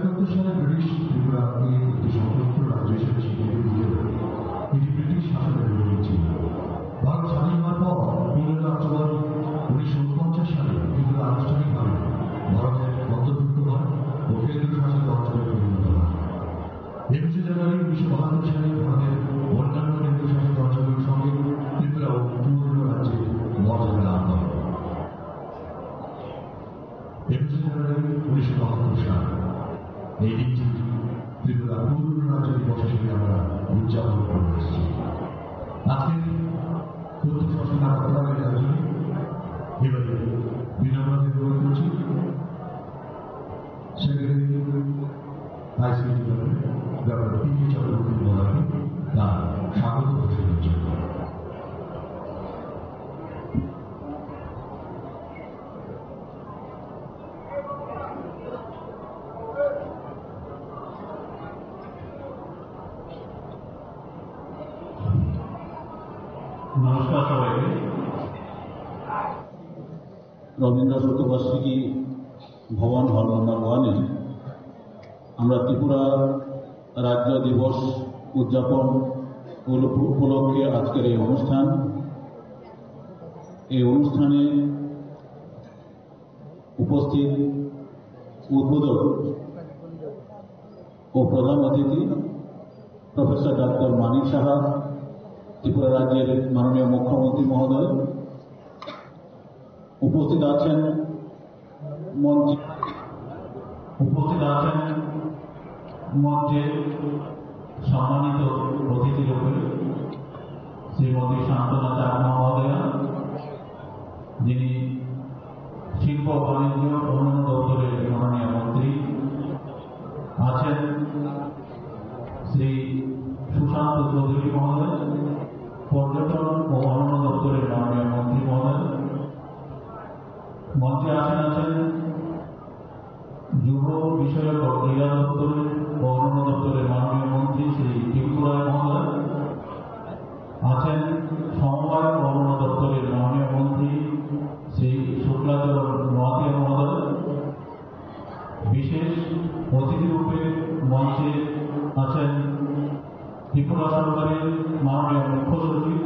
1771 সালে ব্রিটিশ ত্রিপুরাকে একটি স্বতন্ত্র রাজ্য হিসেবে স্বীকৃতি দিলেও এটি ব্রিটিশ শাসনের অধীনে ছিল। ভারত স্বাধীন হওয়ার পর 15 অক্টোবর 1949 সালে ত্রিপুরা আনুষ্ঠানিকভাবে ভারতের অন্তর্ভুক্ত হয় ও কেন্দ্রশাসিত অঞ্চলে পরিণত হয়। 21 জানুয়ারি 1972 সালে ভারতের অন্যান্য কেন্দ্রশাসিত অঞ্চলগুলোর সঙ্গে ত্রিপুরাও পূর্ণ রাজ্যের মর্যাদা লাভ করে। 21 জানুয়ারি 1972 সাল এই দিনটি ত্রিপুরা পূর্ণ রাজ্য দিবস হিসেবে আমরা উদযাপন করে এসেছি। আজকে তথ্য সংস্কৃতি মন্ত্রণালয়ের আয়োজনে এবারে বিনম্রভাবে গ্রহণ করছি secretary ICT doctor PK. Chakraborty মহোদয়কে তার স্বাগত ভাষণের জন্য। নমস্কার সবাইকে। রবীন্দ্র শতবার্ষিকী ভবন হল নম্বর 1-এ আমরা ত্রিপুরা রাজ্য দিবস উদযাপন উপলক্ষে আজকের এই অনুষ্ঠানে উপস্থিত উদ্বোধক ও প্রধান অতিথি প্রফেসর ডক্টর মানিক সাহা, ত্রিপুরা রাজ্যের মাননীয় মুখ্যমন্ত্রী মহোদয়, উপস্থিত আছেন মঞ্চে সম্মানিত অতিথি রূপে শ্রীমতী শান্তনা চাকমা মহোদয়া, যিনি শিল্প বাণিজ্য উন্নয়ন দপ্তরের মাননীয় মন্ত্রী আছেন, শ্রী সুশান্ত চৌধুরী মহোদয়, পর্যটন ও অরণ্য দপ্তরের মাননীয় মন্ত্রী মহোদয়, মঞ্চে আছেন যুব বিষয়ক ও ক্রীড়া দপ্তরের ও অরণ্য দপ্তরের মাননীয় মন্ত্রী শ্রী ত্রিপুরায় মহোদয়, আছেন সমবায় ও অরণ্য দপ্তরের মাননীয় মন্ত্রী শ্রী শুক্লাচরণ নোয়াতিয়া মহোদয়, বিশেষ অতিথি রূপে মঞ্চে আছেন ত্রিপুরা সরকারের মাননীয় মুখ্য সচিব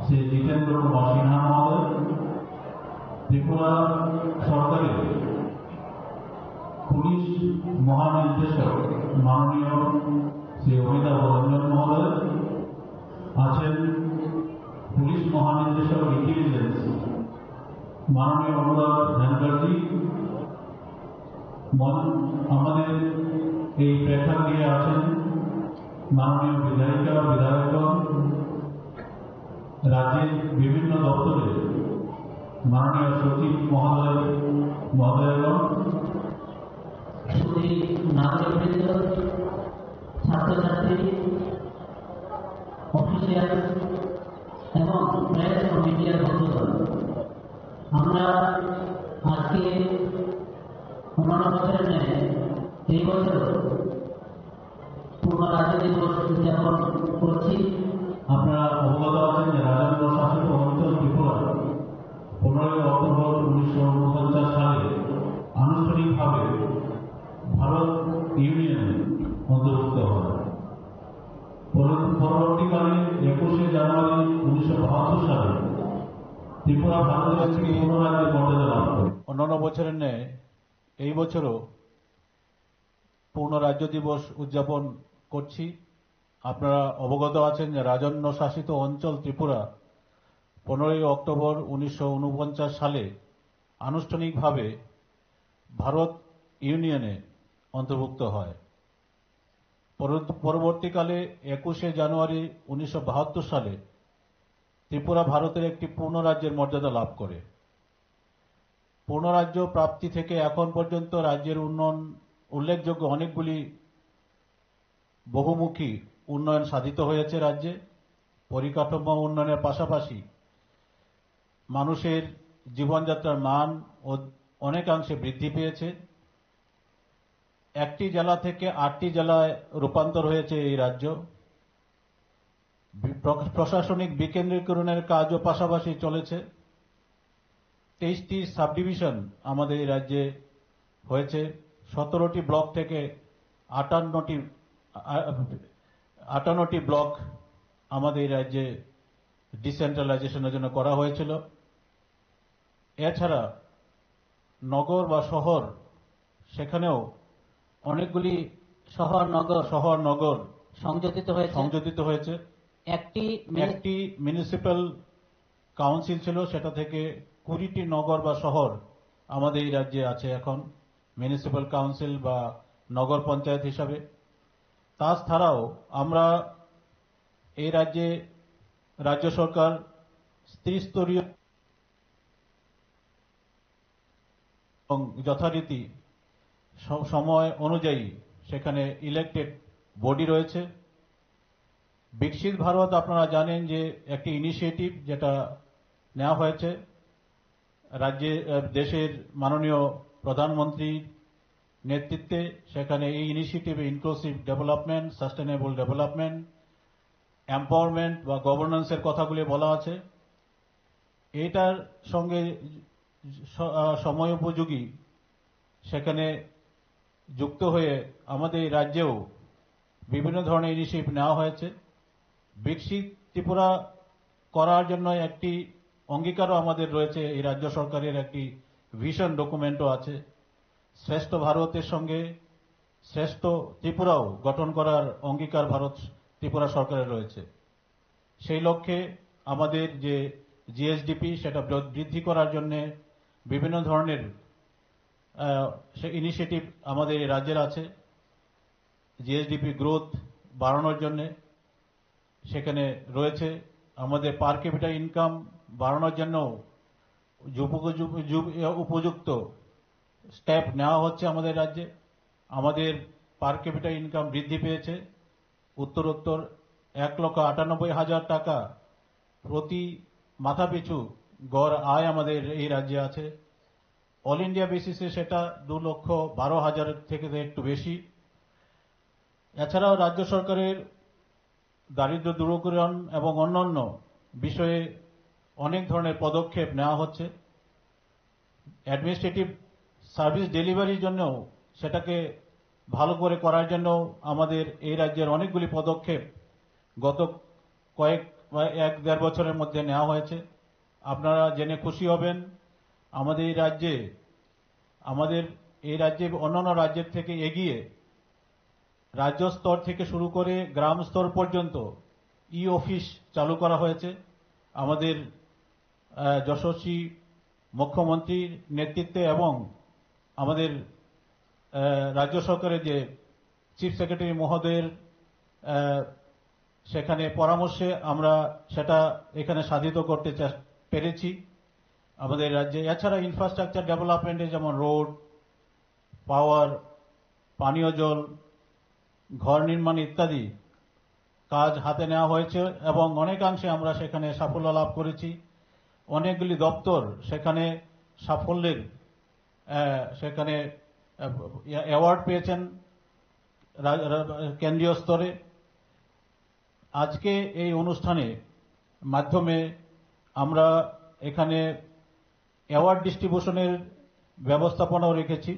শ্রী জিতেন্দ্র কুমার সিনহা মহোদয়, ত্রিপুরা সরকারের পুলিশ মহানির্দেশক মাননীয় শ্রী অমিতাভ রঞ্জন মহোদয়, আছেন পুলিশ মহানির্দেশক ইন্টেলিজেন্স মাননীয় অনুরাগ ধ্যানকারজি। আমাদের এই প্রেক্ষাগৃহে আছেন মাননীয় বিধায়িকা বিধায়কগণ, রাজ্যের বিভিন্ন দপ্তরের মাননীয় সচিব মহোদয়গণ, নাগরিকবৃন্দ, ছাত্রছাত্রী, অফিসিয়াল এবং প্রেস ও মিডিয়ার বন্ধুগণ, আমরা আজকে 15 বছরের ন্যায় এই বছর পূর্ণ রাজ্য দিবস উদযাপন করছি। আপনারা অবগত আছেন যে রাজন্য শাসিত অঞ্চল ত্রিপুরা 15 অক্টোবর 1949 সালে আনুষ্ঠানিকভাবে ভারত ইউনিয়নে অন্তর্ভুক্ত হয়। পরবর্তীকালে 21 জানুয়ারি 1972 সালে ত্রিপুরা ভারতের একটি পূর্ণ রাজ্যের মর্যাদা লাভ করে। অন্যান্য বছরের ন্যায় এই বছরও পূর্ণ রাজ্য দিবস উদযাপন করছি। আপনারা অবগত আছেন যে রাজন্য শাসিত অঞ্চল ত্রিপুরা 15 অক্টোবর 1949 সালে আনুষ্ঠানিকভাবে ভারত ইউনিয়নে অন্তর্ভুক্ত হয়। পরবর্তীকালে 21 জানুয়ারি 1972 সালে ত্রিপুরা ভারতের একটি পূর্ণ রাজ্যের মর্যাদা লাভ করে। পূর্ণ রাজ্য প্রাপ্তি থেকে এখন পর্যন্ত রাজ্যের উল্লেখযোগ্য অনেকগুলি বহুমুখী উন্নয়ন সাধিত হয়েছে। রাজ্যে পরিকাঠামো উন্নয়নের পাশাপাশি মানুষের জীবনযাত্রার মান অনেকাংশে বৃদ্ধি পেয়েছে। একটি জেলা থেকে 8টি জেলায় রূপান্তর হয়েছে এই রাজ্য। প্রশাসনিক বিকেন্দ্রীকরণের কাজও পাশাপাশি চলেছে। 23টি সাব ডিভিশন আমাদের এই রাজ্যে হয়েছে। 17টি ব্লক থেকে 58টি ব্লক আমাদের এই রাজ্যে ডিসেন্ট্রালাইজেশনের জন্য করা হয়েছিল। এছাড়া নগর বা শহর, সেখানেও অনেকগুলি শহর নগর সংযোজিত হয়েছে। একটি মিউনিসিপ্যাল কাউন্সিল ছিল, সেটা থেকে 20টি নগর বা শহর আমাদের এই রাজ্যে আছে এখন মিউনিসিপ্যাল কাউন্সিল বা নগর পঞ্চায়েত হিসাবে। তাছাড়াও আমরা এই রাজ্যে রাজ্য সরকার ত্রিস্তরীয় এবং যথারীতি সময় অনুযায়ী সেখানে ইলেক্টেড বডি রয়েছে। বিকশিত ভারত আপনারা জানেন যে একটি ইনিশিয়েটিভ যেটা নেওয়া হয়েছে দেশের মাননীয় প্রধানমন্ত্রীর নেতৃত্বে। সেখানে এই ইনিশিয়েটিভে inclusive development, sustainable development, empowerment বা গভর্নেন্সের কথাগুলি বলা আছে। এটার সঙ্গে সময় উপযোগী সেখানে যুক্ত হয়ে আমাদের রাজ্যেও বিভিন্ন ধরনের ইনিশিয়েটিভ নেওয়া হয়েছে। বিকশিত ত্রিপুরা করার জন্য একটি অঙ্গীকারও আমাদের রয়েছে, এই রাজ্য সরকারের একটি ভিশন ডকুমেন্টও আছে। শ্রেষ্ঠ ভারতের সঙ্গে শ্রেষ্ঠ ত্রিপুরাও গঠন করার অঙ্গীকার ভারত ত্রিপুরা সরকারের রয়েছে। সেই লক্ষ্যে আমাদের যে জিএসডিপি সেটা বৃদ্ধি করার জন্য বিভিন্ন ধরনের ইনিশিয়েটিভ আমাদের এই রাজ্যের আছে। জিএসডিপি গ্রোথ বাড়ানোর জন্য সেখানে রয়েছে। আমাদের পার ক্যাপিটা ইনকাম বাড়ানোর জন্য উপযুক্ত স্টেপ নেওয়া হচ্ছে আমাদের রাজ্যে। আমাদের পার ক্যাপিটা ইনকাম বৃদ্ধি পেয়েছে, উত্তরোত্তর 1,98,000 টাকা প্রতি মাথা পিছু গড় আয় আমাদের এই রাজ্যে আছে। অল ইন্ডিয়া বেসিসে সেটা 2,12,000 থেকে একটু বেশি। এছাড়াও রাজ্য সরকারের দারিদ্র্য দূরীকরণ এবং অন্যান্য বিষয়ে অনেক ধরনের পদক্ষেপ নেওয়া হচ্ছে। অ্যাডমিনিস্ট্রেটিভ সার্ভিস ডেলিভারির জন্য সেটাকে ভালো করে করার জন্য আমাদের এই রাজ্যের অনেকগুলি পদক্ষেপ গত 1-1.5 বছরের মধ্যে নেওয়া হয়েছে। আপনারা জেনে খুশি হবেন আমাদের এই রাজ্যে অন্যান্য রাজ্যের থেকে এগিয়ে রাজ্য স্তর থেকে শুরু করে গ্রাম স্তর পর্যন্ত ই অফিস চালু করা হয়েছে আমাদের যশস্বী মুখ্যমন্ত্রীর নেতৃত্বে এবং আমাদের রাজ্য সরকারের যে চিফ সেক্রেটারি মহোদয়ের সেখানে পরামর্শে আমরা সেটা এখানে সাধিত করতে পেরেছি আমাদের রাজ্যে। এছাড়া ইনফ্রাস্ট্রাকচার ডেভেলপমেন্টে যেমন রোড, পাওয়ার, পানীয় জল, ঘর নির্মাণ ইত্যাদি কাজ হাতে নেওয়া হয়েছে এবং অনেকাংশে আমরা সেখানে সাফল্য লাভ করেছি। অনেকগুলি দপ্তর সেখানে সাফল্যের সেখানে অ্যাওয়ার্ড পেয়েছেন কেন্দ্রীয় স্তরে। আজকে এই অনুষ্ঠানে মাধ্যমে আমরা এখানে অ্যাওয়ার্ড ডিস্ট্রিবিউশনের ব্যবস্থাপনাও রেখেছি।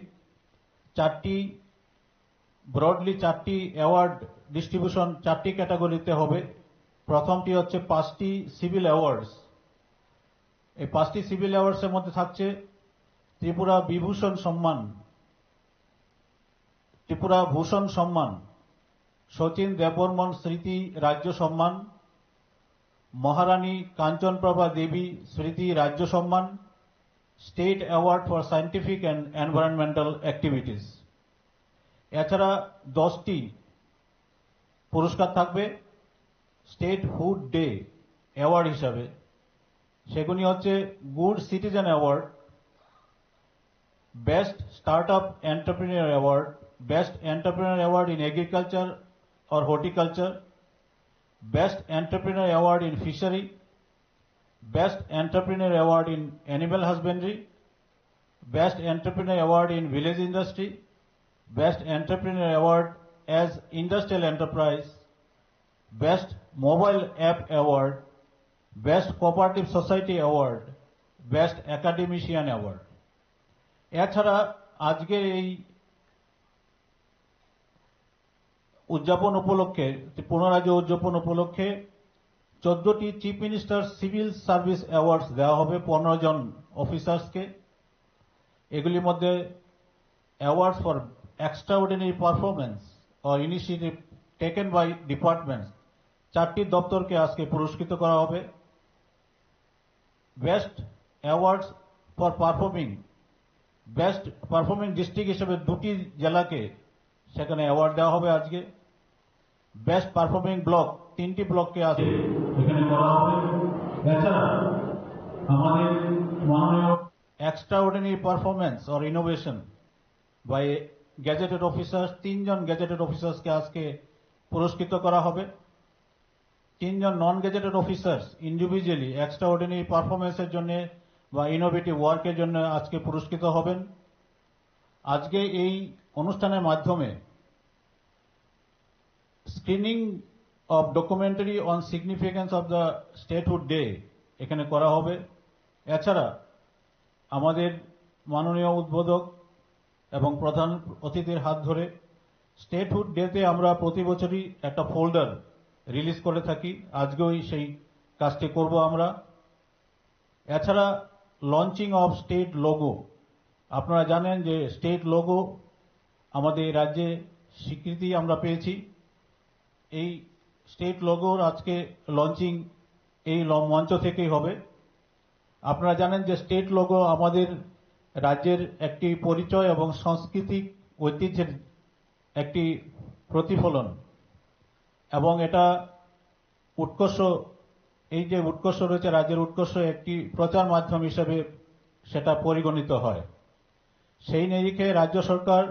ব্রডলি 4টি অ্যাওয়ার্ড ডিস্ট্রিবিউশন 4টি ক্যাটাগরিতে হবে। প্রথমটি হচ্ছে 5টি সিভিল অ্যাওয়ার্ডস। এই 5টি সিভিল অ্যাওয়ার্ডসের মধ্যে থাকছে ত্রিপুরা বিভূষণ সম্মান, ত্রিপুরা ভূষণ সম্মান, শচীন দেববর্মন স্মৃতি রাজ্য সম্মান, মহারানী কাঞ্চনপ্রভা দেবী স্মৃতি রাজ্য সম্মান, state award for scientific and environmental activities. এছাড়া 10টি পুরস্কার থাকবে স্টেট হুড ডে অ্যাওয়ার্ড হিসাবে। সেগুলি হচ্ছে good citizen award, best startup entrepreneur award, best entrepreneur award in agriculture or horticulture, best entrepreneur award in fishery, best entrepreneur award in animal husbandry, best entrepreneur award in village industry, best entrepreneur award as industrial enterprise, best mobile app award, best cooperative society award, best academician award। এছাড়া আজকের এই উদযাপন উপলক্ষে 15 রাজ্য উদযাপন উপলক্ষে 14টি chief minister civil service awards দেওয়া হবে 15 জন অফিসার্সকে। এগুলির মধ্যে awards for extraordinary performance or initiative taken by departments 4টি দপ্তরকে আজকে পুরস্কৃত করা হবে। Best awards for best performing district হিসেবে 2টি জেলাকে সেখানে অ্যাওয়ার্ড দেওয়া হবে আজকে। বেস্ট পারফর্মিং ব্লক 3টি ব্লককে আজকে এখানে করা হবে। এছাড়া আমাদের মাননীয় extraordinary performance or innovation by gazetted officers 3 জন গেজেটেড অফিসার্সকে আজকে পুরস্কৃত করা হবে। 3 জন non gazetted officers individually extraordinary পারফরমেন্সের জন্য বা ইনোভেটিভ ওয়ার্কের জন্য আজকে পুরস্কৃত হবেন। আজকে এই অনুষ্ঠানের মাধ্যমে screening of documentary on significance of the statehood day এখানে করা হবে। এছাড়া আমাদের মাননীয় উদ্বোধক এবং প্রধান অতিথির হাত ধরে স্টেটহুড ডেতে আমরা প্রতি বছরই একটা ফোল্ডার রিলিজ করে থাকি, আজকেও সেই কাজটি করব আমরা। এছাড়া লঞ্চিং অফ স্টেট লোগো, আপনারা জানেন যে স্টেট লোগো আমাদের রাজ্যে স্বীকৃতি আমরা পেয়েছি। এই স্টেট লোগোর আজকে লঞ্চিং এই মঞ্চ থেকেই হবে। আপনারা জানেন যে স্টেট লোগো আমাদের রাজ্যের একটি পরিচয় এবং সাংস্কৃতিক ঐতিহ্যের একটি প্রতিফলন এবং এটা উৎকর্ষ, এই যে উৎকর্ষ রয়েছে রাজ্যের উৎকর্ষ একটি প্রচার মাধ্যম হিসেবে সেটা পরিগণিত হয়। সেই নিরিখে রাজ্য সরকার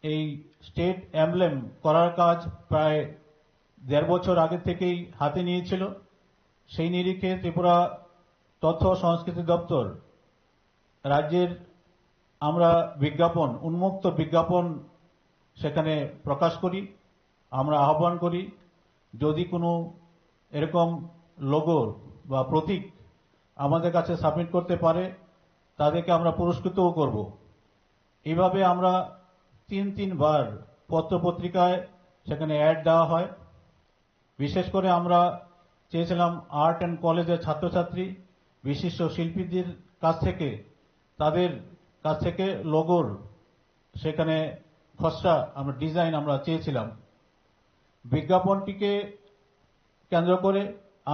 এই স্টেট এমব্লেম করার কাজ প্রায় 1.5 বছর আগে থেকেই হাতে নিয়েছিল। সেই নিরিখে ত্রিপুরা তথ্য ও সংস্কৃতি দপ্তর রাজ্যের আমরা বিজ্ঞাপন, উন্মুক্ত বিজ্ঞাপন সেখানে প্রকাশ করি। আমরা আহ্বান করি যদি কোনো এরকম লোগো বা প্রতীক আমাদের কাছে সাবমিট করতে পারে তাদেরকে আমরা পুরস্কৃতও করব। এইভাবে আমরা 3 বার পত্রপত্রিকায় সেখানে অ্যাড দেওয়া হয়। বিশেষ করে আমরা চেয়েছিলাম আর্ট অ্যান্ড কলেজের ছাত্রছাত্রী বিশিষ্ট শিল্পীদের কাছ থেকে তাদের কাছ থেকে লোগোর সেখানে খসড়া আমরা ডিজাইন আমরা চেয়েছিলাম। বিজ্ঞাপনটিকে কেন্দ্র করে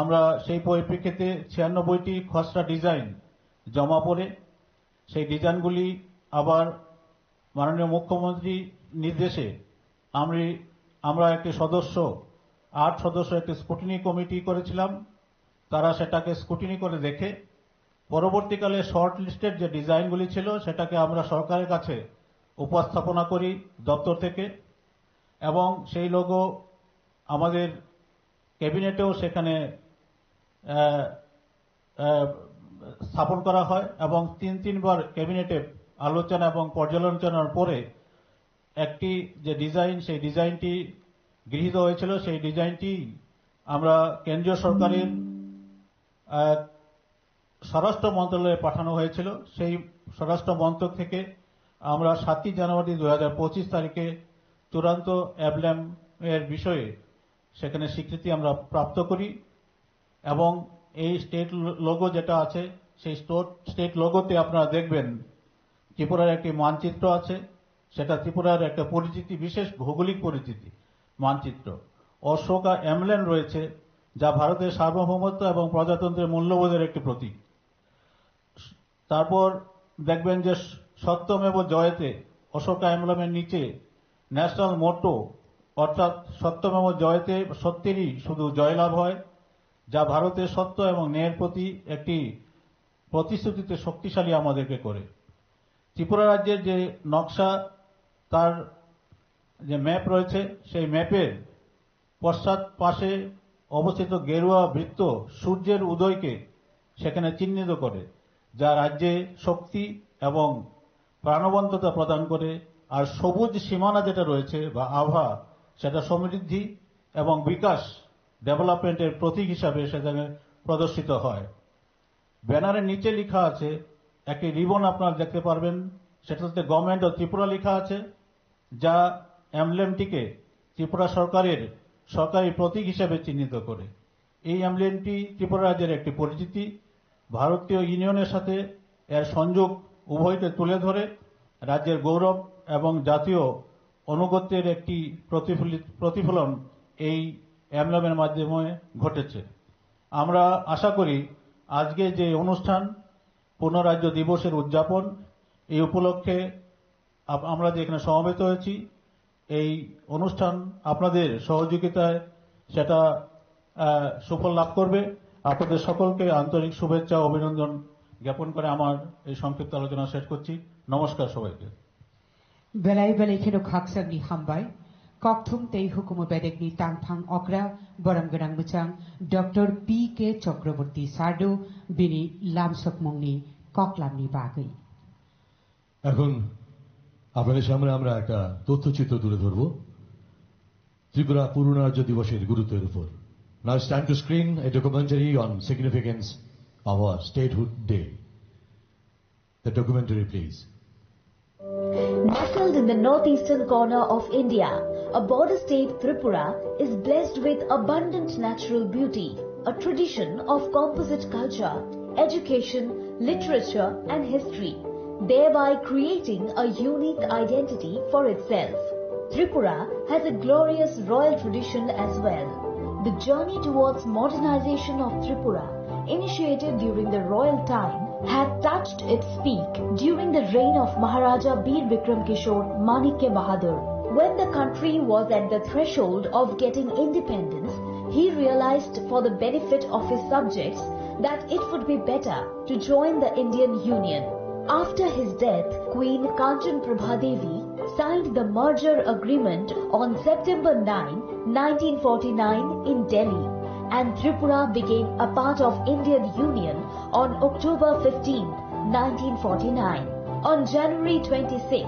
আমরা সেই পরিপ্রেক্ষিতে 96টি খসড়া ডিজাইন জমা পড়ে সেই ডিজাইনগুলি আবার মাননীয় মুখ্যমন্ত্রী নির্দেশে আমরা একটি 8 সদস্য একটি স্ক্রুটিনি কমিটি করেছিলাম। তারা সেটাকে স্ক্রুটিনি করে দেখে পরবর্তীকালে শর্ট লিস্টেড যে ডিজাইনগুলি ছিল সেটাকে আমরা সরকারের কাছে উপস্থাপনা করি দপ্তর থেকে এবং সেই লোগো আমাদের ক্যাবিনেটেও সেখানে স্থাপন করা হয় এবং 3 বার ক্যাবিনেটে আলোচনা এবং পর্যালোচনার পরে একটি যে ডিজাইন সেই ডিজাইনটি গৃহীত হয়েছিল। সেই ডিজাইনটি আমরা কেন্দ্রীয় সরকারের স্বরাষ্ট্র মন্ত্রণালয়ে পাঠানো হয়েছিল। সেই স্বরাষ্ট্র মন্ত্রক থেকে আমরা 7 জানুয়ারি 2025 তারিখে চূড়ান্ত অ্যামব্লেম এর বিষয়ে সেখানে স্বীকৃতি আমরা প্রাপ্ত করি এবং এই স্টেট লোগো যেটা আছে সেই স্টেট লোগোতে আপনারা দেখবেন ত্রিপুরার একটি মানচিত্র আছে। সেটা ত্রিপুরার একটা পরিচিতি, বিশেষ ভৌগোলিক পরিচিতি মানচিত্র। অশোকা এমব্লেম রয়েছে যা ভারতের সার্বভৌমত্ব এবং প্রজাতন্ত্রের মূল্যবোধের একটি প্রতীক। তারপর দেখবেন যে সত্যমেব জয়তে অশোকা এমব্লেমের নিচে ন্যাশনাল মোটো, অর্থাৎ সত্যমেব জয়তে সত্যেরই শুধু জয়লাভ হয়, যা ভারতের সত্য এবং ন্যায়ের প্রতি একটি প্রতিশ্রুতিতে শক্তিশালী আমাদেরকে করে। ত্রিপুরা রাজ্যের যে নকশা, তার যে ম্যাপ রয়েছে সেই ম্যাপের পশ্চাৎ পাশে অবস্থিত গেরুয়া বৃত্ত সূর্যের উদয়কে সেখানে চিহ্নিত করে, যা রাজ্যে শক্তি এবং প্রাণবন্ততা প্রদান করে। আর সবুজ সীমানা যেটা রয়েছে বা আভা, সেটা সমৃদ্ধি এবং বিকাশ, ডেভেলপমেন্টের প্রতীক হিসাবে সেখানে প্রদর্শিত হয়। ব্যানারের নিচে লেখা আছে একটি রিবন আপনারা দেখতে পারবেন, সেটাতে গভর্নমেন্ট অফ ত্রিপুরা লেখা আছে, যা এমব্লেমটিকে ত্রিপুরা সরকারের সরকারি প্রতীক হিসেবে চিহ্নিত করে। এই এমব্লেমটি ত্রিপুরা রাজ্যের একটি পরিচিতি, ভারতীয় ইউনিয়নের সাথে এর সংযোগ উভয়কে তুলে ধরে রাজ্যের গৌরব এবং জাতীয় অনুগত্যের একটি প্রতিফলন এই এমব্লেমের মাধ্যমে ঘটেছে। আমরা আশা করি আজকে যে অনুষ্ঠান পূর্ণরাজ্য দিবসের উদযাপন, এই উপলক্ষে আমরা যে এখানে সমবেত হয়েছি, এই অনুষ্ঠান আপনাদের সহযোগিতায় সেটা সুফল লাভ করবে। আপনাদের সকলকে আন্তরিক শুভেচ্ছা ও অভিনন্দন জ্ঞাপন করে আমার এই সংক্ষিপ্ত আলোচনা শেষ করছি। নমস্কার সবাইকে। বেলাই বেলাই খেলো খাকসাংনি হামবাই ককথুম তেই হুকুম বেদেগনি তাংথাং অকরা বরম গরাং মুচাং ডক্টর পি.কে. চক্রবর্তী সার্ডো বিনি লামসকমংনি ককলামনি বাগৈ। এখন আপনাদের সামনে আমরা একটা তথ্যচিত্র তুলে ধরব ত্রিপুরা পূর্ণরাজ্য দিবসের গুরুত্বের উপর। Now it's time to screen a documentary on significance of our statehood day. The documentary, please. Nestled in the northeastern corner of India, a border state Tripura is blessed with abundant natural beauty, a tradition of composite culture, education, literature and history, thereby creating a unique identity for itself. Tripura has a glorious royal tradition as well. The journey towards modernization of Tripura, initiated during the royal time, had touched its peak during the reign of Maharaja Bir Bikram Kishore Manikya Bahadur. When the country was at the threshold of getting independence, he realized for the benefit of his subjects that it would be better to join the Indian Union. After his death, Queen Kanchan Prabha Devi signed the merger agreement on September 9, 1949 in Delhi, and Tripura became a part of Indian Union on October 15, 1949. On January 26,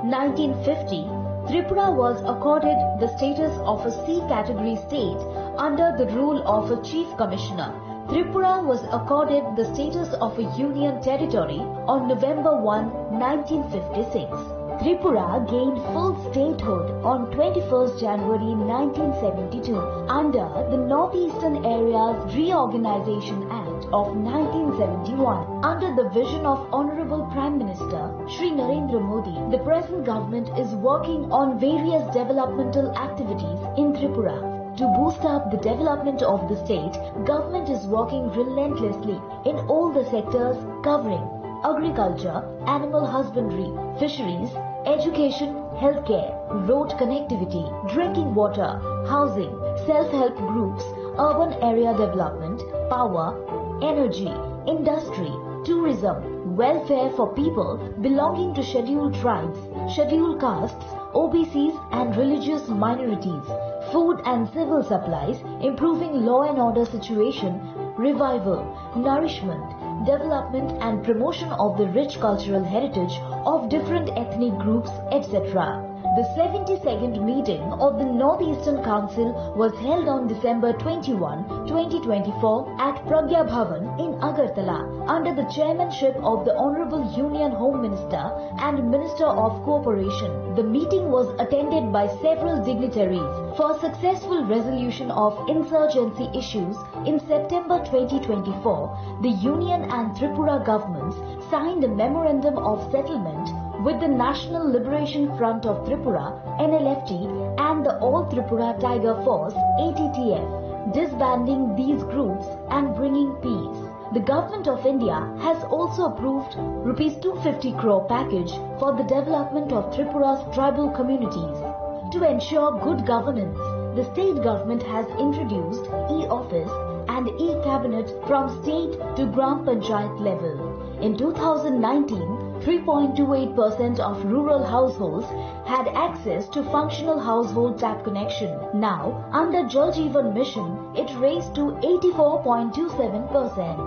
1950, Tripura was accorded the status of a C category state under the rule of a Chief Commissioner. Tripura was accorded the status of a union territory on November 1, 1956. Tripura gained full statehood on 21st January 1972 under the Northeastern Areas Reorganization Act of 1971. Under the vision of Honorable Prime Minister Shri Narendra Modi, the present government is working on various developmental activities in Tripura. To boost up the development of the state, government is working relentlessly in all the sectors covering agriculture, animal husbandry, fisheries, education, healthcare, road connectivity, drinking water, housing, self-help groups, urban area development, power, energy, industry, tourism, welfare for people belonging to scheduled tribes, scheduled castes, OBCs and religious minorities, food and civil supplies, improving law and order situation, revival, nourishment, development and promotion of the rich cultural heritage of different ethnic groups, etc. The 72nd meeting of the Northeastern Council was held on December 21, 2024 at Pragya Bhavan in Agartala under the chairmanship of the Honorable Union Home Minister and Minister of Cooperation. The meeting was attended by several dignitaries for successful resolution of insurgency issues. In September 2024, the Union and Tripura governments signed a memorandum of settlement with the National Liberation Front of Tripura, NLFT, and the All Tripura Tiger Force, ATTF, disbanding these groups and bringing peace. The Government of India has also approved ₹250 crore package for the development of Tripura's tribal communities. To ensure good governance, the state government has introduced e-office and e-cabinet from state to Gram Panchayat level. In 2019, 3.28% of rural households had access to functional household tap connection. Now, under Jal Jeevan Mission, it raised to 84.27%.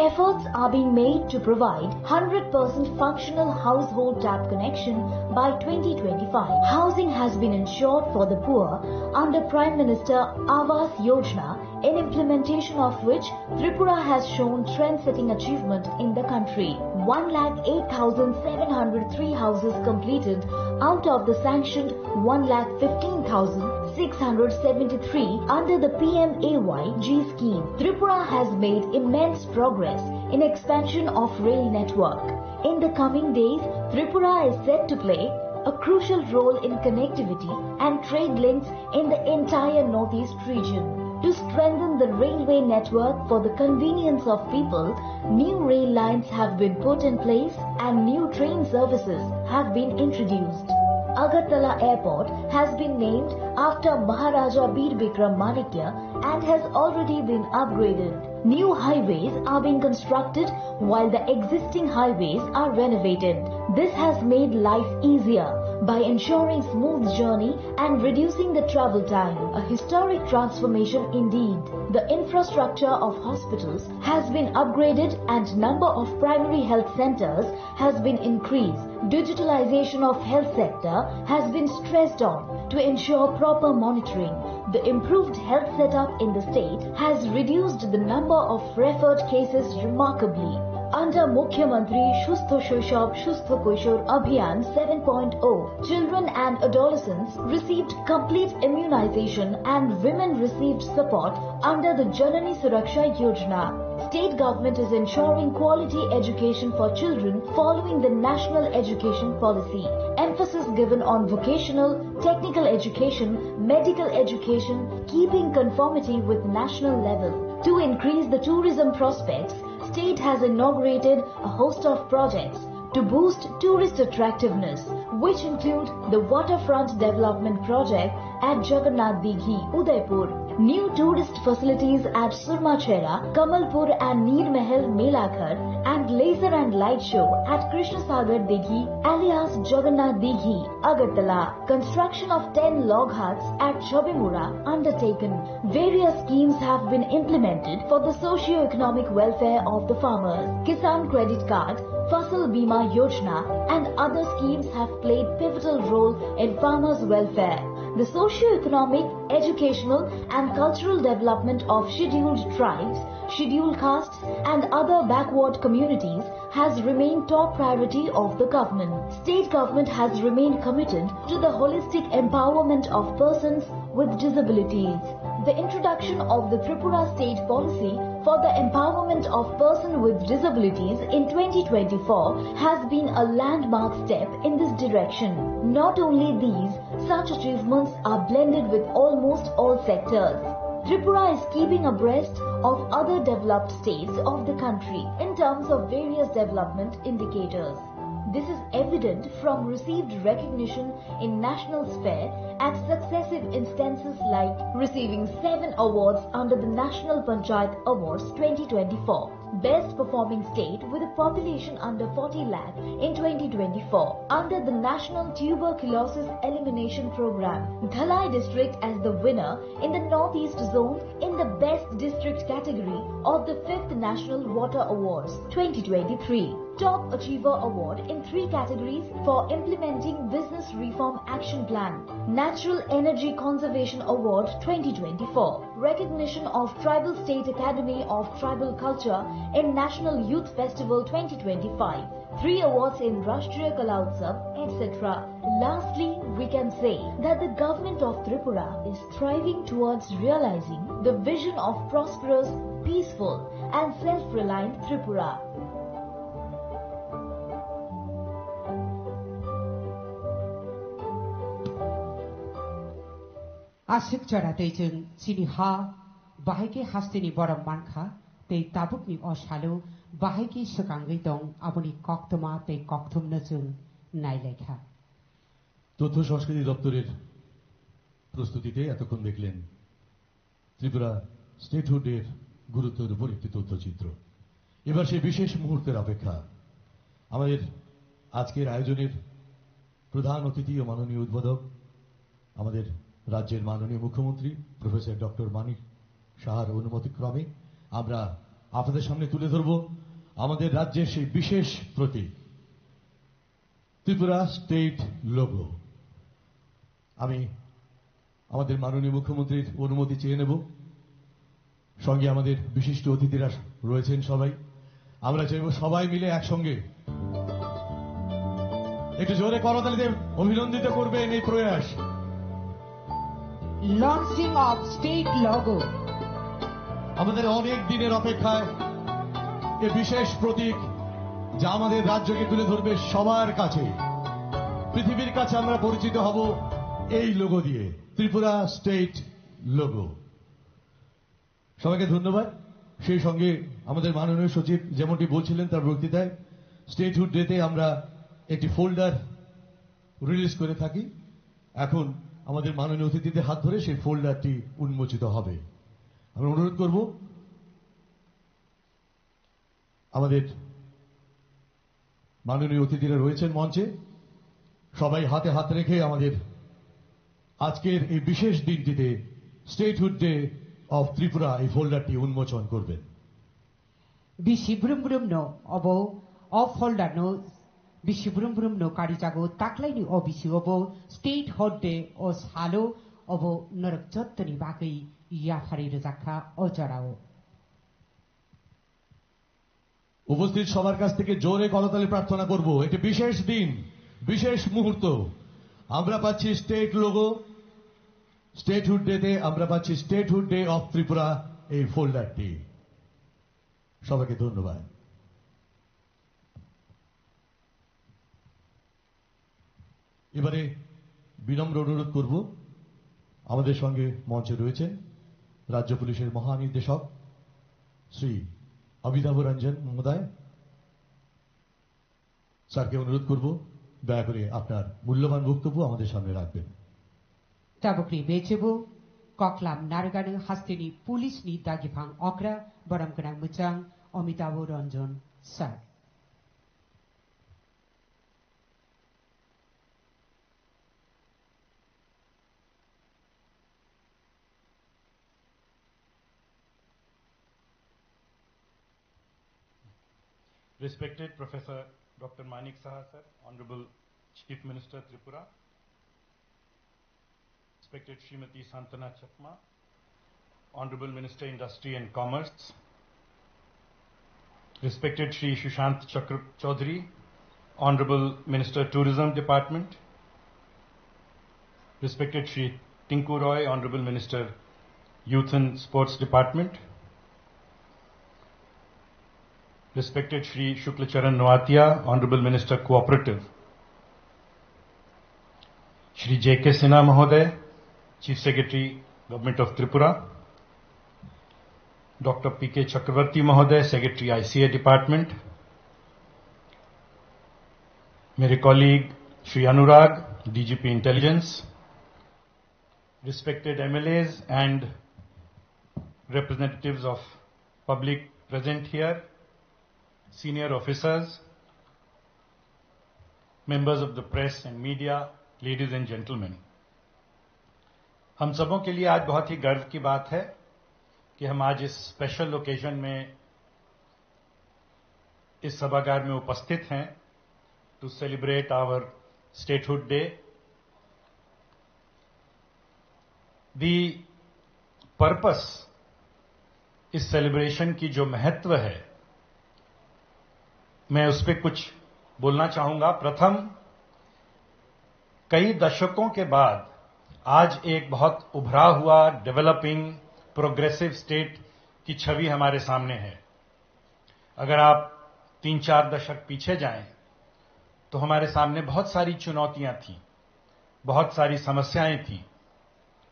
Efforts are being made to provide 100% functional household tap connection by 2025. Housing has been ensured for the poor under Prime Minister Awas Yojana, in implementation of which Tripura has shown trend-setting achievement in the country. 1,08,703 houses completed out of the sanctioned 1,15,673 under the PMAY-G scheme. Tripura has made immense progress in expansion of rail network. In the coming days, Tripura is set to play a crucial role in connectivity and trade links in the entire northeast region. To strengthen the railway network for the convenience of people, new rail lines have been put in place and new train services have been introduced. Agartala Airport has been named after Maharaja Bir Bikram Manikya and has already been upgraded. New highways are being constructed while the existing highways are renovated. This has made life easier by ensuring smooth journey and reducing the travel time. A historic transformation indeed. The infrastructure of hospitals has been upgraded and number of primary health centers has been increased. Digitalization of health sector has been stressed on to ensure proper monitoring. The improved health setup in the state has reduced the number of referred cases remarkably. Under Mukhyamantri Shustha Shoshab Shustha Koshor Abhiyan 7.0, children and adolescents received complete immunization and women received support under the Janani Suraksha Yojana. State government is ensuring quality education for children following the National Education Policy. Emphasis given on vocational, technical education, medical education, keeping conformity with national level. To increase the tourism prospects, State has inaugurated a host of projects to boost tourist attractiveness, which include the waterfront development project at Jagannath Dighi, Udaipur, new tourist facilities at Surmachera, Kamalpur and Neer Mahal Melaghar, and laser and light show at Krishna Sagar Dighi alias Jagannath Dighi, Agartala. Construction of 10 log huts at Chabimura undertaken. Various schemes have been implemented for the socio-economic welfare of the farmers. Kisan Credit Card, Fasal Bima Yojana and other schemes have played pivotal role in farmers' welfare. The socio-economic, educational and cultural development of scheduled tribes, scheduled castes and other backward communities has remained top priority of the government. State government has remained committed to the holistic empowerment of persons with disabilities. The introduction of the Tripura State Policy for the Empowerment of Persons with Disabilities in 2024 has been a landmark step in this direction. Not only these, such achievements are blended with almost all sectors. Tripura is keeping abreast of other developed states of the country in terms of various development indicators. This is evident from received recognition in national sphere at successive instances like receiving 7 awards under the National Panchayat Awards 2024, Best Performing State with a population under 40 lakh in 2024, under the National Tuberculosis Elimination Program, Dhalai District as the winner in the Northeast Zone in the Best District category of the 5th National Water Awards 2023. Top Achiever Award in 3 categories for implementing Business Reform Action Plan. Natural Energy Conservation Award 2024. Recognition of Tribal State Academy of Tribal Culture in National Youth Festival 2025. 3 awards in Rashtriya Kala Utsav, etc. Lastly, we can say that the government of Tripura is striving towards realizing the vision of prosperous, peaceful and self-reliant Tripura. Asik Charatai Jung, Chini Ha, Bahike Hastini Boram Manka, Te Tabukni Oshalo, Bahike Sukangi Dong, Abuni Koktoma, Te Koktum Nazung, Nailekha. তথ্য সংস্কৃতি দপ্তরের প্রস্তুতিতে এতক্ষণ দেখলেন ত্রিপুরা স্টেটহুডের গুরুত্বের উপর একটি তথ্যচিত্র। এবার সেই বিশেষ মুহূর্তের অপেক্ষা। আমাদের আজকের আয়োজনের প্রধান অতিথি ও মাননীয় উদ্বোধক আমাদের রাজ্যের মাননীয় মুখ্যমন্ত্রী প্রফেসর ডক্টর মানিক সাহার অনুমতিক্রমে আমরা আপনাদের সামনে তুলে ধরব আমাদের রাজ্যের সেই বিশেষ প্রতীক ত্রিপুরা স্টেট লোগো। আমি আমাদের মাননীয় মুখ্যমন্ত্রীর অনুমতি চেয়ে নেব, সঙ্গে আমাদের বিশিষ্ট অতিথিরা রয়েছেন সবাই। আমরা চাইব সবাই মিলে একসঙ্গে একটু জোরে করতালিতে অভিনন্দিত করবেন এই প্রয়াস। Launching of state logo. আমাদের অনেক দিনের অপেক্ষায় এ বিশেষ প্রতীক যা আমাদের রাজ্যকে তুলে ধরবে সবার কাছে, পৃথিবীর কাছে আমরা পরিচিত হব এই লোগো দিয়ে, ত্রিপুরা স্টেট লোগো। সবাইকে ধন্যবাদ। সেই সঙ্গে আমাদের মাননীয় সচিব যেমনটি বলছিলেন তার বক্তৃতায়, স্টেটহুড ডেতে আমরা একটি ফোল্ডার রিলিজ করে থাকি। এখন আমাদের মাননীয় অতিথিদের হাত ধরে সেই ফোল্ডারটি উন্মোচিত হবে। আমরা অনুরোধ করব আমাদের মাননীয় অতিথিরা রয়েছেন মঞ্চে, সবাই হাতে হাত রেখে আমাদের আজকের এই বিশেষ দিনটিতে স্টেটহুড ডে অফ ত্রিপুরা এই ফোল্ডারটি উন্মোচন করবেন। বিশি ব্রুম ব্রুম নো অব অফ ফোল্ডার নো বিশি ব্রুম ব্রুম নো কারিজাগো তাকলাইনি অবিসি অব স্টেট হুড ডे ও সালো অব নরক চত্তনি বাকি ইয়াফারি রজাখা অজরাও। উপস্থিত সবার কাছ থেকে জোরে করতালি প্রার্থনা করব। একটি বিশেষ দিন, বিশেষ মুহূর্ত। আমরা পাচ্ছি স্টেট লোগো, স্টেটহুড ডেতে আমরা পাচ্ছি স্টেটহুড ডে অফ ত্রিপুরা এই ফোল্ডারটি। সবাইকে ধন্যবাদ। এবারে বিনম্র অনুরোধ করব, আমাদের সঙ্গে মঞ্চে রয়েছেন রাজ্য পুলিশের মহানির্দেশক শ্রী অমিতাভ রঞ্জন মহোদয়। স্যারকে অনুরোধ করব দয়া করে আপনার মূল্যবান বক্তব্য আমাদের সামনে রাখবেন। তাবকরি বেচেবো ককলাম নারগানে হাস্তিনি পুলিশনি দাগিভাং অগ্রা বরম গনাং মুচাং Amitabh Ranjan sir. Respected Professor Dr. Manik Saha sir, Honorable Chief Minister Tripura, respected Srimati Santana Chakma, Honorable Minister Industry and Commerce, respected Shri Sushant Chakra Chaudhary, Honorable Minister Tourism Department, respected Shri Tinku Roy, Honorable Minister Youth and Sports Department, respected Shri Shuklacharan Noatia, Honorable Minister Cooperative, Shri J.K. Sinha Mahoday, Chief Secretary, Government of Tripura, Dr. P.K. Chakravarti Mahoday, Secretary ICA Department, मेरे colleague Shri Anurag, DGP Intelligence, respected MLAs and representatives of public present here, senior officers, members of the press and media, ladies and gentlemen. हम सबों के लिए आज बहुत ही गर्व की बात है कि हम आज इस स्पेशल ओकेजन में इस सभागार में उपस्थित हैं to celebrate our statehood day. The purpose, इस सेलिब्रेशन की जो महत्व है, मैं उस पर कुछ बोलना चाहूंगा। प्रथम, कई दशकों के बाद आज एक बहुत उभरा हुआ डेवलपिंग प्रोग्रेसिव स्टेट की छवि हमारे सामने है। अगर आप 3-4 दशक पीछे जाएं तो हमारे सामने बहुत सारी चुनौतियां थीं, बहुत सारी समस्याएं थीं।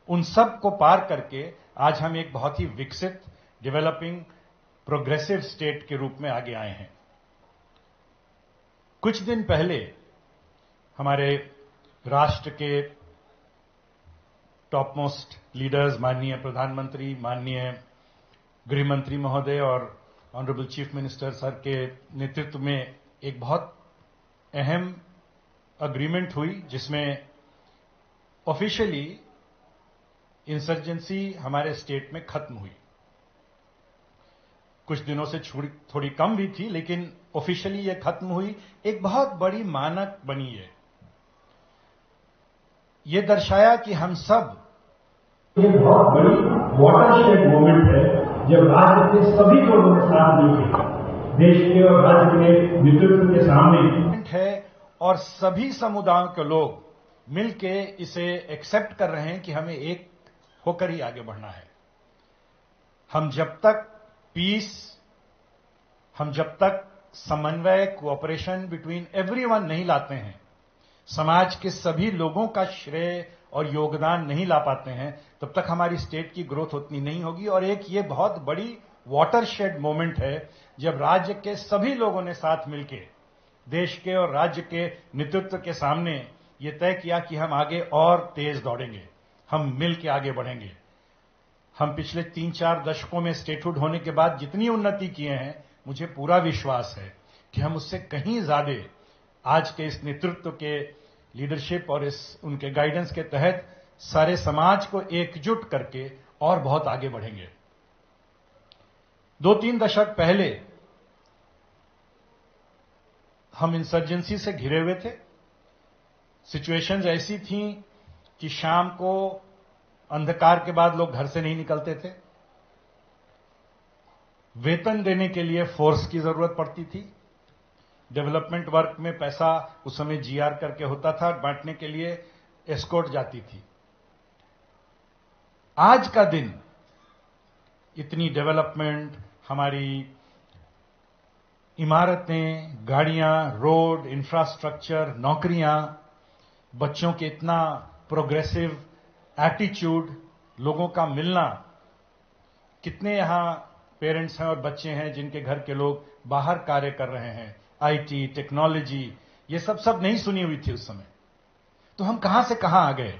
उन सब को पार करके आज हम एक बहुत ही विकसित डेवलपिंग प्रोग्रेसिव स्टेट के रूप में आगे आए हैं। कुछ दिन पहले हमारे राष्ट्र के टॉप मोस्ट लीडर्स, माननीय प्रधानमंत्री, माननीय गृह मंत्री महोदय और ऑनरेबल चीफ मिनिस्टर सर के नेतृत्व में एक बहुत अहम अग्रीमेंट हुई, जिसमें ऑफिशियली इंसर्जेंसी हमारे स्टेट में खत्म हुई। कुछ दिनों से थोड़ी कम भी थी, लेकिन ऑफिशियली ये खत्म हुई। एक बहुत बड़ी मानक बनी है। ये दर्शाया कि हम सब, ये बहुत बड़ी वाटरशेड मोमेंट है जब राज्य के सभी लोगों के साथ मिलकर देश के और राज्य के नेतृत्व के सामने है और सभी समुदायों के लोग मिलके इसे एक्सेप्ट कर रहे हैं कि हमें एक होकर ही आगे बढ़ना है। हम जब तक पीस, हम जब तक समन्वय, कोऑपरेशन बिटवीन एवरीवन नहीं लाते हैं, समाज के सभी लोगों का श्रेय और योगदान नहीं ला पाते हैं, तब तक हमारी स्टेट की ग्रोथ उतनी नहीं होगी। और एक ये बहुत बड़ी वाटरशेड मोमेंट है जब राज्य के सभी लोगों ने साथ मिलके देश के और राज्य के नेतृत्व के सामने ये तय किया कि हम आगे और तेज दौड़ेंगे, हम मिल के आगे बढ़ेंगे। हम पिछले 3-4 दशकों में स्टेटहुड होने के बाद जितनी उन्नति किए हैं, मुझे पूरा विश्वास है कि हम उससे कहीं ज्यादा आज के इस नेतृत्व के लीडरशिप और इस उनके गाइडेंस के तहत सारे समाज को एकजुट करके और बहुत आगे बढ़ेंगे। 2-3 दशक पहले हम इंसर्जेंसी से घिरे हुए थे। सिचुएशंस ऐसी थी कि शाम को अंधकार के बाद लोग घर से नहीं निकलते थे, वेतन देने के लिए फोर्स की जरूरत पड़ती थी, डेवलपमेंट वर्क में पैसा उस समय जीआर करके होता था, बांटने के लिए एस्कॉर्ट जाती थी। आज का दिन इतनी डेवलपमेंट, हमारी इमारतें, गाड़ियां, रोड, इंफ्रास्ट्रक्चर, नौकरियां, बच्चों के इतना प्रोग्रेसिव एटीट्यूड, लोगों का मिलना, कितने यहां पेरेंट्स हैं और बच्चे हैं जिनके घर के लोग बाहर कार्य कर रहे हैं, आईटी, टेक्नोलॉजी, ये सब नहीं सुनी हुई थी उस समय। तो हम कहां से कहां आ गए।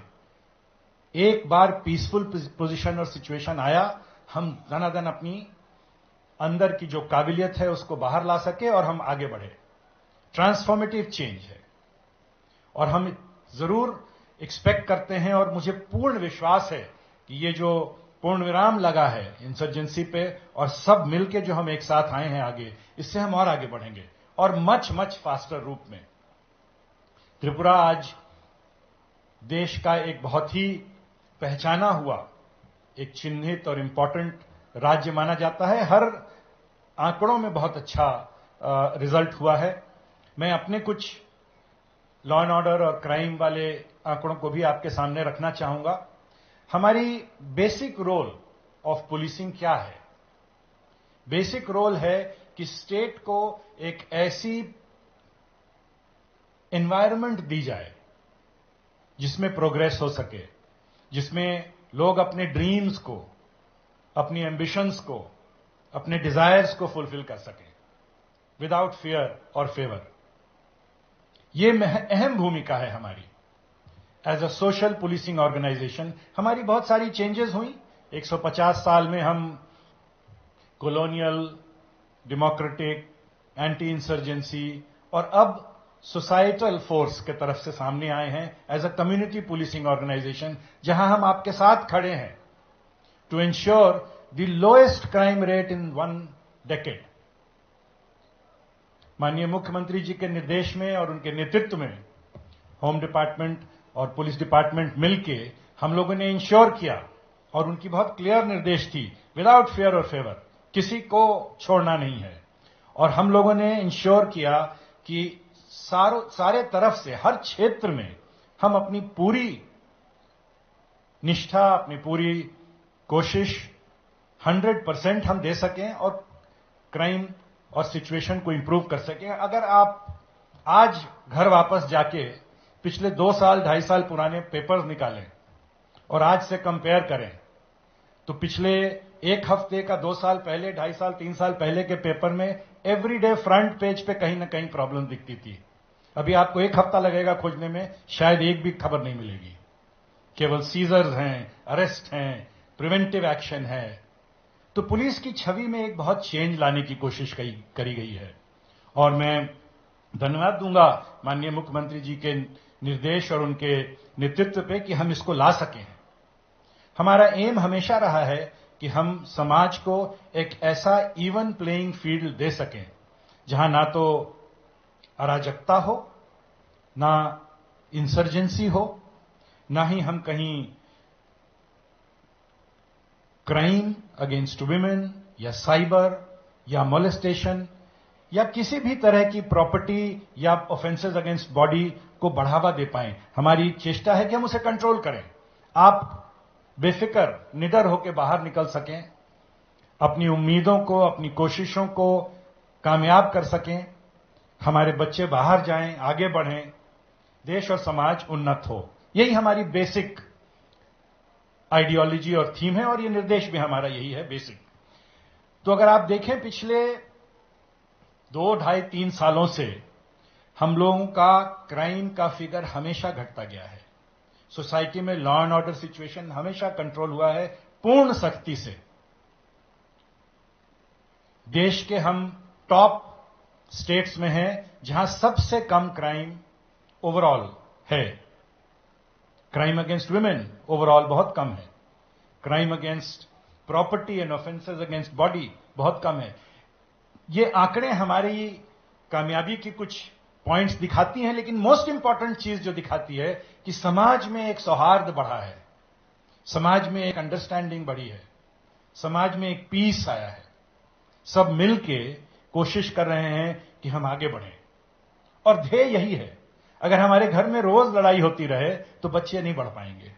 एक बार पीसफुल पोजीशन और सिचुएशन आया, हम दनादन अपनी अंदर की जो काबिलियत है उसको बाहर ला सके और हम आगे बढ़े। ट्रांसफॉर्मेटिव चेंज है और हम जरूर एक्सपेक्ट करते हैं और मुझे पूर्ण विश्वास है कि ये जो पूर्ण विराम लगा है इंसर्जेंसी पे और सब मिलके जो हम एक साथ आए हैं आगे, इससे हम और आगे बढ़ेंगे और मच फास्टर रूप में। त्रिपुरा आज देश का एक बहुत ही पहचाना हुआ, एक चिन्हित और इंपॉर्टेंट राज्य माना जाता है। हर आंकड़ों में बहुत अच्छा रिजल्ट हुआ है। मैं अपने कुछ लॉ एंड ऑर्डर और क्राइम वाले आंकड़ों को भी आपके सामने रखना चाहूंगा। हमारी बेसिक रोल ऑफ पुलिसिंग क्या है? बेसिक रोल है कि स्टेट को एक ऐसी एनवायरनमेंट दी जाए जिसमें प्रोग्रेस हो सके, जिसमें लोग अपने ड्रीम्स को, अपनी एम्बिशंस को, अपने डिजायर्स को फुलफिल कर सकें विदाउट फियर और फेवर। ये अहम भूमिका है हमारी as a social policing organization. हमारी बहुत सारी चेंजेस हुई 150 साल में। हम कॉलोनियल, डेमोक्रेटिक, एंटी इंसर्जेंसी और अब सोसाइटल फोर्स के तरफ से सामने आए हैं as a community policing organization, जहां हम आपके साथ खड़े हैं to ensure the lowest crime rate in 1 decade. माननीय मुख्यमंत्री जी के निर्देश में और उनके नेतृत्व में होम डिपार्टमेंट और पुलिस डिपार्टमेंट मिलके हम लोगों ने इंश्योर किया, और उनकी बहुत क्लियर निर्देश थी, विदाउट फियर और फेवर, किसी को छोड़ना नहीं है। और हम लोगों ने इंश्योर किया कि सारे तरफ से हर क्षेत्र में हम अपनी पूरी निष्ठा, अपनी पूरी कोशिश 100% हम दे सकें और क्राइम और सिचुएशन को इंप्रूव कर सकें। अगर आप आज घर वापस जाके पिछले 2 साल 2.5 साल पुराने पेपर्स निकालें और आज से कंपेयर करें, तो पिछले 1 हफ्ते का 2 साल पहले, 2.5 साल 3 साल पहले के पेपर में एवरीडे फ्रंट पेज पे कहीं ना कहीं प्रॉब्लम दिखती थी। अभी आपको 1 हफ्ता लगेगा खोजने में, शायद एक भी खबर नहीं मिलेगी। केवल सीजर्स हैं, अरेस्ट हैं, प्रिवेंटिव एक्शन है। तो पुलिस की छवि में एक बहुत चेंज लाने की कोशिश करी गई है और मैं धन्यवाद दूंगा माननीय मुख्यमंत्री जी के निर्देश और उनके नेतृत्व पे कि हम इसको ला सकें। हमारा एम हमेशा रहा है कि हम समाज को एक ऐसा इवन प्लेइंग फील्ड दे सकें जहां ना तो अराजकता हो, ना इंसर्जेंसी हो, ना ही हम कहीं क्राइम अगेंस्ट वुमेन या साइबर या मोलेस्टेशन या किसी भी तरह की प्रॉपर्टी या ऑफेंसेस अगेंस्ट बॉडी को बढ़ावा दे पाएं। हमारी चेष्टा है कि हम उसे कंट्रोल करें। आप बेफिक्र निडर होकर बाहर निकल सकें, अपनी उम्मीदों को, अपनी कोशिशों को कामयाब कर सकें, हमारे बच्चे बाहर जाएं, आगे बढ़ें, देश और समाज उन्नत हो। यही हमारी बेसिक आइडियोलॉजी और थीम है और ये निर्देश भी हमारा यही है बेसिक। तो अगर आप देखें पिछले 2, 2.5, 3 सालों से हम लोगों का क्राइम का फिगर हमेशा घटता गया है। सोसाइटी में लॉ एंड ऑर्डर सिचुएशन हमेशा कंट्रोल हुआ है पूर्ण सख्ती से। देश के हम टॉप स्टेट्स में हैं जहां सबसे कम क्राइम ओवरऑल है। क्राइम अगेंस्ट वुमेन ओवरऑल बहुत कम है। Crime against property and offences against body बहुत कम है। ये आंकड़े हमारी कामयाबी की कुछ पॉइंट्स दिखाती हैं, लेकिन मोस्ट इंपॉर्टेंट चीज जो दिखाती है कि समाज में एक सौहार्द बढ़ा है, समाज में एक अंडरस्टैंडिंग बढ़ी है, समाज में एक पीस आया है। सब मिलके कोशिश कर रहे हैं कि हम आगे बढ़ें और ध्येय यही है। अगर हमारे घर में रोज लड़ाई होती रहे तो बच्चे नहीं बढ़ पाएंगे।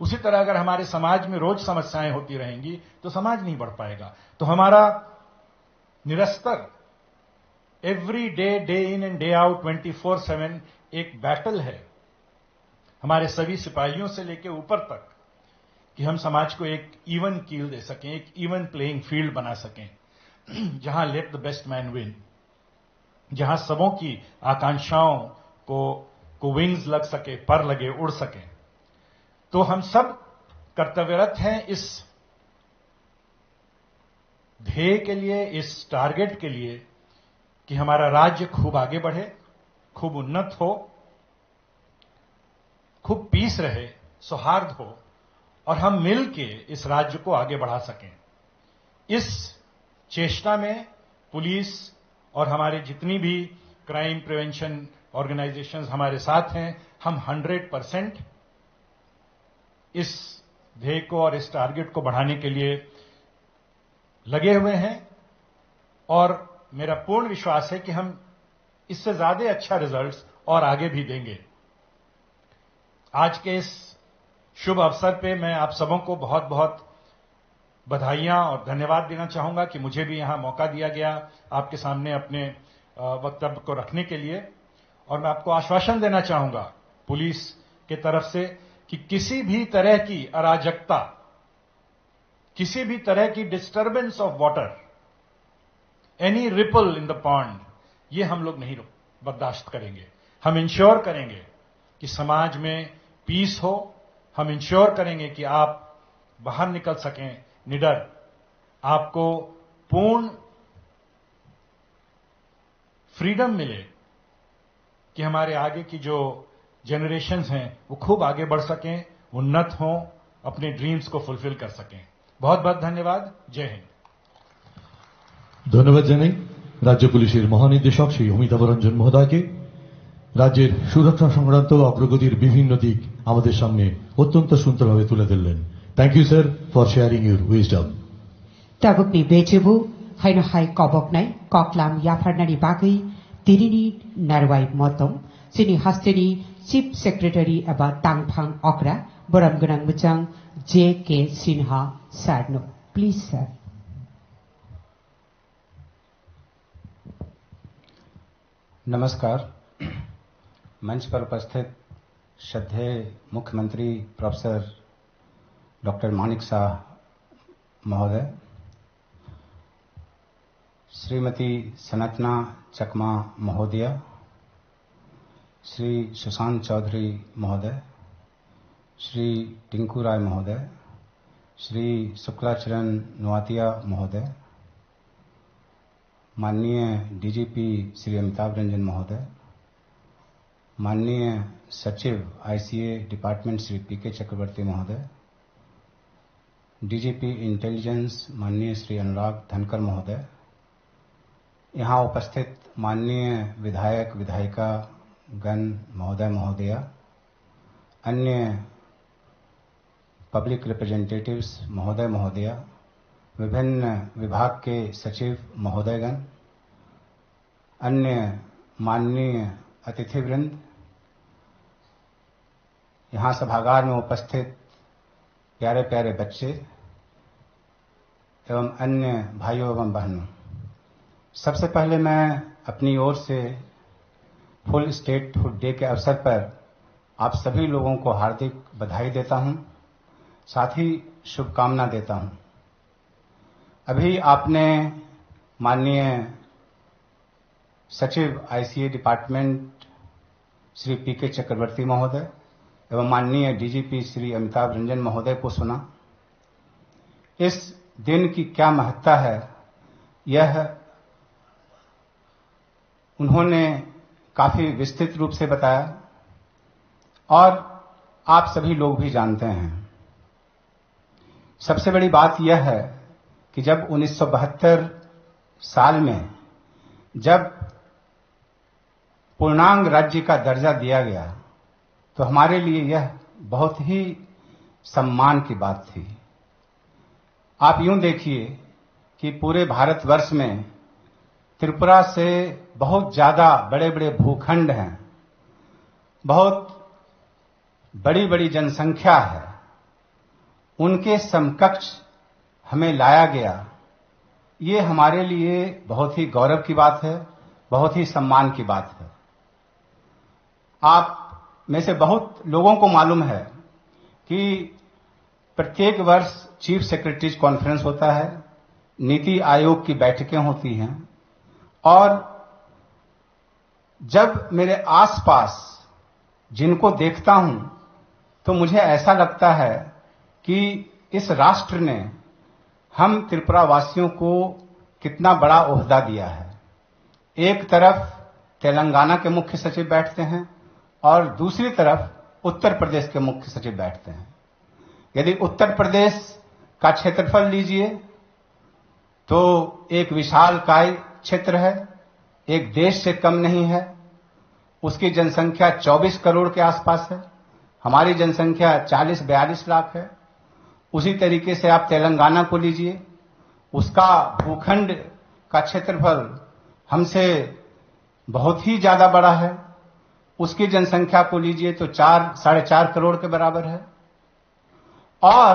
उसी तरह अगर हमारे समाज में रोज समस्याएं होती रहेंगी तो समाज नहीं बढ़ पाएगा। तो हमारा निरस्तर every day, day in and day out 24/7 एक बैटल है हमारे सभी सिपाहियों से लेकर ऊपर तक कि हम समाज को एक इवन कील दे सकें, एक इवन प्लेइंग फील्ड बना सकें, जहां let the best man win, जहां सबों की आकांक्षाओं को विंग्स लग सके, पर लगे, उड़ सके। तो हम सब कर्तव्यरत हैं इस ध्येय के लिए, इस टारगेट के लिए कि हमारा राज्य खूब आगे बढ़े, खूब उन्नत हो, खूब पीस रहे, सौहार्द हो और हम मिल के इस राज्य को आगे बढ़ा सकें। इस चेष्टा में पुलिस और हमारे जितनी भी क्राइम प्रिवेंशन ऑर्गेनाइजेशंस हमारे साथ हैं, हम 100% इस ध्येय को और इस टारगेट को बढ़ाने के लिए लगे हुए हैं और मेरा पूर्ण विश्वास है कि हम इससे ज्यादा अच्छा रिजल्ट्स और आगे भी देंगे। आज के इस शुभ अवसर पे मैं आप सबों को बहुत बहुत बधाइयां और धन्यवाद देना चाहूंगा कि मुझे भी यहां मौका दिया गया आपके सामने अपने वक्तव्य को रखने के लिए। और मैं आपको आश्वासन देना चाहूंगा पुलिस के तरफ से कि किसी भी तरह की अराजकता, किसी भी तरह की disturbance of water, any ripple in the pond, ये हम लोग नहीं बर्दाश्त करेंगे। हम इंश्योर करेंगे कि समाज में पीस हो, हम इंश्योर करेंगे कि आप बाहर निकल सकें निडर, आपको पूर्ण फ्रीडम मिले कि हमारे आगे की जो जनरेशंस हैं वो खूब आगे बढ़ सकें, उन्नत हों, अपने ड्रीम्स को फुलफिल कर सकें। बहुत बहुत धन्यवाद। जय हिंद। ধন্যবাদ জানাই রাজ্য পুলিশের মহানির্দেশক শ্রী অমিতাভ রঞ্জন মহোদয়কে। রাজ্যের সুরক্ষা সংক্রান্ত অগ্রগতির বিভিন্ন দিক আমাদের সামনে অত্যন্ত সুন্দরভাবে তুলে ধরলেন। Thank you sir for sharing your wisdom. Tabukni bejebu haino hai kobok nai koklam yafarnani bagai tirini narwai motom sini hasteni Chief Secretary aba Tangphang Okra Boramganang Muchang J.K. Sinha Sarno. Please sir. नमस्कार। मंच पर उपस्थित श्रद्धेय मुख्यमंत्री professor doctor Manik Shah महोदय, श्रीमती सनतना चकमा महोदया, श्री सुशांत चौधरी महोदय, श्री टिंकू राय महोदय, श्री शुक्लाचरण नवातिया महोदय, माननीय डीजीपी श्री अमिताभ रंजन महोदय, माननीय सचिव आईसीए डिपार्टमेंट श्री पीके चक्रवर्ती महोदय, डीजीपी इंटेलिजेंस माननीय श्री अनुराग धनकर महोदय, यहाँ उपस्थित माननीय विधायक विधायिका गण महोदय महोदया, अन्य पब्लिक रिप्रेजेंटेटिव्स महोदय महोदया, विभिन्न विभाग के सचिव महोदयगण, अन्य माननीय अतिथिवृंद, यहाँ सभागार में उपस्थित प्यारे प्यारे बच्चे एवं अन्य भाइयों एवं बहनों, सबसे पहले मैं अपनी ओर से फुल स्टेटहुड डे के अवसर पर आप सभी लोगों को हार्दिक बधाई देता हूं, साथ ही शुभकामना देता हूं। अभी आपने माननीय सचिव आईसीए डिपार्टमेंट श्री पीके चक्रवर्ती महोदय एवं माननीय डीजीपी श्री अमिताभ रंजन महोदय को सुना। इस दिन की क्या महत्ता है, यह उन्होंने काफी विस्तृत रूप से बताया और आप सभी लोग भी जानते हैं। सबसे बड़ी बात यह है कि जब 1972 साल में जब पूर्णांग राज्य का दर्जा दिया गया तो हमारे लिए यह बहुत ही सम्मान की बात थी। आप यूं देखिए कि पूरे भारतवर्ष में त्रिपुरा से बहुत ज्यादा बड़े बड़े भूखंड हैं, बहुत बड़ी बड़ी जनसंख्या है, उनके समकक्ष हमें लाया गया। ये हमारे लिए बहुत ही गौरव की बात है, बहुत ही सम्मान की बात है। आप में से बहुत लोगों को मालूम है कि प्रत्येक वर्ष चीफ सेक्रेटरीज कॉन्फ्रेंस होता है, नीति आयोग की बैठकें होती हैं और जब मेरे आसपास जिनको देखता हूं तो मुझे ऐसा लगता है कि इस राष्ट्र ने हम त्रिपुरा वासियों को कितना बड़ा ओहदा दिया है। एक तरफ तेलंगाना के मुख्य सचिव बैठते हैं और दूसरी तरफ उत्तर प्रदेश के मुख्य सचिव बैठते हैं। यदि उत्तर प्रदेश का क्षेत्रफल लीजिए तो एक विशालकाय क्षेत्र है, एक देश से कम नहीं है। उसकी जनसंख्या 24 करोड़ के आसपास है, हमारी जनसंख्या 40-42 लाख है। उसी तरीके से आप तेलंगाना को लीजिए, उसका भूखंड का क्षेत्रफल हमसे बहुत ही ज्यादा बड़ा है। उसकी जनसंख्या को लीजिए तो 4-4.5 करोड़ के बराबर है। और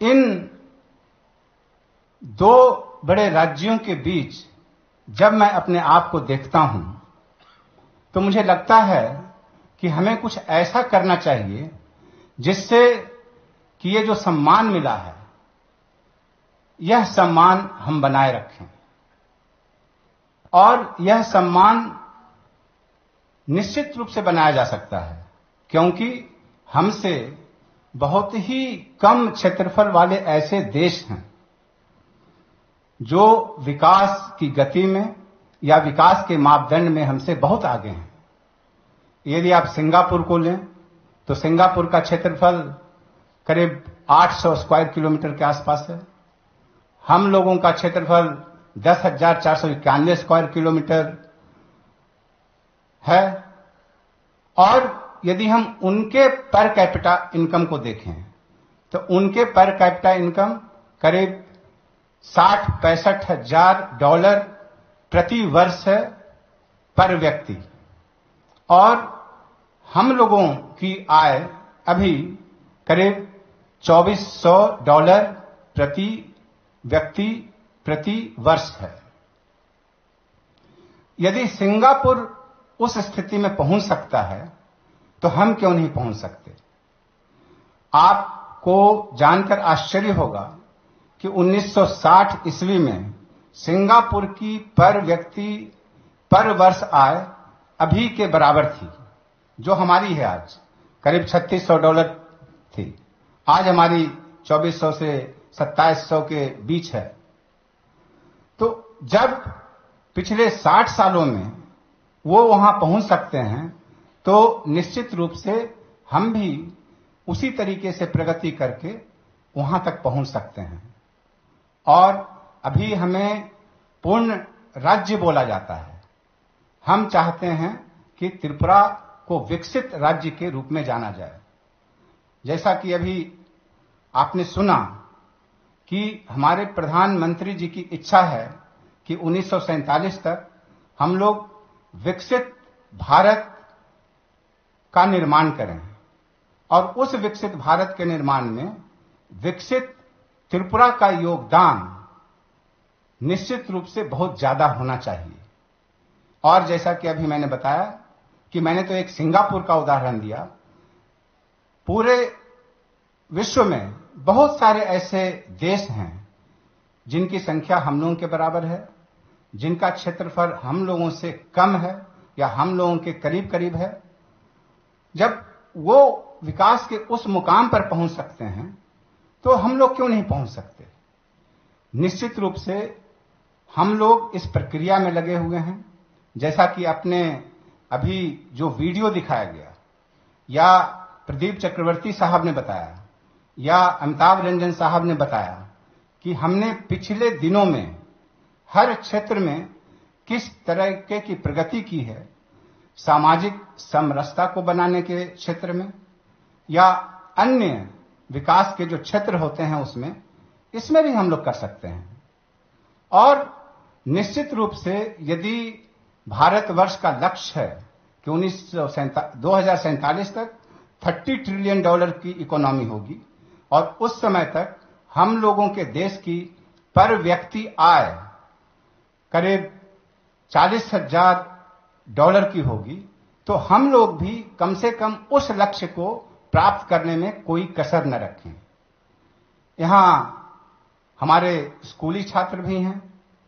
इन दो बड़े राज्यों के बीच जब मैं अपने आप को देखता हूं तो मुझे लगता है कि हमें कुछ ऐसा करना चाहिए जिससे कि ये जो सम्मान मिला है, यह सम्मान हम बनाए रखें और यह सम्मान निश्चित रूप से बनाया जा सकता है क्योंकि हमसे बहुत ही कम क्षेत्रफल वाले ऐसे देश हैं जो विकास की गति में या विकास के मापदंड में हमसे बहुत आगे हैं। यदि आप सिंगापुर को लें तो सिंगापुर का क्षेत्रफल करीब 800 स्क्वायर किलोमीटर के आसपास है। हम लोगों का क्षेत्रफल 10,491 स्क्वायर किलोमीटर है और यदि हम उनके पर कैपिटा इनकम को देखें तो उनके पर कैपिटा इनकम करीब 60-65 हजार डॉलर प्रति वर्ष है पर व्यक्ति और हम लोगों की आय अभी करीब $2,400 प्रति व्यक्ति प्रति वर्ष है। यदि सिंगापुर उस स्थिति में पहुंच सकता है तो हम क्यों नहीं पहुंच सकते? आपको जानकर आश्चर्य होगा कि 1960 ईस्वी में सिंगापुर की पर व्यक्ति पर वर्ष आय अभी के बराबर थी, जो हमारी है आज करीब $3,600 थी। आज हमारी 2,400 से 2,700 के बीच है। तो जब पिछले 60 सालों में वो वहां पहुंच सकते हैं तो निश्चित रूप से हम भी उसी तरीके से प्रगति करके वहां तक पहुंच सकते हैं। और अभी हमें पूर्ण राज्य बोला जाता है। हम चाहते हैं कि त्रिपुरा को विकसित राज्य के रूप में जाना जाए। जैसा कि अभी आपने सुना कि हमारे प्रधानमंत्री जी की इच्छा है कि 1947 तक हम लोग विकसित भारत का निर्माण करें और उस विकसित भारत के निर्माण में विकसित त्रिपुरा का योगदान निश्चित रूप से बहुत ज्यादा होना चाहिए। और जैसा कि अभी मैंने बताया कि मैंने तो एक सिंगापुर का उदाहरण दिया, पूरे विश्व में बहुत सारे ऐसे देश हैं जिनकी संख्या हम लोगों के बराबर है, जिनका क्षेत्रफल हम लोगों से कम है या हम लोगों के करीब करीब है। जब वो विकास के उस मुकाम पर पहुंच सकते हैं तो हम लोग क्यों नहीं पहुंच सकते? निश्चित रूप से हम लोग इस प्रक्रिया में लगे हुए हैं। जैसा कि अपने अभी जो वीडियो दिखाया गया या प्रदीप चक्रवर्ती साहब ने बताया या अमिताभ रंजन साहब ने बताया कि हमने पिछले दिनों में हर क्षेत्र में किस तरह की प्रगति की है, सामाजिक समरसता को बनाने के क्षेत्र में या अन्य विकास के जो क्षेत्र होते हैं उसमें, इसमें भी हम लोग कर सकते हैं। और निश्चित रूप से यदि भारतवर्ष का लक्ष्य है कि 2047 तक $30 ट्रिलियन की इकोनॉमी होगी और उस समय तक हम लोगों के देश की पर व्यक्ति आय करीब $40,000 की होगी, तो हम लोग भी कम से कम उस लक्ष्य को प्राप्त करने में कोई कसर न रखें। यहां हमारे स्कूली छात्र भी हैं,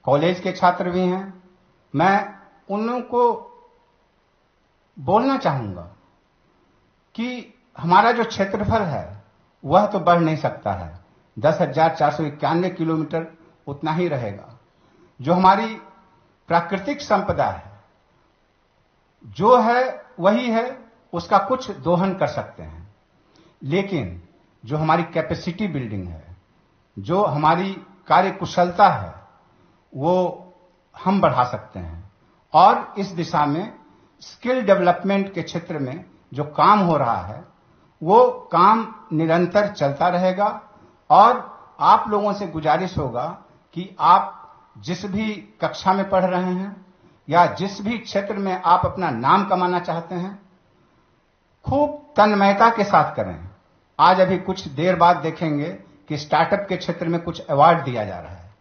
कॉलेज के छात्र भी हैं। मैं उन लोगों को बोलना चाहूंगा कि हमारा जो क्षेत्रफल है वह तो बढ़ नहीं सकता है, 10,491 किलोमीटर उतना ही रहेगा। जो हमारी प्राकृतिक संपदा है जो है वही है, उसका कुछ दोहन कर सकते हैं, लेकिन जो हमारी कैपेसिटी बिल्डिंग है, जो हमारी कार्य कुशलता है, वो हम बढ़ा सकते हैं। और इस दिशा में स्किल डेवलपमेंट के क्षेत्र में जो काम हो रहा है वो काम निरंतर चलता रहेगा। और आप लोगों से गुजारिश होगा कि आप जिस भी कक्षा में पढ़ रहे हैं या जिस भी क्षेत्र में आप अपना नाम कमाना चाहते हैं, खूब तन्मयता के साथ करें। आज अभी कुछ देर बाद देखेंगे कि स्टार्टअप के क्षेत्र में कुछ अवार्ड दिया जा रहा है।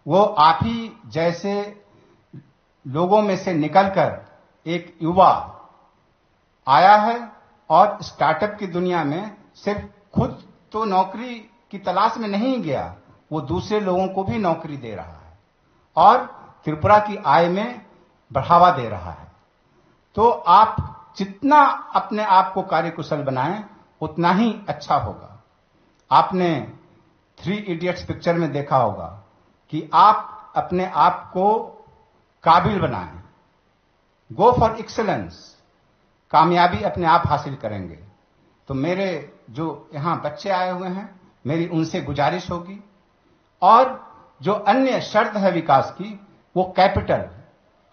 वो आप ही जैसे लोगों में से निकलकर एक युवा आया है और स्टार्टअप की दुनिया में सिर्फ खुद तो नौकरी की तलाश में नहीं गया, वो दूसरे लोगों को भी नौकरी दे रहा है और त्रिपुरा की आय में बढ़ावा दे रहा है। तो आप जितना अपने आप को कार्यकुशल बनाएं उतना ही अच्छा होगा। आपने 3 इडियट्स पिक्चर में देखा होगा कि आप अपने आप को काबिल बनाएं, गो फॉर एक्सीलेंस, कामयाबी अपने आप हासिल करेंगे। तो मेरे जो यहां बच्चे आए हुए हैं, मेरी उनसे गुजारिश होगी। और जो अन्य शर्त है विकास की, वो कैपिटल,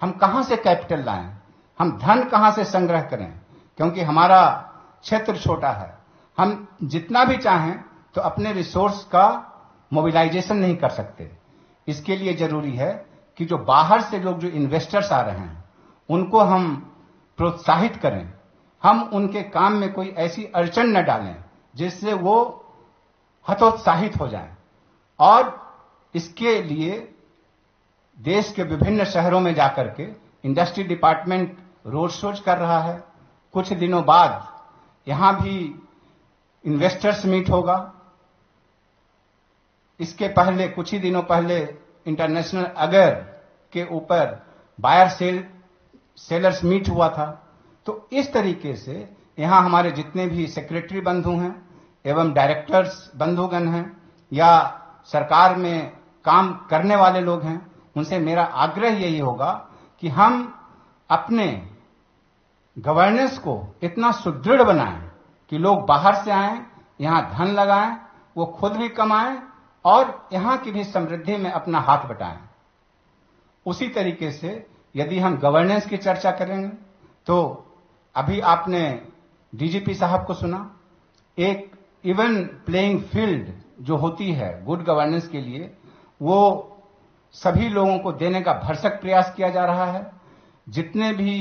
हम कहां से कैपिटल लाएं, हम धन कहां से संग्रह करें, क्योंकि हमारा क्षेत्र छोटा है। हम जितना भी चाहें तो अपने रिसोर्स का मोबिलाइजेशन नहीं कर सकते। इसके लिए जरूरी है कि जो बाहर से लोग, जो इन्वेस्टर्स आ रहे हैं, उनको हम प्रोत्साहित करें। हम उनके काम में कोई ऐसी अड़चन न डालें जिससे वो हतोत्साहित हो जाएं। और इसके लिए देश के विभिन्न शहरों में जाकर के इंडस्ट्री डिपार्टमेंट रोड शोज कर रहा है। कुछ दिनों बाद यहां भी इन्वेस्टर्स मीट होगा। इसके पहले, कुछ ही दिनों पहले, इंटरनेशनल अगर के ऊपर बायर सेलर्स मीट हुआ था। तो इस तरीके से यहां हमारे जितने भी सेक्रेटरी बंधु हैं एवं डायरेक्टर्स बंधुगण हैं या सरकार में काम करने वाले लोग हैं, उनसे मेरा आग्रह यही होगा कि हम अपने गवर्नेंस को इतना सुदृढ़ बनाएं कि लोग बाहर से आएं, यहां धन लगाएं, वो खुद भी कमाएं और यहां की भी समृद्धि में अपना हाथ बटाएं। उसी तरीके से यदि हम गवर्नेंस की चर्चा करेंगे तो अभी आपने डीजीपी साहब को सुना, एक इवन प्लेइंग फील्ड जो होती है गुड गवर्नेंस के लिए, वो सभी लोगों को देने का भरसक प्रयास किया जा रहा है। जितने भी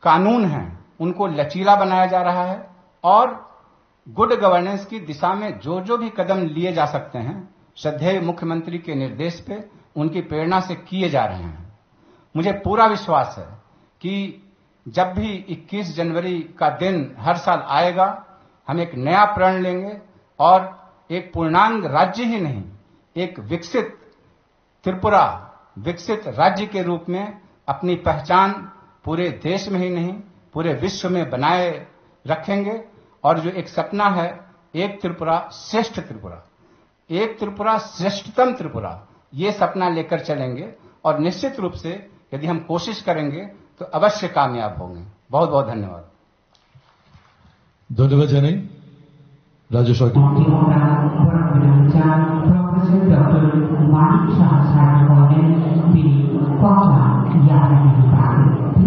कानून हैं उनको लचीला बनाया जा रहा है और गुड गवर्नेंस की दिशा में जो जो भी कदम लिए जा सकते हैं श्रद्धेय मुख्यमंत्री के निर्देश पे उनकी प्रेरणा से किए जा रहे हैं। मुझे पूरा विश्वास है कि जब भी 21 जनवरी का दिन हर साल आएगा हम एक नया प्रण लेंगे और एक पूर्णांग राज्य ही नहीं, एक विकसित त्रिपुरा, विकसित राज्य के रूप में अपनी पहचान पूरे देश में ही नहीं पूरे विश्व में बनाए रखेंगे। और जो एक सपना है एक त्रिपुरा श्रेष्ठ त्रिपुरा, एक त्रिपुरा श्रेष्ठतम त्रिपुरा, ये सपना लेकर चलेंगे और निश्चित रूप से यदि हम कोशिश करेंगे तो अवश्य कामयाब होंगे। बहुत बहुत धन्यवाद। ধন্যবাদ জানাই রাজ্য সরকার।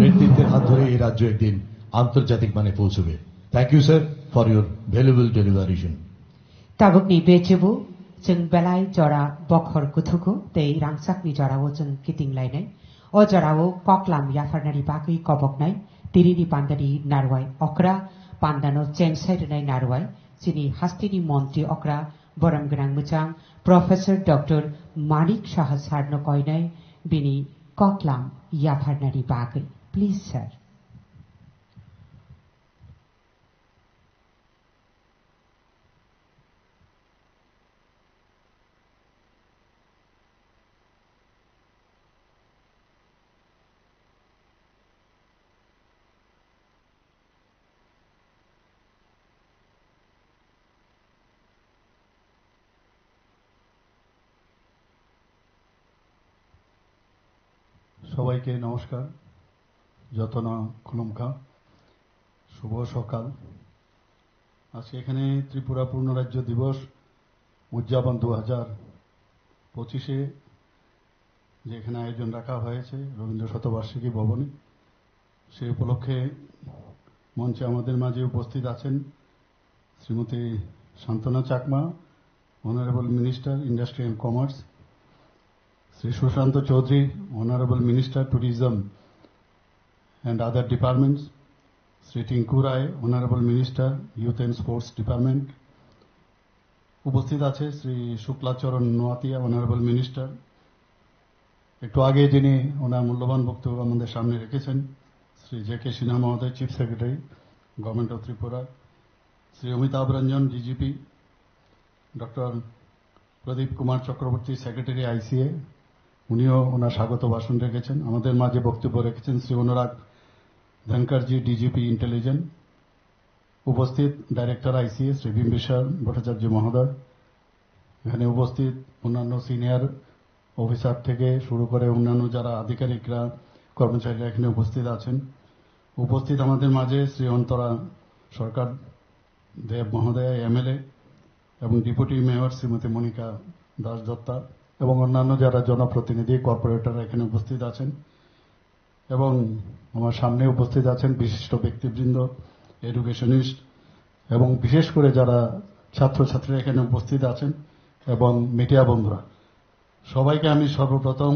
নেতৃত্বের হাত ধরে এই রাজ্য একদিন আন্তর্জাতিক মানে পৌঁছবে। Thank you sir for your valuable deliberation. tabukni bechebu जों belai jora bokhor kuthuko tei rangchakni jorao जों kitinglainai o jorao koklam yafarnari bagui koboknai tirini pandani narwai okra pandano chengsairnai narwai chini hastini montri okra boramgrang muchang Professor Dr. Manik Saha sarno koinai bini koklam yafarnari bagui. Please sir. সবাইকে নমস্কার, যতনা খুলুমখা, শুভ সকাল। আজকে এখানে ত্রিপুরা পূর্ণরাজ্য দিবস উদযাপন 2025-এ যেখানে আয়োজন রাখা হয়েছে রবীন্দ্র শতবার্ষিকী ভবনে, সেই উপলক্ষে মঞ্চে আমাদের মাঝে উপস্থিত আছেন Shrimati Santana Chakma, honourable minister industry and commerce, Sri Sushant Chaudhary, Honorable Minister Tourism and other departments, Sri Tinku Rai, Honorable Minister Youth and Sports Department, উপস্থিত আছে শ্রী শুক্লাচরণ নোয়াতিয়া, অনারেবল মিনিস্টার। একটু আগে যিনি ওনার মূল্যবান বক্তব্য আমাদের সামনে রেখেছেন শ্রী জে.কে. সিনহা মহোদয়, chief secretary government of Tripura, Shri Amitabh Ranjan, DGP, doctor Pradip Kumar Chakraborty, secretary ICA, উনিও ওনার স্বাগত ভাষণ রেখেছেন। আমাদের মাঝে বক্তব্য রেখেছেন শ্রী অনুরাগ ধনকরজি, ডিজিপি ইন্টেলিজেন্স। উপস্থিত ডাইরেক্টর আইসিএ শ্রী বিম্বিসার ভট্টাচার্য মহোদয়। এখানে উপস্থিত অন্যান্য সিনিয়র অফিসার থেকে শুরু করে অন্যান্য যারা আধিকারিকরা, কর্মচারীরা এখানে উপস্থিত আছেন। উপস্থিত আমাদের মাঝে শ্রী অন্তরা সরকার দেব মহোদয়, এমএলএ এবং ডেপুটি মেয়র শ্রীমতী মনিকা দাস দত্তা এবং অন্যান্য যারা জনপ্রতিনিধি, কর্পোরেটররা এখানে উপস্থিত আছেন। এবং আমার সামনে উপস্থিত আছেন বিশিষ্ট ব্যক্তিবৃন্দ, এডুকেশনিস্ট এবং বিশেষ করে যারা ছাত্রছাত্রীরা এখানে উপস্থিত আছেন এবং মিডিয়া বন্ধুরা, সবাইকে আমি সর্বপ্রথম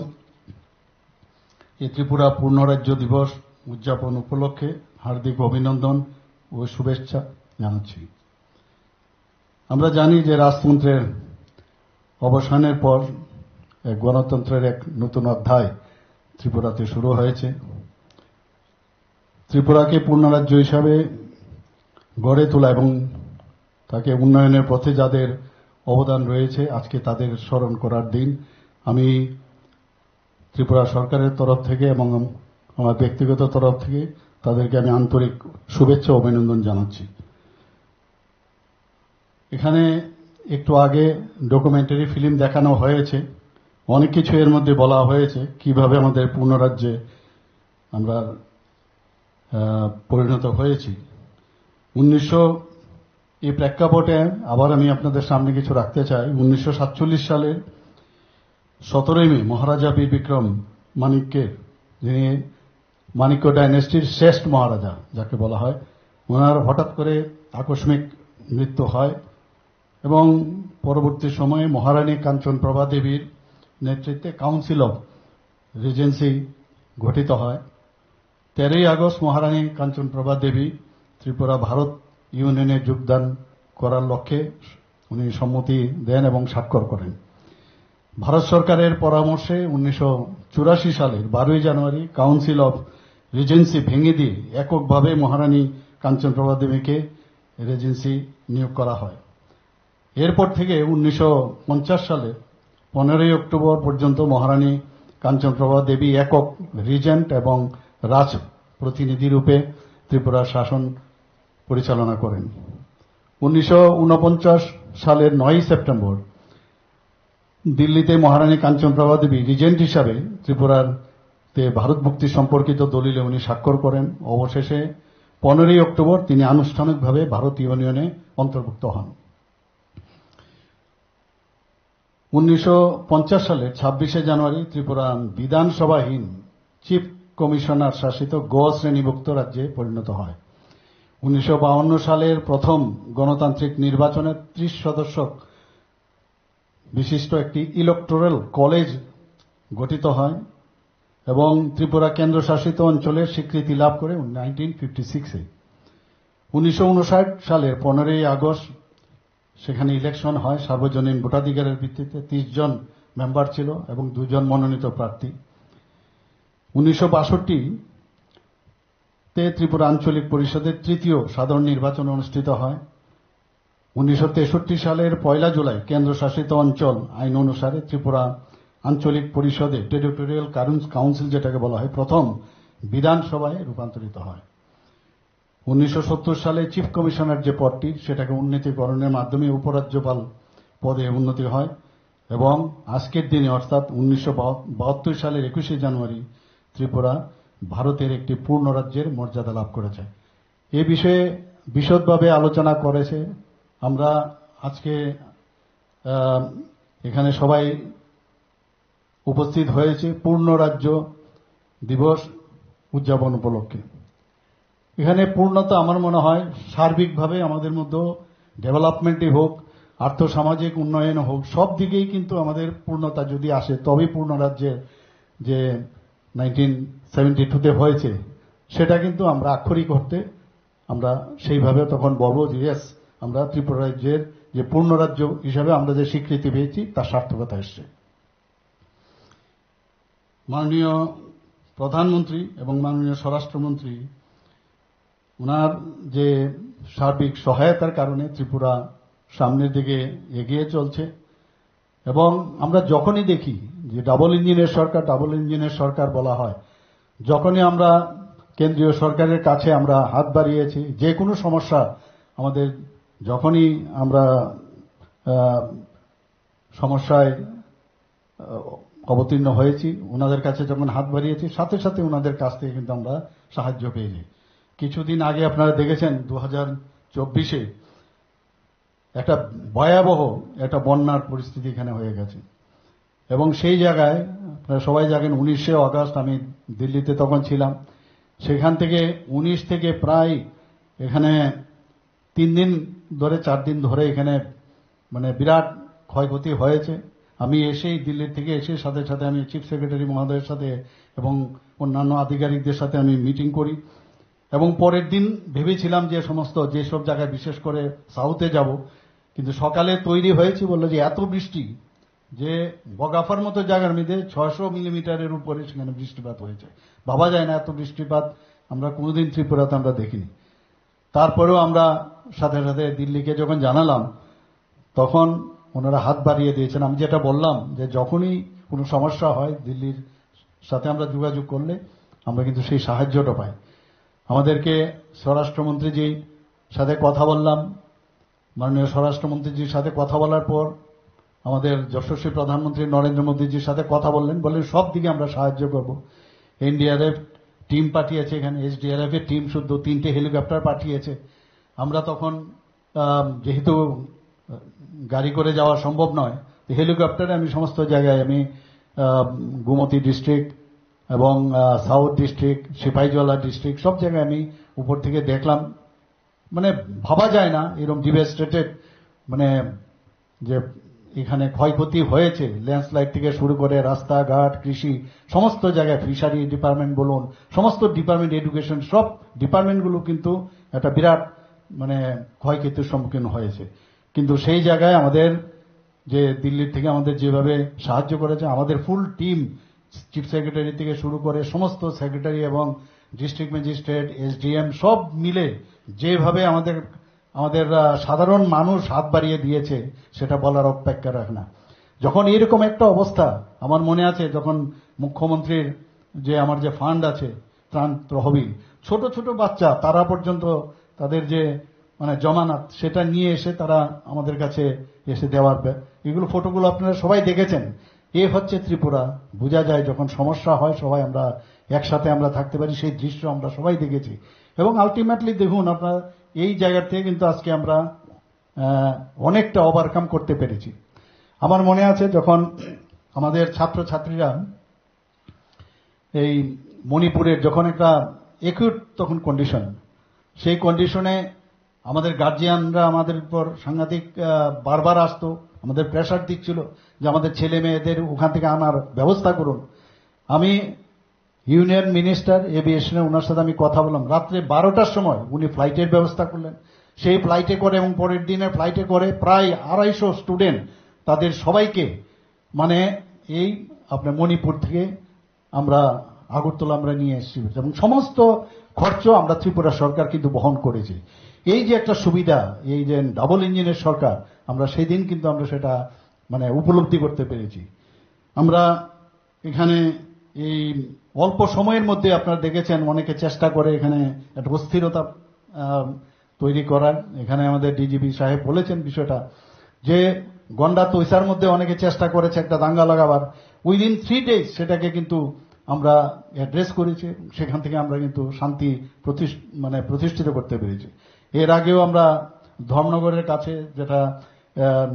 এই ত্রিপুরা পূর্ণরাজ্য দিবস উদযাপন উপলক্ষে হার্দিক অভিনন্দন ও শুভেচ্ছা জানাচ্ছি। আমরা জানি যে রাজতন্ত্রের অবসানের পর গণতন্ত্রের এক নতুন অধ্যায় ত্রিপুরাতে শুরু হয়েছে। ত্রিপুরাকে পূর্ণরাজ্য হিসাবে গড়ে তোলা এবং তাকে উন্নয়নের পথে যাদের অবদান রয়েছে আজকে তাদের স্মরণ করার দিন। আমি ত্রিপুরা সরকারের তরফ থেকে এবং আমার ব্যক্তিগত তরফ থেকে তাদেরকে আমি আন্তরিক শুভেচ্ছা ও অভিনন্দন জানাচ্ছি। এখানে একটু আগে ডকুমেন্টারি ফিল্ম দেখানো হয়েছে, অনেক কিছু এর মধ্যে বলা হয়েছে কিভাবে আমাদের পূর্ণরাজ্যে আমরা পরিণত হয়েছি। এই প্রেক্ষাপটে আবার আমি আপনাদের সামনে কিছু রাখতে চাই। 1947 সালের 17 মে মহারাজা বীর বিক্রম মানিক্যের, যিনি মানিক্য ডাইনেস্টির শ্রেষ্ঠ মহারাজা যাকে বলা হয়, ওনার হঠাৎ করে আকস্মিক মৃত্যু হয় এবং পরবর্তী সময়ে মহারানী কাঞ্চনপ্রভা দেবীর নেতৃত্বে কাউন্সিল অফ রিজেন্সি গঠিত হয় 13ই আগস্ট মহারানী কাঞ্চনপ্রভা দেবী ত্রিপুরা ভারত ইউনিয়নে যোগদান করার লক্ষ্যে উনি সম্মতি দেন এবং স্বাক্ষর করেন। ভারত সরকারের পরামর্শে 1984 সালের 12ই জানুয়ারি কাউন্সিল অফ রিজেন্সি ভেঙে দিয়ে এককভাবে মহারানী কাঞ্চনপ্রভা দেবীকে রেজেন্সি নিয়োগ করা হয়। এরপর থেকে 1950 সালে 15ই অক্টোবর পর্যন্ত মহারানী কাঞ্চনপ্রভা দেবী একক রিজেন্ট এবং রাজ প্রতিনিধি রূপে ত্রিপুরার শাসন পরিচালনা করেন। 1949 সালের 9ই সেপ্টেম্বর দিল্লিতে মহারানী কাঞ্চনপ্রভা দেবী রিজেন্ট হিসাবে ত্রিপুরাতে ভারত মুক্তি সম্পর্কিত দলিলে উনি স্বাক্ষর করেন। অবশেষে 15ই অক্টোবর তিনি আনুষ্ঠানিকভাবে ভারত ইউনিয়নে অন্তর্ভুক্ত হন। 1950 সালের 26শে জানুয়ারি ত্রিপুরা বিধানসভাহীন চিফ কমিশনার শাসিত গ শ্রেণীভুক্ত রাজ্যে পরিণত হয়। 1952 সালের প্রথম গণতান্ত্রিক নির্বাচনে 30 সদস্য বিশিষ্ট একটি ইলেকটোরাল কলেজ গঠিত হয় এবং ত্রিপুরা কেন্দ্রশাসিত অঞ্চলের স্বীকৃতি লাভ করে 1956-এ। 1959 সালের 15ই আগস্ট সেখানে ইলেকশন হয়। সার্বজনীন ভোটাধিকারের ভিত্তিতে 30 জন মেম্বার ছিল এবং 2 জন মনোনীত প্রার্থী। 1962-তে ত্রিপুরা আঞ্চলিক পরিষদের তৃতীয় সাধারণ নির্বাচন অনুষ্ঠিত হয়। 1963 সালের 1 জুলাই কেন্দ্রশাসিত অঞ্চল আইন অনুসারে ত্রিপুরা আঞ্চলিক পরিষদে টেরিটোরিয়াল কাউন্সিল যেটাকে বলা হয় প্রথম বিধানসভায় রূপান্তরিত হয়। 1970 সালে চিফ কমিশনার যে পদটি সেটাকে উন্নীতকরণের মাধ্যমে উপরাজ্যপাল পদে উন্নতি হয় এবং আজকের দিনে অর্থাৎ 1972 সালের 21শে জানুয়ারি ত্রিপুরা ভারতের একটি পূর্ণ রাজ্যের মর্যাদা লাভ করেছে। এ বিষয়ে বিশদভাবে আলোচনা করেছে। আমরা আজকে এখানে সবাই উপস্থিত হয়েছে পূর্ণ রাজ্য দিবস উদযাপন উপলক্ষে। এখানে পূর্ণতা আমার মনে হয় সার্বিকভাবে আমাদের মধ্যে ডেভেলপমেন্টই হোক, আর্থসামাজিক উন্নয়ন হোক, সব দিকেই কিন্তু আমাদের পূর্ণতা যদি আসে তবেই পূর্ণ রাজ্যের যে 1972-তে হয়েছে সেটা কিন্তু আমরা আক্ষরিক করতে আমরা সেইভাবে তখন বলবো যে ইয়েস আমরা ত্রিপুরা রাজ্যের যে পূর্ণ রাজ্য হিসাবে আমরা যে স্বীকৃতি পেয়েছি তার সার্থকতা এসছে। মাননীয় প্রধানমন্ত্রী এবং মাননীয় স্বরাষ্ট্রমন্ত্রী ওনার যে সার্বিক সহায়তার কারণে ত্রিপুরা সামনের দিকে এগিয়ে চলছে এবং আমরা যখনই দেখি যে ডাবল ইঞ্জিনের সরকার বলা হয়, যখনই আমরা কেন্দ্রীয় সরকারের কাছে আমরা হাত বাড়িয়েছি যে কোনো সমস্যা আমাদের যখনই আমরা সমস্যায় অবতীর্ণ হয়েছি ওনাদের কাছে যখন হাত বাড়িয়েছি সাথে সাথে ওনাদের কাছ থেকে কিন্তু আমরা সাহায্য পেয়েছি। কিছুদিন আগে আপনারা দেখেছেন 2024-এ একটা ভয়াবহ একটা বন্যার পরিস্থিতি এখানে হয়ে গেছে এবং সেই জায়গায় আপনারা সবাই জানেন 19শে আগস্ট আমি দিল্লিতে তখন ছিলাম। সেখান থেকে 19 থেকে প্রায় এখানে 3 দিন ধরে 4 দিন ধরে এখানে মানে বিরাট ক্ষয়ক্ষতি হয়েছে। আমি এসেই দিল্লি থেকে এসে সাথে সাথে আমি চিফ সেক্রেটারি মহোদয়ের সাথে এবং অন্যান্য আধিকারিকদের সাথে আমি মিটিং করি এবং পরের দিন ভেবেছিলাম যে যেসব জায়গায় বিশেষ করে সাউথে যাব, কিন্তু সকালে তৈরি হয়েছি বললো যে এত বৃষ্টি যে বগাফার মতো জায়গার মধ্যে 600 মিলিমিটারের উপরে সেখানে বৃষ্টিপাত হয়েছে। ভাবা যায় না এত বৃষ্টিপাত আমরা কোনোদিন ত্রিপুরাতে আমরা দেখিনি। তারপরেও আমরা সাথে সাথে দিল্লিকে যখন জানালাম তখন ওনারা হাত বাড়িয়ে দিয়েছেন। আমি যেটা বললাম যে যখনই কোনো সমস্যা হয় দিল্লির সাথে আমরা যোগাযোগ করলে আমরা কিন্তু সেই সাহায্যটা পাই। আমাদেরকে স্বরাষ্ট্রমন্ত্রীজির সাথে কথা বললাম, মাননীয় স্বরাষ্ট্রমন্ত্রীজির সাথে কথা বলার পর আমাদের যশস্বী প্রধানমন্ত্রী নরেন্দ্র মোদীজির সাথে কথা বললেন সব দিকে আমরা সাহায্য করব। এনডিআরএফ টিম পাঠিয়েছে এখানে, এসডিআরএফ এর টিম শুদ্ধ 3টে হেলিকপ্টার পাঠিয়েছে। আমরা তখন যেহেতু গাড়ি করে যাওয়া সম্ভব নয় হেলিকপ্টারে আমি সমস্ত জায়গায় আমি গোমতী ডিস্ট্রিক্ট এবং সাউথ ডিস্ট্রিক্ট, সিপাহীজলা ডিস্ট্রিক্ট সব জায়গায় আমি উপর থেকে দেখলাম। মানে ভাবা যায় না এরকম ডিভাস্টেটেড মানে যে এখানে ক্ষয়ক্ষতি হয়েছে, ল্যান্ডস্লাইড থেকে শুরু করে রাস্তাঘাট, কৃষি, সমস্ত জায়গায়, ফিশারি ডিপার্টমেন্ট বলুন, সমস্ত ডিপার্টমেন্ট, এডুকেশন, সব ডিপার্টমেন্টগুলো কিন্তু একটা বিরাট মানে ক্ষয়ক্ষতির সম্মুখীন হয়েছে। কিন্তু সেই জায়গায় আমাদের যে দিল্লির থেকে আমাদের যেভাবে সাহায্য করেছে, আমাদের ফুল টিম, চিফ সেক্রেটারি থেকে শুরু করে সমস্ত সেক্রেটারি এবং ডিস্ট্রিক্ট ম্যাজিস্ট্রেট, এসডিএম সব মিলে যেভাবে আমাদের সাধারণ মানুষ হাত বাড়িয়ে দিয়েছে সেটা বলার অপেক্ষা রাখে না। যখন এরকম একটা অবস্থা, আমার মনে আছে যখন মুখ্যমন্ত্রীর যে আমার যে ফান্ড আছে ত্রাণ তহবিল, ছোট ছোট বাচ্চা তারা পর্যন্ত তাদের যে মানে জমানত সেটা নিয়ে এসে তারা আমাদের কাছে এসে দেওয়ার, এগুলো ফটোগুলো আপনারা সবাই দেখেছেন। এ হচ্ছে ত্রিপুরা। বোঝা যায় যখন সমস্যা হয় সবাই আমরা একসাথে আমরা থাকতে পারি, সেই দৃশ্য আমরা সবাই দেখেছি। এবং আলটিমেটলি দেখুন আপনার এই জায়গা থেকে কিন্তু আজকে আমরা অনেকটা ওভারকাম করতে পেরেছি। আমার মনে আছে যখন আমাদের ছাত্রছাত্রীরা এই মণিপুরের যখন একটা একিউট তখন কন্ডিশন, সেই কন্ডিশনে আমাদের গার্জিয়ানরা আমাদের উপর সাংঘাতিক বারবার আসতো, আমাদের প্রেশার দিচ্ছিল যে আমাদের ছেলে মেয়েদের ওখান থেকে আনার ব্যবস্থা করুন। আমি ইউনিয়ন মিনিস্টার এভিয়েশনে ওনার সাথে আমি কথা বললাম, রাত্রে 12টার সময় উনি ফ্লাইটের ব্যবস্থা করলেন। সেই ফ্লাইটে করে এবং পরের দিনের ফ্লাইটে করে প্রায় 250 স্টুডেন্ট, তাদের সবাইকে মানে এই আপনার মণিপুর থেকে আমরা আগরতলা আমরা নিয়ে এসেছি এবং সমস্ত খরচ আমরা ত্রিপুরা সরকার কিন্তু বহন করেছি। এই যে একটা সুবিধা, এই যে ডাবল ইঞ্জিনের সরকার, আমরা সেই দিন কিন্তু আমরা সেটা মানে উপলব্ধি করতে পেরেছি। আমরা এখানে এই অল্প সময়ের মধ্যে আপনারা দেখেছেন অনেকে চেষ্টা করে এখানে একটা অস্থিরতা তৈরি করার। এখানে আমাদের ডিজিপি সাহেব বলেছেন বিষয়টা যে গন্ডা তৈসার মধ্যে অনেকে চেষ্টা করেছে একটা দাঙ্গা লাগাবার, উইদিন 3 days সেটাকে কিন্তু আমরা অ্যাড্রেস করেছি, সেখান থেকে আমরা কিন্তু শান্তি প্রতিষ্ঠিত করতে পেরেছি। এর আগেও আমরা ধর্মনগরের কাছে যেটা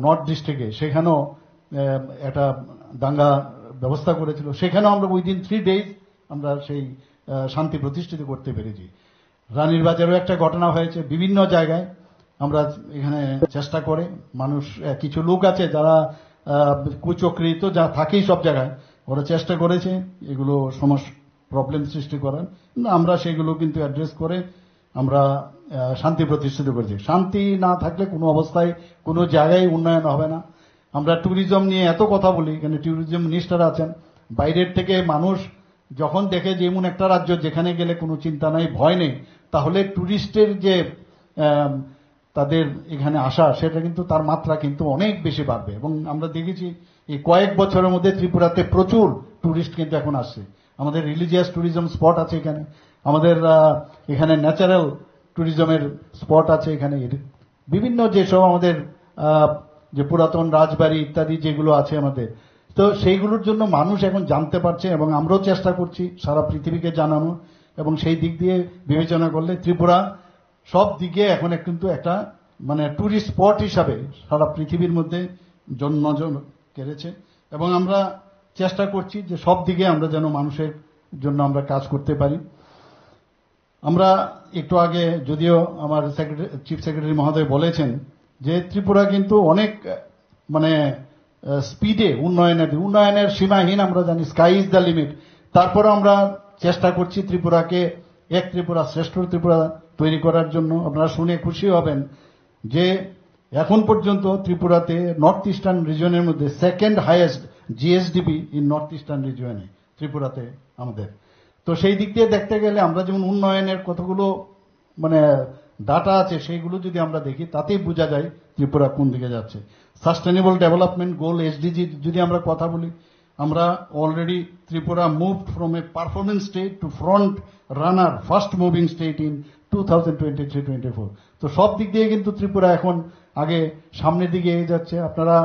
নর্থ ডিস্ট্রিক্টে, সেখানেও একটা দাঙ্গা ব্যবস্থা করেছিল, সেখানেও আমরা উইদিন 3 days আমরা সেই শান্তি প্রতিষ্ঠিত করতে পেরেছি। রানীর বাজারেও একটা ঘটনা হয়েছে। বিভিন্ন জায়গায় আমরা এখানে চেষ্টা করে মানুষ, কিছু লোক আছে যারা কুচক্রিত যা থাকেই সব জায়গায়, ওরা চেষ্টা করেছে এগুলো প্রবলেম সৃষ্টি করার, আমরা সেগুলো কিন্তু অ্যাড্রেস করে আমরা শান্তি প্রতিষ্ঠিত করেছি। শান্তি না থাকলে কোনো অবস্থায় কোনো জায়গায় উন্নয়ন হবে না। আমরা ট্যুরিজম নিয়ে এত কথা বলি, এখানে ট্যুরিজম মিনিস্টার আছেন, বাইরের থেকে মানুষ যখন দেখে যে এমন একটা রাজ্য যেখানে গেলে কোনো চিন্তা নাই, ভয় নেই, তাহলে ট্যুরিস্টের যে তাদের এখানে আসা, সেটা কিন্তু তার মাত্রা কিন্তু অনেক বেশি বাড়বে। এবং আমরা দেখেছি এই কয়েক বছরের মধ্যে ত্রিপুরাতে প্রচুর ট্যুরিস্ট কিন্তু এখন আসছে। আমাদের রিলিজিয়াস ট্যুরিজম স্পট আছে এখানে, আমাদের এখানে ন্যাচারাল ট্যুরিজমের স্পট আছে এখানে, বিভিন্ন যেসব আমাদের যে পুরাতন রাজবাড়ি ইত্যাদি যেগুলো আছে আমাদের, তো সেইগুলোর জন্য মানুষ এখন জানতে পারছে এবং আমরাও চেষ্টা করছি সারা পৃথিবীকে জানানো। এবং সেই দিক দিয়ে বিবেচনা করলে ত্রিপুরা সব দিকে এখন কিন্তু একটা মানে ট্যুরিস্ট স্পট হিসাবে সারা পৃথিবীর মধ্যে জন্ম কেড়েছে। এবং আমরা চেষ্টা করছি যে সব দিকে আমরা যেন মানুষের জন্য আমরা কাজ করতে পারি। আমরা একটু আগে যদিও আমার চিফ সেক্রেটারি মহোদয় বলেছেন যে ত্রিপুরা কিন্তু অনেক মানে স্পিডে উন্নয়নের সীমাহীন, আমরা জানি স্কাই ইজ দ্য লিমিট। তারপরে আমরা চেষ্টা করছি ত্রিপুরাকে এক ত্রিপুরা শ্রেষ্ঠ ত্রিপুরা তৈরি করার জন্য। আপনারা শুনে খুশি হবেন যে এখন পর্যন্ত ত্রিপুরাতে নর্থ ইস্টার্ন রিজনের মধ্যে second highest GSDP in north eastern রিজনে ত্রিপুরাতে আমাদের। তো সেই দিক দিয়ে দেখতে গেলে আমরা যেমন উন্নয়নের কতগুলো মানে ডাটা আছে, সেইগুলো যদি আমরা দেখি তাতেই বোঝা যায় ত্রিপুরা কোন দিকে যাচ্ছে। সাস্টেনেবল ডেভেলপমেন্ট গোল এসডিজি যদি আমরা কথা বলি, আমরা already Tripura moved from a performance state to front runner fast moving state in 2023-24। তো সব দিক দিয়ে কিন্তু ত্রিপুরা এখন আগে সামনের দিকে এগিয়ে যাচ্ছে। আপনারা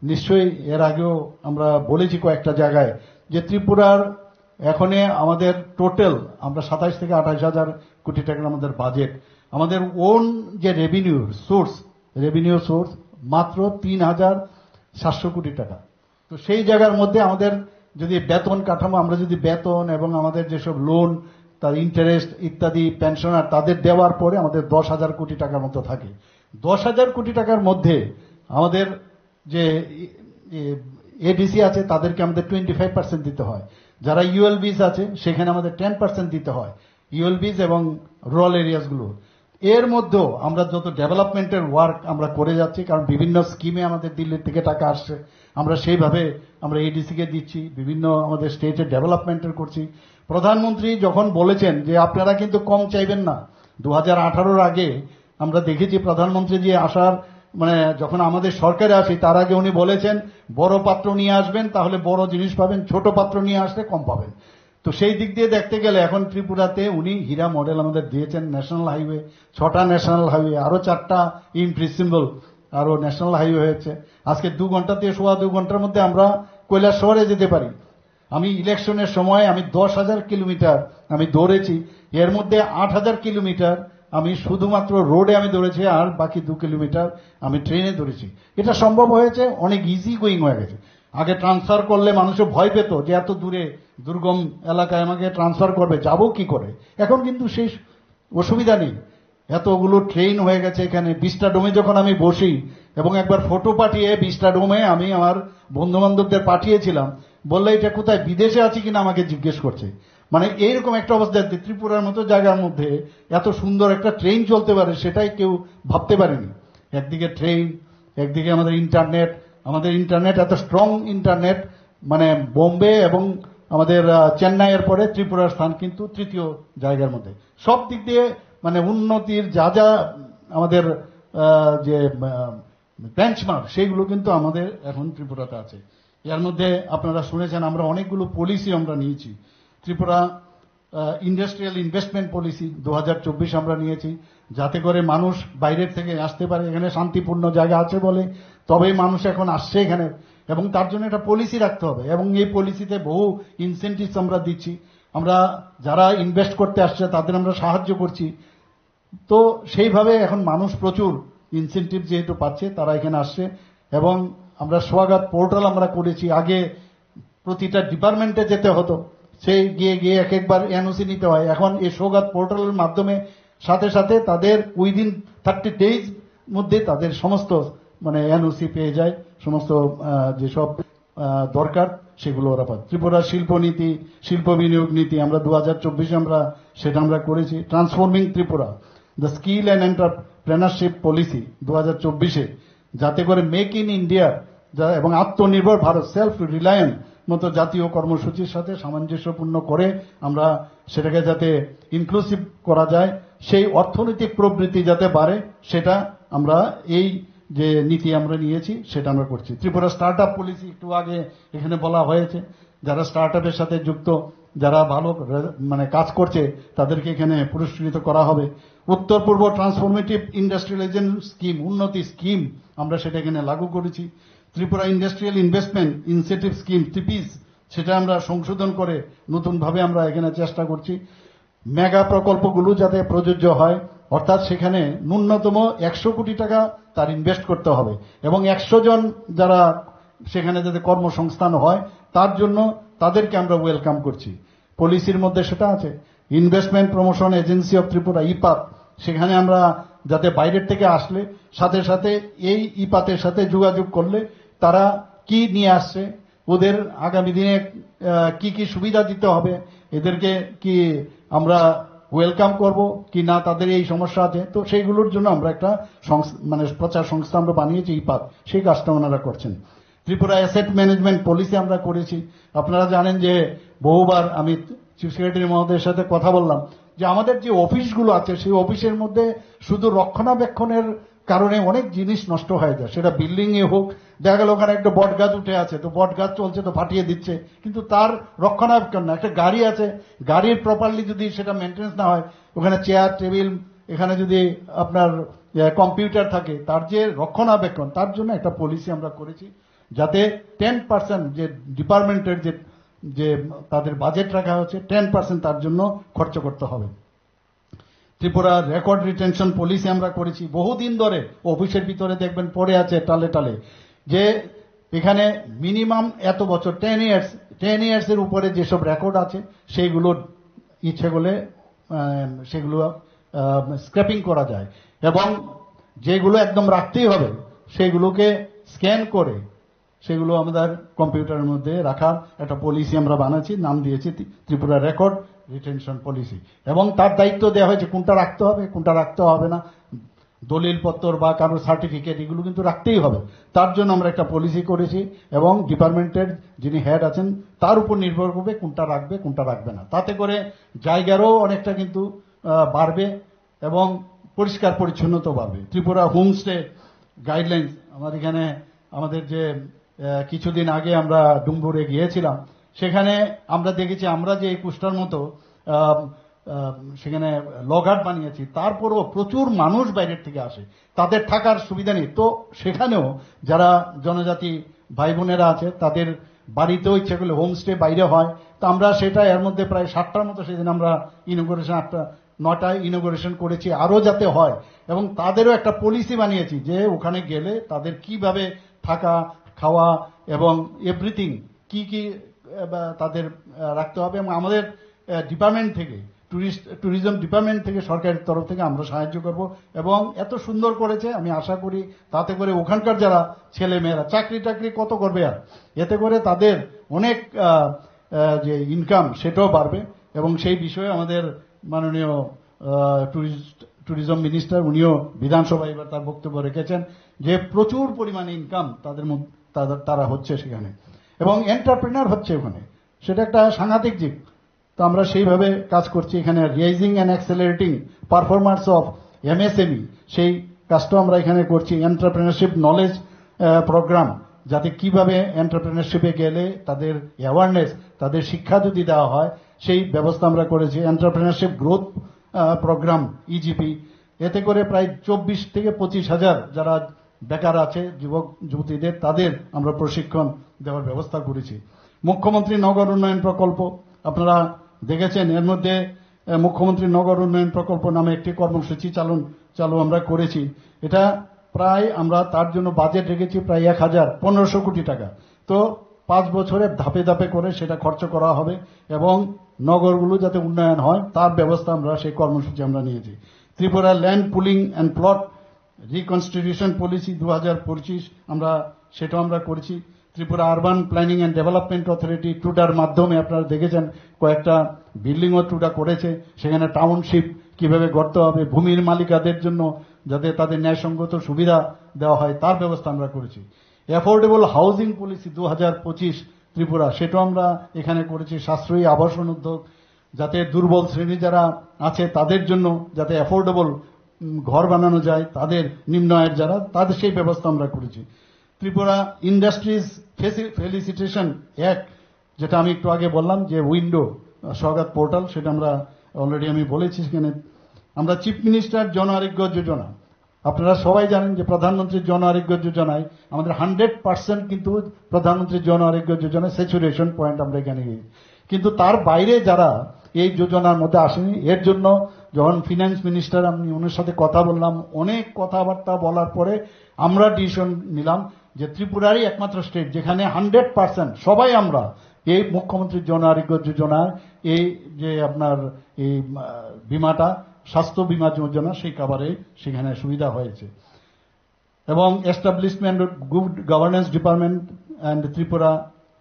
নিশ্চয়ই এর আগেও আমরা বলেছি কয়েকটা জায়গায় যে ত্রিপুরার এখন আমাদের টোটাল আমরা 27 থেকে 28 হাজার কোটি টাকার আমাদের বাজেট, আমাদের ওন যে রেভিনিউ সোর্স মাত্র 3,700 কোটি টাকা। তো সেই জায়গার মধ্যে আমাদের যদি বেতন কাঠামো, আমরা যদি বেতন এবং আমাদের যেসব লোন, তার ইন্টারেস্ট ইত্যাদি, পেনশনার তাদের দেওয়ার পরে আমাদের 10,000 কোটি টাকার মতো থাকে। 10,000 কোটি টাকার মধ্যে আমাদের যে এডিসি আছে তাদেরকে আমাদের 25% দিতে হয়, যারা ইউএলবিস আছে সেখানে আমাদের 10% দিতে হয়, ইউএলবিস এবং রুরাল এরিয়াসগুলো। এর মধ্যেও আমরা যত ডেভেলপমেন্টের ওয়ার্ক আমরা করে যাচ্ছি, কারণ বিভিন্ন স্কিমে আমাদের দিল্লির থেকে টাকা আসছে, আমরা সেইভাবে আমরা এডিসিকে দিচ্ছি, বিভিন্ন আমাদের স্টেটের ডেভেলপমেন্টের করছি। প্রধানমন্ত্রী যখন বলেছেন যে আপনারা কিন্তু কম চাইবেন না, 2018-র আগে আমরা দেখেছি প্রধানমন্ত্রী যে আসার মানে যখন আমাদের সরকারে আসি তার আগে উনি বলেছেন বড় পাত্র নিয়ে আসবেন তাহলে বড় জিনিস পাবেন, ছোট পাত্র নিয়ে আসলে কম পাবেন। তো সেই দিক দিয়ে দেখতে গেলে এখন ত্রিপুরাতে উনি হীরা মডেল আমাদের দিয়েছেন, ন্যাশনাল হাইওয়ে 6টা ন্যাশনাল হাইওয়ে, আরো 4টা ইন প্রিন্সিপাল আরো ন্যাশনাল হাইওয়ে হয়েছে। আজকে 2 ঘন্টা থেকে 2.25 ঘন্টার মধ্যে আমরা কৈলাসহরে যেতে পারি। আমি ইলেকশনের সময় আমি 10,000 কিলোমিটার আমি দৌড়েছি, এর মধ্যে 8,000 কিলোমিটার আমি শুধুমাত্র রোডে আমি দৌড়েছি, আর বাকি 2 কিলোমিটার আমি ট্রেনে দৌড়েছি। এটা সম্ভব হয়েছে, অনেক ইজি গোয়িং হয়ে গেছে। আগে ট্রান্সফার করলে মানুষও ভয় পেত যে এত দূরে দুর্গম এলাকায় আমাকে ট্রান্সফার করবে, যাবো কি করে। এখন কিন্তু সেই অসুবিধা নেই, এতগুলো ট্রেন হয়ে গেছে। এখানে বিস্টা ডোমে যখন আমি বসি এবং একবার ফটো পাঠিয়ে বিস্টা ডোমে আমি আমার বন্ধু বান্ধবদের পাঠিয়েছিলাম, বললে এটা কোথায় বিদেশে আছি কিনা আমাকে জিজ্ঞেস করছে। মানে এইরকম একটা অবস্থা, ত্রিপুরার মতো জায়গার মধ্যে এত সুন্দর একটা ট্রেন চলতে পারে সেটাই কেউ ভাবতে পারেনি। একদিকে ট্রেন, একদিকে আমাদের ইন্টারনেট এত স্ট্রং ইন্টারনেট, মানে বোম্বে এবং আমাদের চেন্নাইয়ের পরে ত্রিপুরার স্থান কিন্তু 3য় জায়গার মধ্যে। সব দিক দিয়ে মানে উন্নতির যা যা আমাদের যে বেঞ্চমার্ক সেইগুলো কিন্তু আমাদের এখন ত্রিপুরাতে আছে। এর মধ্যে আপনারা শুনেছেন আমরা অনেকগুলো পলিসি আমরা নিয়েছি। ত্রিপুরা ইন্ডাস্ট্রিয়াল ইনভেস্টমেন্ট পলিসি 2024 আমরা নিয়েছি, যাতে করে মানুষ বাইরের থেকে আসতে পারে। এখানে শান্তিপূর্ণ জায়গা আছে বলে তবেই মানুষ এখন আসছে এখানে, এবং তার জন্য একটা পলিসি রাখতে হবে। এবং এই পলিসিতে বহু ইনসেন্টিভস আমরা দিচ্ছি, আমরা যারা ইনভেস্ট করতে আসছে তাদের আমরা সাহায্য করছি। তো সেইভাবে এখন মানুষ প্রচুর ইনসেন্টিভ যেহেতু পাচ্ছে তারা এখানে আসছে। এবং আমরা স্বাগত পোর্টাল আমরা করেছি, আগে প্রতিটা ডিপার্টমেন্টে যেতে হতো, সেই গিয়ে এক একবার এনওসি নিতে হয়। এখন এই স্বাগত পোর্টালের মাধ্যমে সাথে সাথে তাদের উইদিন 30 ডেজ মধ্যে তাদের সমস্ত মানে এনওসি পেয়ে যায়, সমস্ত যেসব দরকার সেগুলো ওরা পায়। ত্রিপুরা শিল্পনীতি, শিল্প বিনিয়োগ নীতি আমরা 2024 আমরা সেটা আমরা করেছি। Transforming Tripura, the skill and entrepreneurship policy 2024-এ, যাতে করে মেক ইন ইন্ডিয়া এবং আত্মনির্ভর ভারত সেলফ রিলায়েন্ট মতো জাতীয় কর্মসূচির সাথে সামঞ্জস্যপূর্ণ করে আমরা সেটাকে যাতে ইনক্লুসিভ করা যায়, সেই অর্থনৈতিক প্রবৃত্তি যাতে বাড়ে, সেটা আমরা এই যে নীতি আমরা নিয়েছি সেটা আমরা করছি। ত্রিপুরা স্টার্ট আপ পলিসি একটু আগে এখানে বলা হয়েছে, যারা স্টার্ট আপের সাথে যুক্ত, যারা ভালো মানে কাজ করছে তাদেরকে এখানে পুরস্কৃত করা হবে। উত্তর পূর্ব ট্রান্সফরমেটিভ ইন্ডাস্ট্রিয়ালাইজেশন স্কিম, উন্নতি স্কিম আমরা সেটা এখানে লাগু করেছি। Tripura industrial investment incentive scheme ত্রিপিস, সেটা আমরা সংশোধন করে নতুনভাবে আমরা এখানে চেষ্টা করছি। মেগা প্রকল্পগুলো যাতে প্রযোজ্য হয়, অর্থাৎ সেখানে ন্যূনতম 100 কোটি টাকা তার ইনভেস্ট করতে হবে এবং 100 জন যারা সেখানে যাতে কর্মসংস্থান হয় তার জন্য তাদেরকে আমরা ওয়েলকাম করছি। পলিসির মধ্যে সেটা আছে। Investment promotion agency of Tripura, ইপাত, সেখানে আমরা যাতে বাইরের থেকে আসলে সাথে সাথে এই ইপাতের সাথে যোগাযোগ করলে তারা কি নিয়ে আসছে, ওদের আগামী দিনে কি কি সুবিধা দিতে হবে, এদেরকে কি আমরা ওয়েলকাম করব কি না, তাদের এই সমস্যা আছে, তো সেইগুলোর জন্য আমরা একটা মানে প্রচার সংস্থা আমরা বানিয়েছি ইপাত, সেই কাজটা ওনারা করছেন। ত্রিপুরা অ্যাসেট ম্যানেজমেন্ট পলিসি আমরা করেছি। আপনারা জানেন যে বহুবার আমি চিফ সেক্রেটারি মহোদয়ের সাথে কথা বললাম যে আমাদের যে অফিসগুলো আছে সেই অফিসের মধ্যে শুধু রক্ষণাবেক্ষণের কারণে অনেক জিনিস নষ্ট হয়ে যায়, সেটা বিল্ডিং এ হোক, দেখা গেল ওখানে একটা বট গাছ উঠে আছে, তো বট গাছ চলছে তো ফাটিয়ে দিচ্ছে, কিন্তু তার রক্ষণাবেক্ষণ না। একটা গাড়ি আছে, গাড়ির প্রপারলি যদি সেটা মেনটেন্স না হয়, ওখানে চেয়ার টেবিল, এখানে যদি আপনার কম্পিউটার থাকে, তার যে রক্ষণাবেক্ষণ, তার জন্য একটা পলিসি আমরা করেছি যাতে 10% যে ডিপার্টমেন্টের যে তাদের বাজেট রাখা হচ্ছে 10% তার জন্য খরচ করতে হবে। ত্রিপুরা রেকর্ড রিটেনশন পলিসি আমরা করেছি, বহুদিন ধরে অফিসের ভিতরে দেখবেন পড়ে আছে টালে টালে, যে এখানে মিনিমাম এত বছর 10 ইয়ার্সের উপরে যেসব রেকর্ড আছে সেইগুলো ইচ্ছে করলে সেগুলো স্ক্র্যাপিং করা যায়, এবং যেগুলো একদম রাখতেই হবে সেগুলোকে স্ক্যান করে সেগুলো আমাদের কম্পিউটারের মধ্যে রাখার একটা পলিসি আমরা বানাচ্ছি, নাম দিয়েছি ত্রিপুরা রেকর্ড রিটেনশন পলিসি। এবং তার দায়িত্ব দেওয়া হয়েছে কোনটা রাখতে হবে কোনটা রাখতে হবে না, দলিলপত্র বা কারোর সার্টিফিকেট এগুলো কিন্তু রাখতেই হবে। তার জন্য আমরা একটা পলিসি করেছি এবং ডিপার্টমেন্টের যিনি হেড আছেন তার উপর নির্ভর করবে কোনটা রাখবে কোনটা রাখবে না। তাতে করে জায়গারও অনেকটা কিন্তু বাড়বে এবং পরিষ্কার পরিচ্ছন্নতা বাড়বে। ত্রিপুরা হোমস্টে গাইডলাইন্স আমাদের যে কিছুদিন আগে আমরা ডুম্বুরে গিয়েছিলাম, সেখানে আমরা দেখেছি আমরা যে 21টার মতো সেখানে লগাট বানিয়েছি, তারপরও প্রচুর মানুষ বাইরের থেকে আসে, তাদের থাকার সুবিধা নেই। তো সেখানেও যারা জনজাতি ভাই বোনেরা আছে তাদের বাড়িতেও ইচ্ছে করলে হোমস্টে বাইরে হয়। তো আমরা সেটা এর মধ্যে প্রায় 60টার মতো সেদিন আমরা ইনোগ্রেশন 9টায় ইনোগ্রেশন করেছি, আরো যাতে হয়। এবং তাদেরও একটা পলিসি বানিয়েছি যে ওখানে গেলে তাদের কিভাবে থাকা খাওয়া এবং এভরিথিং কি কি তাদের রাখতে হবে। এবং আমাদের ডিপার্টমেন্ট থেকে ট্যুরিজম ডিপার্টমেন্ট থেকে সরকারের তরফ থেকে আমরা সাহায্য করব। এবং এত সুন্দর করেছে, আমি আশা করি তাতে করে ওখানকার যারা ছেলে মেয়েরা চাকরি টাকরি কত করবে, আর এতে করে তাদের অনেক যে ইনকাম সেটাও বাড়বে। এবং সেই বিষয়ে আমাদের মাননীয় ট্যুরিজম মিনিস্টার উনিও বিধানসভায় এবার তার বক্তব্য রেখেছেন যে প্রচুর পরিমাণে ইনকাম তারা হচ্ছে সেখানে এবং এন্টারপ্রেনার হচ্ছে ওখানে, সেটা একটা সাংঘাতিক দিক। তো আমরা সেইভাবে কাজ করছি এখানে। Raising and accelerating performance of MSME, সেই কাজটাও আমরা এখানে করছি। এন্টারপ্রেনারশিপ নলেজ প্রোগ্রাম, যাতে কিভাবে এন্টারপ্রেনারশিপে গেলে তাদের অ্যাওয়ারনেস, তাদের শিক্ষা যদি দেওয়া হয় সেই ব্যবস্থা আমরা করেছি। এন্টারপ্রেনারশিপ গ্রোথ প্রোগ্রাম ইজিপি, এতে করে প্রায় 24 থেকে 25 হাজার যারা বেকার আছে যুবক যুবতীদের, তাদের আমরা প্রশিক্ষণ দেওয়ার ব্যবস্থা করেছি। মুখ্যমন্ত্রী নগর উন্নয়ন প্রকল্প আপনারা দেখেছেন, এর মধ্যে মুখ্যমন্ত্রী নগর উন্নয়ন প্রকল্প নামে একটি কর্মসূচি চালু আমরা করেছি। এটা প্রায় আমরা তার জন্য বাজেট রেখেছি প্রায় 1500 কোটি টাকা। তো 5 বছরে ধাপে ধাপে করে সেটা খরচ করা হবে এবং নগরগুলো যাতে উন্নয়ন হয় তার ব্যবস্থা আমরা সেই কর্মসূচি আমরা নিয়েছি। Tripura land pooling and plot reconstitution policy 2025 সেটাও আমরা করেছি। Tripura urban planning and development authority টুডার মাধ্যমে আপনারা দেখেছেন কয়েকটা বিল্ডিংও টুডা করেছে, সেখানে টাউনশিপ কিভাবে গড়তে হবে, ভূমির মালিকাদের জন্য যাতে তাদের ন্যায়সঙ্গত সুবিধা দেওয়া হয় তার ব্যবস্থা আমরা করেছি। অ্যাফোর্ডেবল হাউজিং পলিসি 2025 ত্রিপুরা, সেটাও আমরা এখানে করেছি। সাশ্রয়ী আবাসন উদ্যোগ, যাতে দুর্বল শ্রেণী যারা আছে তাদের জন্য যাতে অ্যাফোর্ডেবল ঘর বানানো যায়, তাদের নিম্ন আয়ের যারা, তাদের সেই ব্যবস্থা আমরা করেছি। ত্রিপুরা ইন্ডাস্ট্রিজ ফেলিসিটেশন অ্যাক্ট, যেটা আমি একটু আগে বললাম যে উইন্ডো স্বাগত পোর্টাল, সেটা আমরা অলরেডি আমি বলেছি। সেখানে আমরা চিফ মিনিস্টার জন আরোগ্য যোজনা, আপনারা সবাই জানেন যে প্রধানমন্ত্রী জন আরোগ্য যোজনায় আমাদের 100% কিন্তু প্রধানমন্ত্রী জন আরোগ্য যোজনায় স্যাচুরেশন পয়েন্ট আমরা এখানে গিয়েছি। কিন্তু তার বাইরে যারা এই যোজনার মধ্যে আসেনি, এর জন্য যখন ফিনান্স মিনিস্টার আমি ওনার সাথে কথা বললাম, অনেক কথাবার্তা বলার পরে আমরা ডিসিশন নিলাম যে ত্রিপুরারই একমাত্র স্টেট যেখানে 100% সবাই আমরা এই মুখ্যমন্ত্রী জন আরোগ্য যোজনার এই যে আপনার এই বিমাটা, স্বাস্থ্য বিমা যোজনা, সেই কাভারে সেখানে সুবিধা হয়েছে। এবং establishment good governance department and Tripura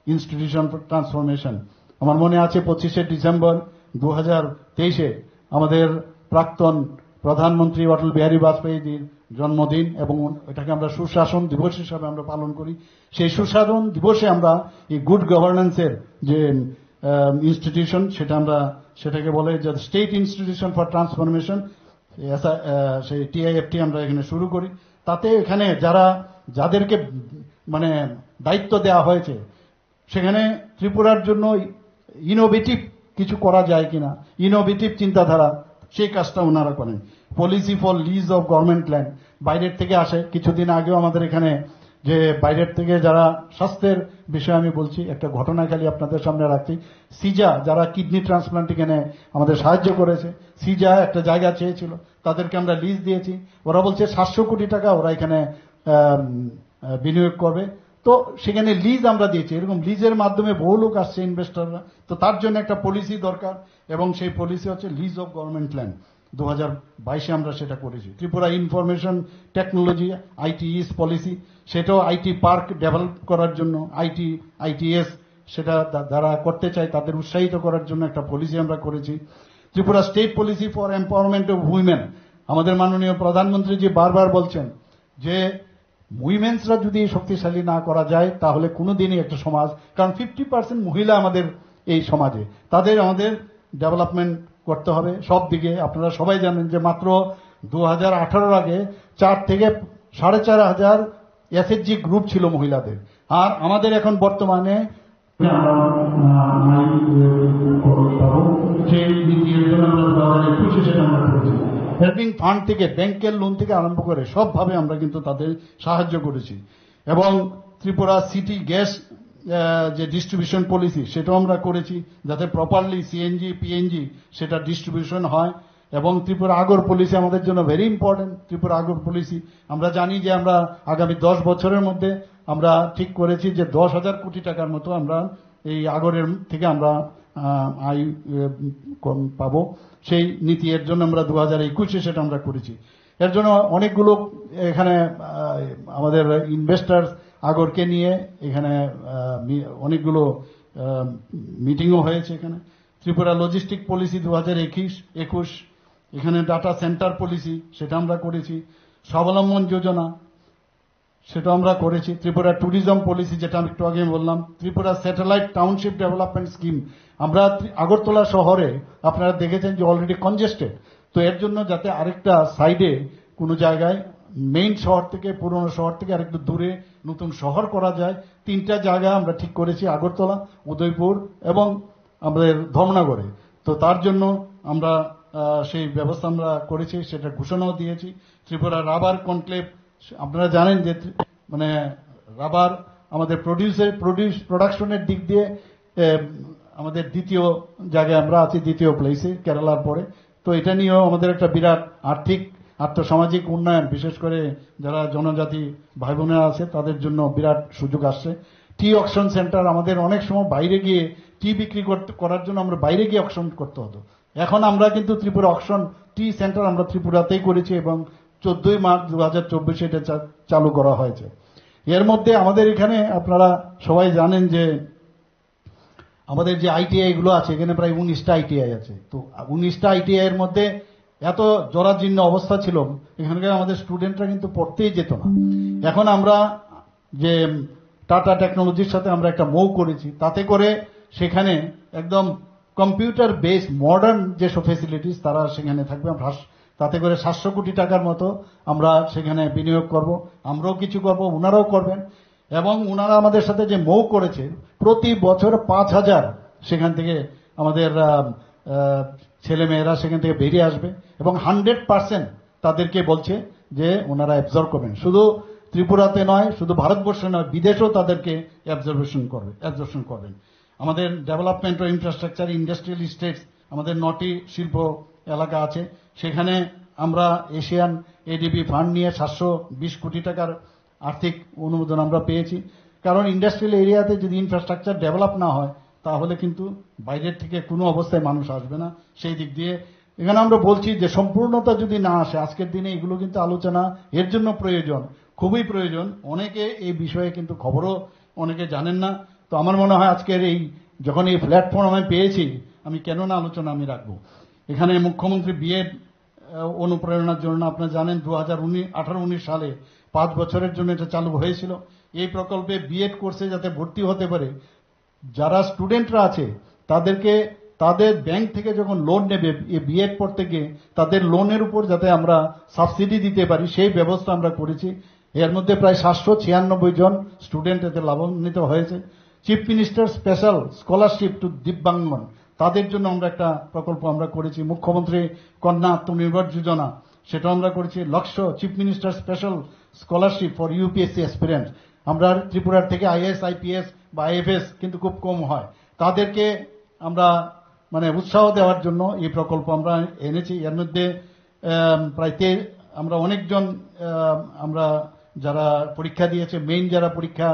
institution for transformation, আমার মনে আছে 25শে ডিসেম্বর 2023 আমাদের প্রাক্তন প্রধানমন্ত্রী অটল বিহারী বাজপেয়ীজির জন্মদিন এবং এটাকে আমরা সুশাসন দিবস হিসাবে আমরা পালন করি। সেই সুশাসন দিবসে আমরা এই গুড গভর্নেন্সের যে ইনস্টিটিউশন, সেটাকে বলে যে স্টেট ইনস্টিটিউশন ফর ট্রান্সফরমেশন, সেই টিআইএফটি আমরা এখানে শুরু করি। তাতে এখানে যাদেরকে মানে দায়িত্ব দেওয়া হয়েছে, সেখানে ত্রিপুরার জন্য ইনোভেটিভ কিছু করা যায় কিনা, ইনোভেটিভ চিন্তাধারা, সেই কাজটা ওনারা করেন। Policy for lease of government land, বাইরের থেকে আসে। কিছুদিন আগেও আমাদের এখানে যে বাইরের থেকে যারা স্বাস্থ্যের বিষয়ে আমি বলছি, একটা ঘটনা খালি আপনাদের সামনে রাখছি। সিজা যারা কিডনি ট্রান্সপ্লান্ট এখানে আমাদের সাহায্য করেছে, সিজা একটা জায়গা চেয়েছিল, তাদেরকে আমরা লিজ দিয়েছি। ওরা বলছে 700 কোটি টাকা ওরা এখানে বিনিয়োগ করবে। তো সেখানে লিজ আমরা দিয়েছি। এরকম লিজের মাধ্যমে বহু লোক আসছে, ইনভেস্টররা। তো তার জন্য একটা পলিসি দরকার এবং সেই পলিসি হচ্ছে লিজ অফ গভর্নমেন্ট ল্যান্ড। 2022-এ আমরা সেটা করেছি। Tripura information technology ITES policy, সেটাও আইটি পার্ক ডেভেলপ করার জন্য ITS সেটা যারা করতে চায় তাদের উৎসাহিত করার জন্য একটা পলিসি আমরা করেছি। Tripura state policy for empowerment of women, আমাদের মাননীয় প্রধানমন্ত্রীজি বারবার বলছেন যে উইমেন্সরা যদি শক্তিশালী না করা যায় তাহলে কোনোদিনই একটা সমাজ, কারণ 50% মহিলা আমাদের এই সমাজে, তাদের আমাদের ডেভেলপমেন্ট করতে হবে সব দিকে। আপনারা সবাই জানেন যে মাত্র 2018 আগে 4 থেকে 4,500 SHG গ্রুপ ছিল মহিলাদের, আর আমাদের এখন বর্তমানে হেল্পিং ফান্ড থেকে, ব্যাংকের লোন থেকে আরম্ভ করে সবভাবে আমরা কিন্তু তাদের সাহায্য করেছি। এবং ত্রিপুরা সিটি গ্যাস যে ডিস্ট্রিবিউশন পলিসি সেটাও আমরা করেছি, যাতে প্রপারলি CNG PNG সেটা ডিস্ট্রিবিউশন হয়। এবং ত্রিপুরা আগর পলিসি আমাদের জন্য ভেরি ইম্পর্টেন্ট। ত্রিপুরা আগর পলিসি আমরা জানি যে আমরা আগামী 10 বছরের মধ্যে আমরা ঠিক করেছি যে 10,000 কোটি টাকার মতো আমরা এই আগরের থেকে আমরা আয় পাবো। সেই নীতি এর জন্য আমরা 2021-এ সেটা আমরা করেছি। এর জন্য অনেকগুলো এখানে আমাদের ইনভেস্টার্স আগরকে নিয়ে এখানে অনেকগুলো মিটিংও হয়েছে। এখানে ত্রিপুরা লজিস্টিক পলিসি 2021, এখানে ডাটা সেন্টার পলিসি সেটা আমরা করেছি। স্বাবলম্বন যোজনা সেটা আমরা করেছি। ত্রিপুরা ট্যুরিজম পলিসি যেটা আমি একটু আগে বললাম। Tripura satellite township development scheme, আমরা আগরতলা শহরে আপনারা দেখেছেন যে অলরেডি কনজেস্টেড, তো এর জন্য যাতে আরেকটা সাইডে কোনো জায়গায় মেইন শহর থেকে, পুরনো শহর থেকে আরেকটু দূরে নতুন শহর করা যায়, 3টা জায়গা আমরা ঠিক করেছি, আগরতলা, উদয়পুর এবং আমাদের ধর্মনগরে। তো তার জন্য আমরা সেই ব্যবস্থা আমরা করেছি, সেটা ঘোষণাও দিয়েছি। ত্রিপুরা রাবার কনক্লেভ, আপনারা জানেন যে মানে রাবার আমাদের প্রোডাকশনের দিক দিয়ে আমাদের দ্বিতীয় জায়গায় আমরা আছি, দ্বিতীয় প্লেসে কেরালার পরে। তো এটা নিয়েও আমাদের একটা বিরাট আর্থিক আর্থসামাজিক উন্নয়ন, বিশেষ করে যারা জনজাতি ভাই বোনেরা আছে তাদের জন্য বিরাট সুযোগ আসছে। টি অকশন সেন্টার, আমাদের অনেক সময় বাইরে গিয়ে টি বিক্রি করার জন্য আমরা বাইরে গিয়ে অকশন করতে হতো, এখন আমরা কিন্তু ত্রিপুরা অকশন টি সেন্টার আমরা ত্রিপুরাতেই করেছি এবং 14 মার্চ 2024 এটা চালু করা হয়েছে। এর মধ্যে আমাদের এখানে আপনারা সবাই জানেন যে আমাদের যে ITI গুলো আছে, এখানে প্রায় 19টা ITI আছে। তো 19টা ITI এর মধ্যে এত জরাজীর্ণ অবস্থা ছিল, এখানকার আমাদের স্টুডেন্টরা কিন্তু পড়তেই যেত না। এখন আমরা যে টাটা টেকনোলজির সাথে আমরা একটা মৌ করেছি, তাতে করে সেখানে একদম কম্পিউটার বেস মডার্ন যেসব ফেসিলিটিস তারা সেখানে থাকবে। তাতে করে 700 কোটি টাকার মতো আমরা সেখানে বিনিয়োগ করব, আমরাও কিছু করব, ওনারাও করবেন। এবং ওনারা আমাদের সাথে যে মৌ করেছে, প্রতি বছর 5,000 সেখান থেকে আমাদের ছেলেমেয়েরা সেখান থেকে বেরিয়ে আসবে এবং 100% তাদেরকে বলছে যে ওনারা অ্যাবজর্ব করবেন। শুধু ত্রিপুরাতে নয়, শুধু ভারতবর্ষে নয়, বিদেশেও তাদেরকে অ্যাবজর্বেশন করবেন। আমাদের ডেভেলপমেন্ট ও ইনফ্রাস্ট্রাকচার ইন্ডাস্ট্রিয়াল স্টেটস, আমাদের 9টি শিল্প এলাকা আছে, সেখানে আমরা এশিয়ান ADB ফান্ড নিয়ে 720 কোটি টাকার আর্থিক অনুমোদন আমরা পেয়েছি। কারণ ইন্ডাস্ট্রিয়াল এরিয়াতে যদি ইনফ্রাস্ট্রাকচার ডেভেলপ না হয় তাহলে কিন্তু বাইরের থেকে কোনো অবস্থায় মানুষ আসবে না। সেই দিক দিয়ে এখানে আমরা বলছি যে সম্পূর্ণতা যদি না আসে, আজকের দিনে এগুলো কিন্তু আলোচনা এর জন্য প্রয়োজন, খুবই প্রয়োজন। অনেকে এই বিষয়ে কিন্তু খবরও অনেকে জানেন না। তো আমার মনে হয় আজকের এই যখন এই প্ল্যাটফর্ম আমি পেয়েছি, আমি কেন না আলোচনা আমি রাখবো। এখানে মুখ্যমন্ত্রী বিএড অনুপ্রেরণার জন্য আপনারা জানেন 2018-19 সালে 5 বছরের জন্য এটা চালু হয়েছিল। এই প্রকল্পে বিএড কোর্সে যাতে ভর্তি হতে পারে, যারা স্টুডেন্টরা আছে তাদেরকে তাদের ব্যাংক থেকে যখন লোন নেবে বিএড পড়তে গিয়ে তাদের লোনের উপর যাতে আমরা সাবসিডি দিতে পারি, সেই ব্যবস্থা আমরা করেছি। এর মধ্যে প্রায় 796 জন স্টুডেন্ট এতে লাভান্বিত হয়েছে। Chief minister special scholarship to দিব্যাঙ্গন, তাদের জন্য আমরা একটা প্রকল্প আমরা করেছি। মুখ্যমন্ত্রী কন্যা আত্মনির্ভর যোজনা, সেটা আমরা করেছি। লক্ষ্য chief minister special scholarship for UPSC aspirants, আমরা ত্রিপুরার থেকে IAS IPS বা IFS কিন্তু খুব কম হয়, তাদেরকে আমরা মানে উৎসাহ দেওয়ার জন্য এই প্রকল্প আমরা এনেছি। এর মধ্যে প্রায় আমরা অনেকজন আমরা যারা পরীক্ষা দিয়েছে, মেইন যারা পরীক্ষা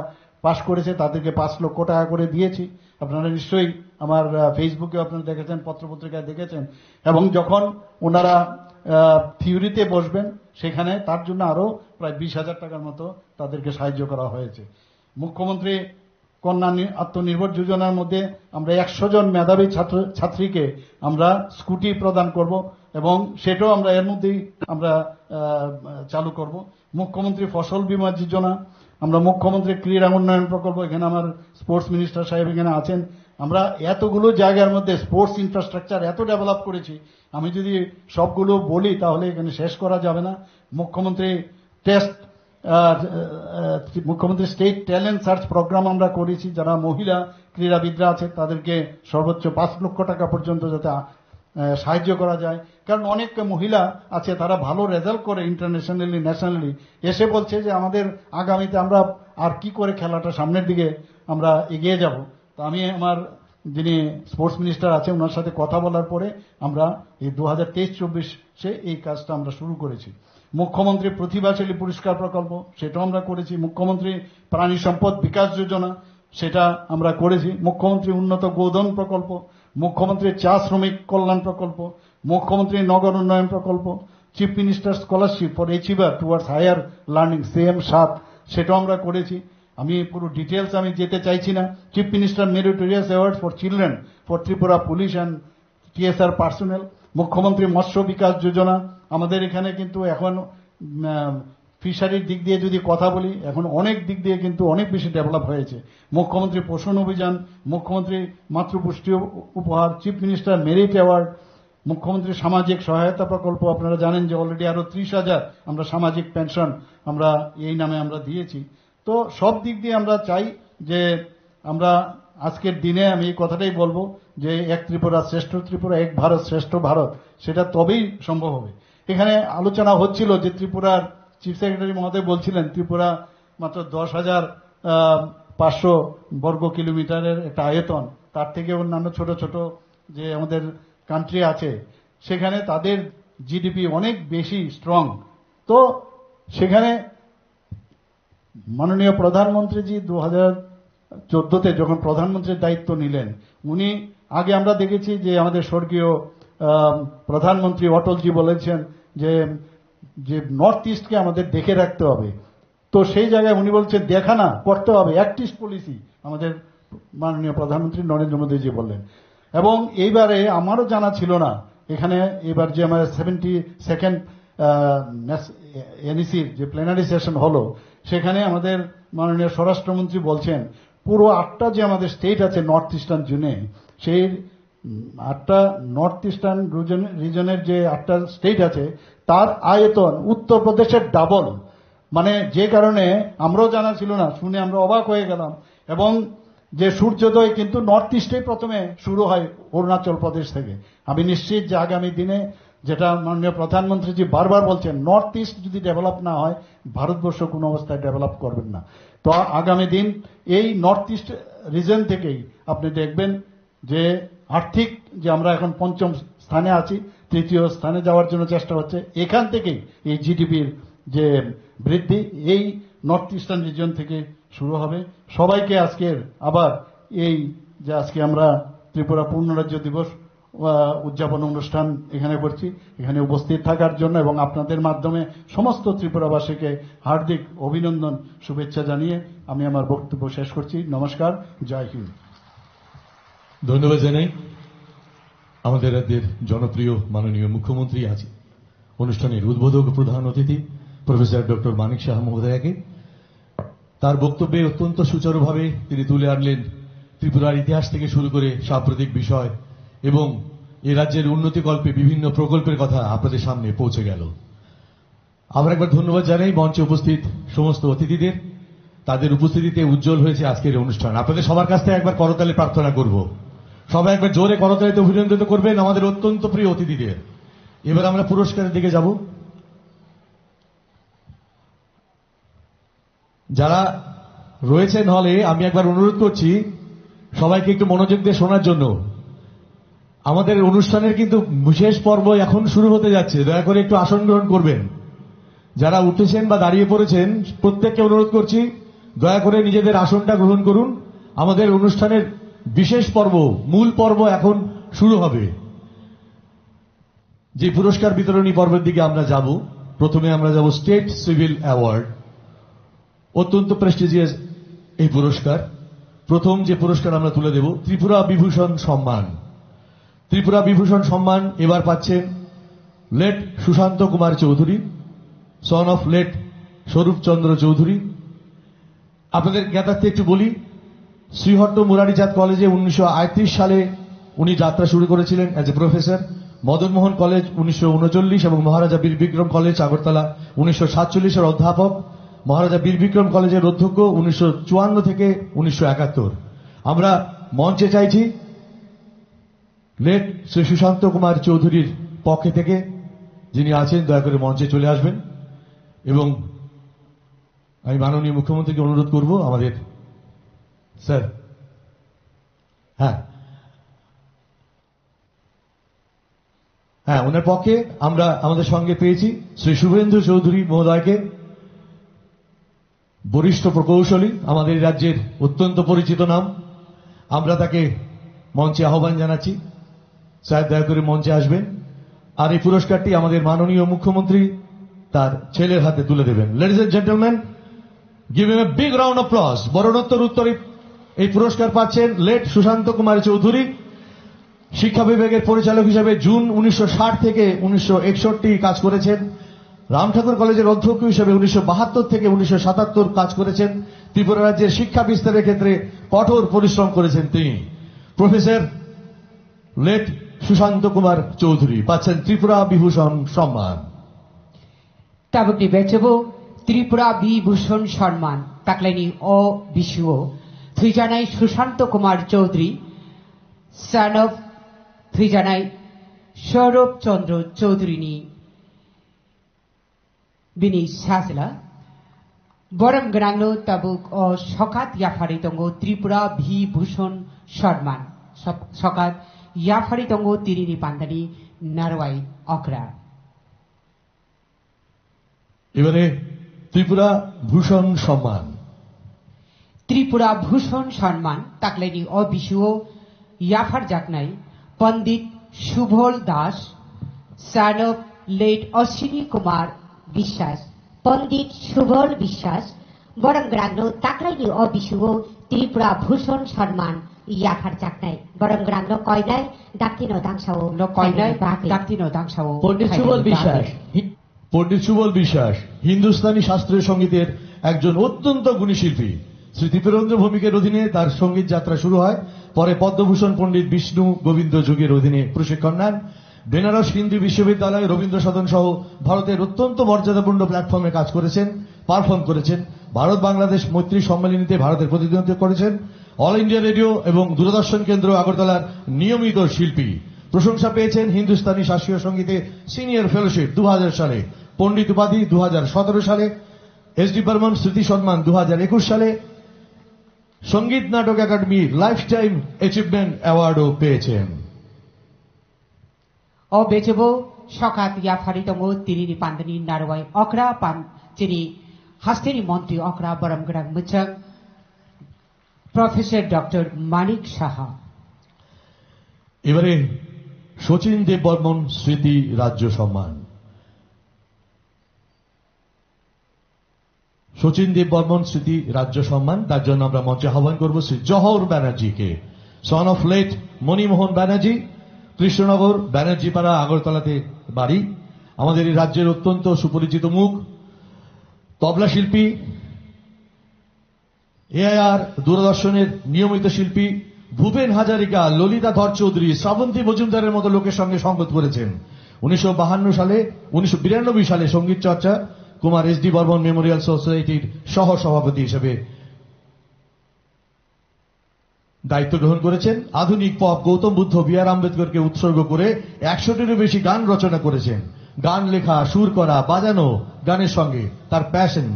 পাশ করেছে তাদেরকে 5 লক্ষ টাকা করে দিয়েছি। আপনারা নিশ্চয়ই আমার ফেসবুকে আপনারা দেখেছেন, পত্রপত্রিকায় দেখেছেন। এবং যখন ওনারা থিওরিতে বসবেন সেখানে তার জন্য আরো প্রায় 20,000 টাকার মতো তাদেরকে সাহায্য করা হয়েছে। মুখ্যমন্ত্রী কন্যা আত্মনির্ভর যোজনার মধ্যে আমরা 100 জন মেধাবী ছাত্রীকে আমরা স্কুটি প্রদান করব এবং সেটাও আমরা এর মধ্যেই আমরা চালু করব। মুখ্যমন্ত্রী ফসল বীমা যোজনা, আমরা মুখ্যমন্ত্রী ক্রীড়া উন্নয়ন প্রকল্প, এখানে আমার স্পোর্টস মিনিস্টার সাহেব এখানে আছেন। আমরা এতগুলো জায়গার মধ্যে স্পোর্টস ইনফ্রাস্ট্রাকচার এত ডেভেলপ করেছি, আমি যদি সবগুলো বলি তাহলে এখানে শেষ করা যাবে না। মুখ্যমন্ত্রী স্টেট ট্যালেন্ট সার্চ প্রোগ্রাম আমরা করেছি, যারা মহিলা ক্রীড়াবিদরা আছে তাদেরকে সর্বোচ্চ 5 লক্ষ টাকা পর্যন্ত যাতে সাহায্য করা যায়। কারণ অনেক মহিলা আছে তারা ভালো রেজাল্ট করে ইন্টারন্যাশনালি ন্যাশনালি, এসে বলছে যে আমাদের আগামীতে আমরা আর কি করে খেলাটা সামনের দিকে আমরা এগিয়ে যাব। তো আমি আমার যিনি স্পোর্টস মিনিস্টার আছে ওনার সাথে কথা বলার পরে আমরা এই 2023-24 এই কাজটা আমরা শুরু করেছি। মুখ্যমন্ত্রী প্রতিভাশালী পুরস্কার প্রকল্প সেটাও আমরা করেছি। মুখ্যমন্ত্রী প্রাণী সম্পদ বিকাশ যোজনা সেটা আমরা করেছি। মুখ্যমন্ত্রী উন্নত গোধন প্রকল্প, মুখ্যমন্ত্রী চা শ্রমিক কল্যাণ প্রকল্প, মুখ্যমন্ত্রী নগর উন্নয়ন প্রকল্প, chief minister scholarship for achiever towards higher learning CM7 সেটাও আমরা করেছি। আমি পুরো ডিটেলস আমি যেতে চাইছি না। Chief minister meritorious award for children for Tripura police and TSR personnel, মুখ্যমন্ত্রী মৎস্য বিকাশ যোজনা। আমাদের এখানে কিন্তু এখন ফিশারির দিক দিয়ে যদি কথা বলি, এখন অনেক দিক দিয়ে কিন্তু অনেক বেশি ডেভেলপ হয়েছে। মুখ্যমন্ত্রী পোষণ অভিযান, মুখ্যমন্ত্রী মাতৃপুষ্টি উপহার, চিফ মিনিস্টার মেরিট অ্যাওয়ার্ড, মুখ্যমন্ত্রী সামাজিক সহায়তা প্রকল্প। আপনারা জানেন যে অলরেডি আরো 30,000 আমরা সামাজিক পেনশন আমরা এই নামে আমরা দিয়েছি। তো সব দিক দিয়ে আমরা চাই যে আমরা আজকের দিনে আমি এই কথাটাই বলবো যে এক ত্রিপুরা শ্রেষ্ঠ ত্রিপুরা, এক ভারত শ্রেষ্ঠ ভারত, সেটা তবেই সম্ভব হবে। এখানে আলোচনা হচ্ছিল যে ত্রিপুরার চিফ সেক্রেটারি মহোদয় বলছিলেন ত্রিপুরা মাত্র 10,500 বর্গ কিলোমিটারের একটা আয়তন, তার থেকে অন্যান্য ছোট ছোট যে আমাদের কান্ট্রি আছে সেখানে তাদের GDP অনেক বেশি স্ট্রং। তো সেখানে মাননীয় প্রধানমন্ত্রীজি 2014-তে যখন প্রধানমন্ত্রীর দায়িত্ব নিলেন, উনি আগে আমরা দেখেছি যে আমাদের স্বর্গীয় প্রধানমন্ত্রী অটলজি বলেছেন যে নর্থ ইস্টকে আমাদের দেখে রাখতে হবে। তো সেই জায়গায় উনি বলছেন দেখা না করতে হবে, অ্যাক্টিভ পলিসি আমাদের মাননীয় প্রধানমন্ত্রী নরেন্দ্র মোদীজি বললেন। এবং এইবারে আমারও জানা ছিল না, এখানে এবার যে আমাদের 72nd NEC-র যে প্লেনারি সেশন হলো সেখানে আমাদের মাননীয় স্বরাষ্ট্রমন্ত্রী বলছেন পুরো 8টা যে আমাদের স্টেট আছে নর্থ ইস্টার্ন জোনে, সেই 8টা নর্থ ইস্টার্ন রিজনের যে 8টা স্টেট আছে তার আয়তন উত্তরপ্রদেশের ডাবল। মানে যে কারণে আমরাও জানা ছিল না, শুনে আমরা অবাক হয়ে গেলাম। এবং যে সূর্যোদয় কিন্তু নর্থ ইস্টেই প্রথমে শুরু হয় অরুণাচল প্রদেশ থেকে। আমি নিশ্চিত যে আগামী দিনে যেটা মাননীয় প্রধানমন্ত্রীজি বারবার বলছেন, নর্থ ইস্ট যদি ডেভেলপ না হয় ভারতবর্ষ কোনো অবস্থায় ডেভেলপ করবেন না। তো আগামী দিন এই নর্থ ইস্ট রিজন থেকেই আপনি দেখবেন যে আর্থিক যে আমরা এখন 5ম স্থানে আছি, 3য় স্থানে যাওয়ার জন্য চেষ্টা হচ্ছে। এখান থেকেই এই GDP-র যে বৃদ্ধি এই নর্থ ইস্টার্ন রিজন থেকে শুরু হবে। সবাইকে আজকের আবার এই যে আজকে আমরা ত্রিপুরা পূর্ণরাজ্য দিবস উদযাপন অনুষ্ঠান এখানে করছি, এখানে উপস্থিত থাকার জন্য এবং আপনাদের মাধ্যমে সমস্ত ত্রিপুরাবাসীকে হার্দিক অভিনন্দন শুভেচ্ছা জানিয়ে আমি আমার বক্তব্য শেষ করছি। নমস্কার, জয় হিন্দ। ধন্যবাদ জানাই আমাদের রাজ্যের জনপ্রিয় মাননীয় মুখ্যমন্ত্রী আজ অনুষ্ঠানের উদ্বোধক প্রধান অতিথি প্রফেসর ডক্টর মানিক সাহা মহোদয়কে। তার বক্তব্যে অত্যন্ত সুচারুভাবে তিনি তুলে আনলেন ত্রিপুরার ইতিহাস থেকে শুরু করে সাম্প্রতিক বিষয় এবং এ রাজ্যের উন্নতিকল্পে বিভিন্ন প্রকল্পের কথা আপনাদের সামনে পৌঁছে গেল। আমরা একবার ধন্যবাদ জানাই মঞ্চে উপস্থিত সমস্ত অতিথিদের, তাদের উপস্থিতিতে উজ্জ্বল হয়েছে আজকের অনুষ্ঠান। আপনাদের সবার কাছ থেকে একবার করতালি প্রার্থনা করব, সবাই একবার জোরে করতালিতে অভিনন্দিত করবেন আমাদের অত্যন্ত প্রিয় অতিথিদের। এবার আমরা পুরস্কারের দিকে যাব। যারা রয়েছেন হলে আমি একবার অনুরোধ করছি সবাইকে একটু মনোযোগ দিয়ে শোনার জন্য। আমাদের অনুষ্ঠানের কিন্তু বিশেষ পর্ব এখন শুরু হতে যাচ্ছে, দয়া করে একটু আসন গ্রহণ করবেন। যারা উঠেছেন বা দাঁড়িয়ে পড়েছেন প্রত্যেককে অনুরোধ করছি দয়া করে নিজেদের আসনটা গ্রহণ করুন। আমাদের অনুষ্ঠানের বিশেষ পর্ব, মূল পর্ব এখন শুরু হবে। যে পুরস্কার বিতরণী পর্বের দিকে আমরা যাব, প্রথমে আমরা যাব স্টেট সিভিল অ্যাওয়ার্ড। অত্যন্ত প্রেস্টিজিয়াস এই পুরস্কার। প্রথম যে পুরস্কার আমরা তুলে দেব ত্রিপুরা বিভূষণ সম্মান। ত্রিপুরা বিভূষণ সম্মান এবার পাচ্ছেন late Sushant Kumar Chowdhury, son of late Swarupchandra Chowdhury. আপনাদের জ্ঞাতার্থে একটু বলি, শ্রীহট্ট মুরারিচাঁদ কলেজে 1938 সালে উনি যাত্রা শুরু করেছিলেন as a professor. Madanmohan college 1939 এবং মহারাজা বীর বিক্রম কলেজ আগরতলা 1947 অধ্যাপক। মহারাজা বীর বিক্রম কলেজের অধ্যক্ষ 1954 থেকে 1971। আমরা মঞ্চে চাইছি লেট শ্রী সুশান্ত কুমার চৌধুরীর পক্ষে থেকে যিনি আছেন দয়া করে মঞ্চে চলে আসবেন, এবং আমি মাননীয় মুখ্যমন্ত্রীকে অনুরোধ করব আমাদের স্যার ওনার পক্ষে আমরা আমাদের সঙ্গে পেয়েছি শ্রী শুভেন্দু চৌধুরী মহোদয়কে, বরিষ্ঠ প্রকৌশলী, আমাদের রাজ্যের অত্যন্ত পরিচিত নাম। আমরা তাকে মঞ্চে আহ্বান জানাচ্ছি, স্যার দয়া করে মঞ্চে আসবেন। আর এই পুরস্কারটি আমাদের মাননীয় মুখ্যমন্ত্রী তার ছেলের হাতে তুলে দেবেন। Ladies and gentleman, give him a big round of applause. মরণোত্তর উত্তরে এই পুরস্কার পাচ্ছেন লেট সুশান্ত কুমার চৌধুরী। শিক্ষা বিভাগের পরিচালক হিসেবে জুন 1960 থেকে 1961 কাজ করেছেন। রামঠাকুর কলেজের অধ্যক্ষ হিসেবে 1972 থেকে 1977 কাজ করেছেন। ত্রিপুরা রাজ্যের শিক্ষা বিস্তারের ক্ষেত্রে কঠোর পরিশ্রম করেছেন তিনি। প্রফেসর লেট সুশান্ত কুমার চৌধুরী পাচ্ছেন ত্রিপুরা বিভূষণ সম্মান। তাবকনি বেচব ত্রিপুরা বিভূষণ সম্মান তাকলাইনি অ বিশুও থুইজানাই সুশান্ত কুমার চৌধুরী son of থুইজানাই সৌরভ চন্দ্র চৌধুরীনি বিনি সাজলা বরম গ্রাংনো তাবুক ও সকাত ইয়াফারি দঙ্গ ত্রিপুরা বিভূষণ সম্মান সকাত ইয়াফারি দঙ্গ তিরিনি পান্দানি নারওয়াই অকরা। এবারে ত্রিপুরা ভূষণ সম্মান। ত্রিপুরা ভূষণ সম্মান তাকলাইনি অ বিশুও ইয়াফার জাকনাই পণ্ডিত Subhal Das, son of late Ashwini Kumar Biswas. পণ্ডিত সুভল বিশ্বাস বরং গ্রাগ্ন তাকলাইনি অ বিশুও ত্রিপুরা ভূষণ সম্মান ইয়াফার জাকনাই বরং গ্রাগ্ন কয়নায় ডাক্তিনো দাংসাও কয়নায় ডাক্তিনো দাংসাও। পণ্ডিত সুবল বিশ্বাস। পণ্ডিত সুবল বিশ্বাস হিন্দুস্তানি শাস্ত্রীয় সঙ্গীতের একজন অত্যন্ত গুণী শিল্পী। শ্রী ত্রিপুরেন্দ্র ভৌমিকের অধীনে তার সঙ্গীত যাত্রা শুরু হয়। পরে পদ্মভূষণ পণ্ডিত বিষ্ণু গোবিন্দ যোগের অধীনে প্রশিক্ষণ নেন। বেনারস হিন্দু বিশ্ববিদ্যালয়, রবীন্দ্র সদন সহ ভারতের অত্যন্ত মর্যাদাপূর্ণ প্ল্যাটফর্মে কাজ করেছেন, পারফর্ম করেছেন। ভারত বাংলাদেশ মৈত্রী সম্মেলনীতে ভারতের প্রতিনিধিত্ব করেছেন। অল ইন্ডিয়া রেডিও এবং দূরদর্শন কেন্দ্র আগরতলার নিয়মিত শিল্পী। প্রশংসা পেয়েছেন হিন্দুস্তানি শাস্ত্রীয় সঙ্গীতে সিনিয়র ফেলোশিপ 2000 সালে, পণ্ডিত উপাধি 2017 সালে, এস.ডি. বর্মন স্মৃতি সম্মান 2021 সালে, সঙ্গীত নাটক একাডেমি লাইফ টাইম অ্যাচিভমেন্ট অ্যাওয়ার্ডও পেয়েছেন। অ বেচব সকাত ইয়াফারি দঙ্গ তিরিনি পান্দানি নারওয়াই অকরা যিনি হাস্তেনি মন্ত্রী অকরা বরম গ্রাং মুচং প্রফেসর ডক্টর মানিক সাহা। এবারে শচীন দেব বর্মন স্মৃতি রাজ্য সম্মান। শচীন দেব বর্মন স্মৃতি রাজ্য সম্মান, তার জন্য আমরা মঞ্চে আহ্বান করব শ্রী জহর ব্যানার্জিকে, son of late Manimohan Banerjee, Krishnanagar Banerjeepara আগরতলাতে বাড়ি। আমাদের এই রাজ্যের অত্যন্ত সুপরিচিত মুখ, তবলা শিল্পী, এআইআর দূরদর্শনের নিয়মিত শিল্পী। ভূপেন হাজারিকা, ললিতা ধর চৌধুরী, শ্রাবন্তী মজুমদারের মতো লোকের সঙ্গে সঙ্গত করেছেন। 1992 সালে সঙ্গীত চর্চা কুমার এস.ডি. বর্মন মেমোরিয়াল সোসাইটির সহ সভাপতি হিসেবে দায়িত্ব গ্রহণ করেছেন। আধুনিক পপ গৌতম বুদ্ধ, বি আর আম্বেদকরকে উৎসর্গ করে 100টিরও বেশি গান রচনা করেছেন। গান লেখা, সুর করা, বাজানো, গানের সঙ্গে তার প্যাশন।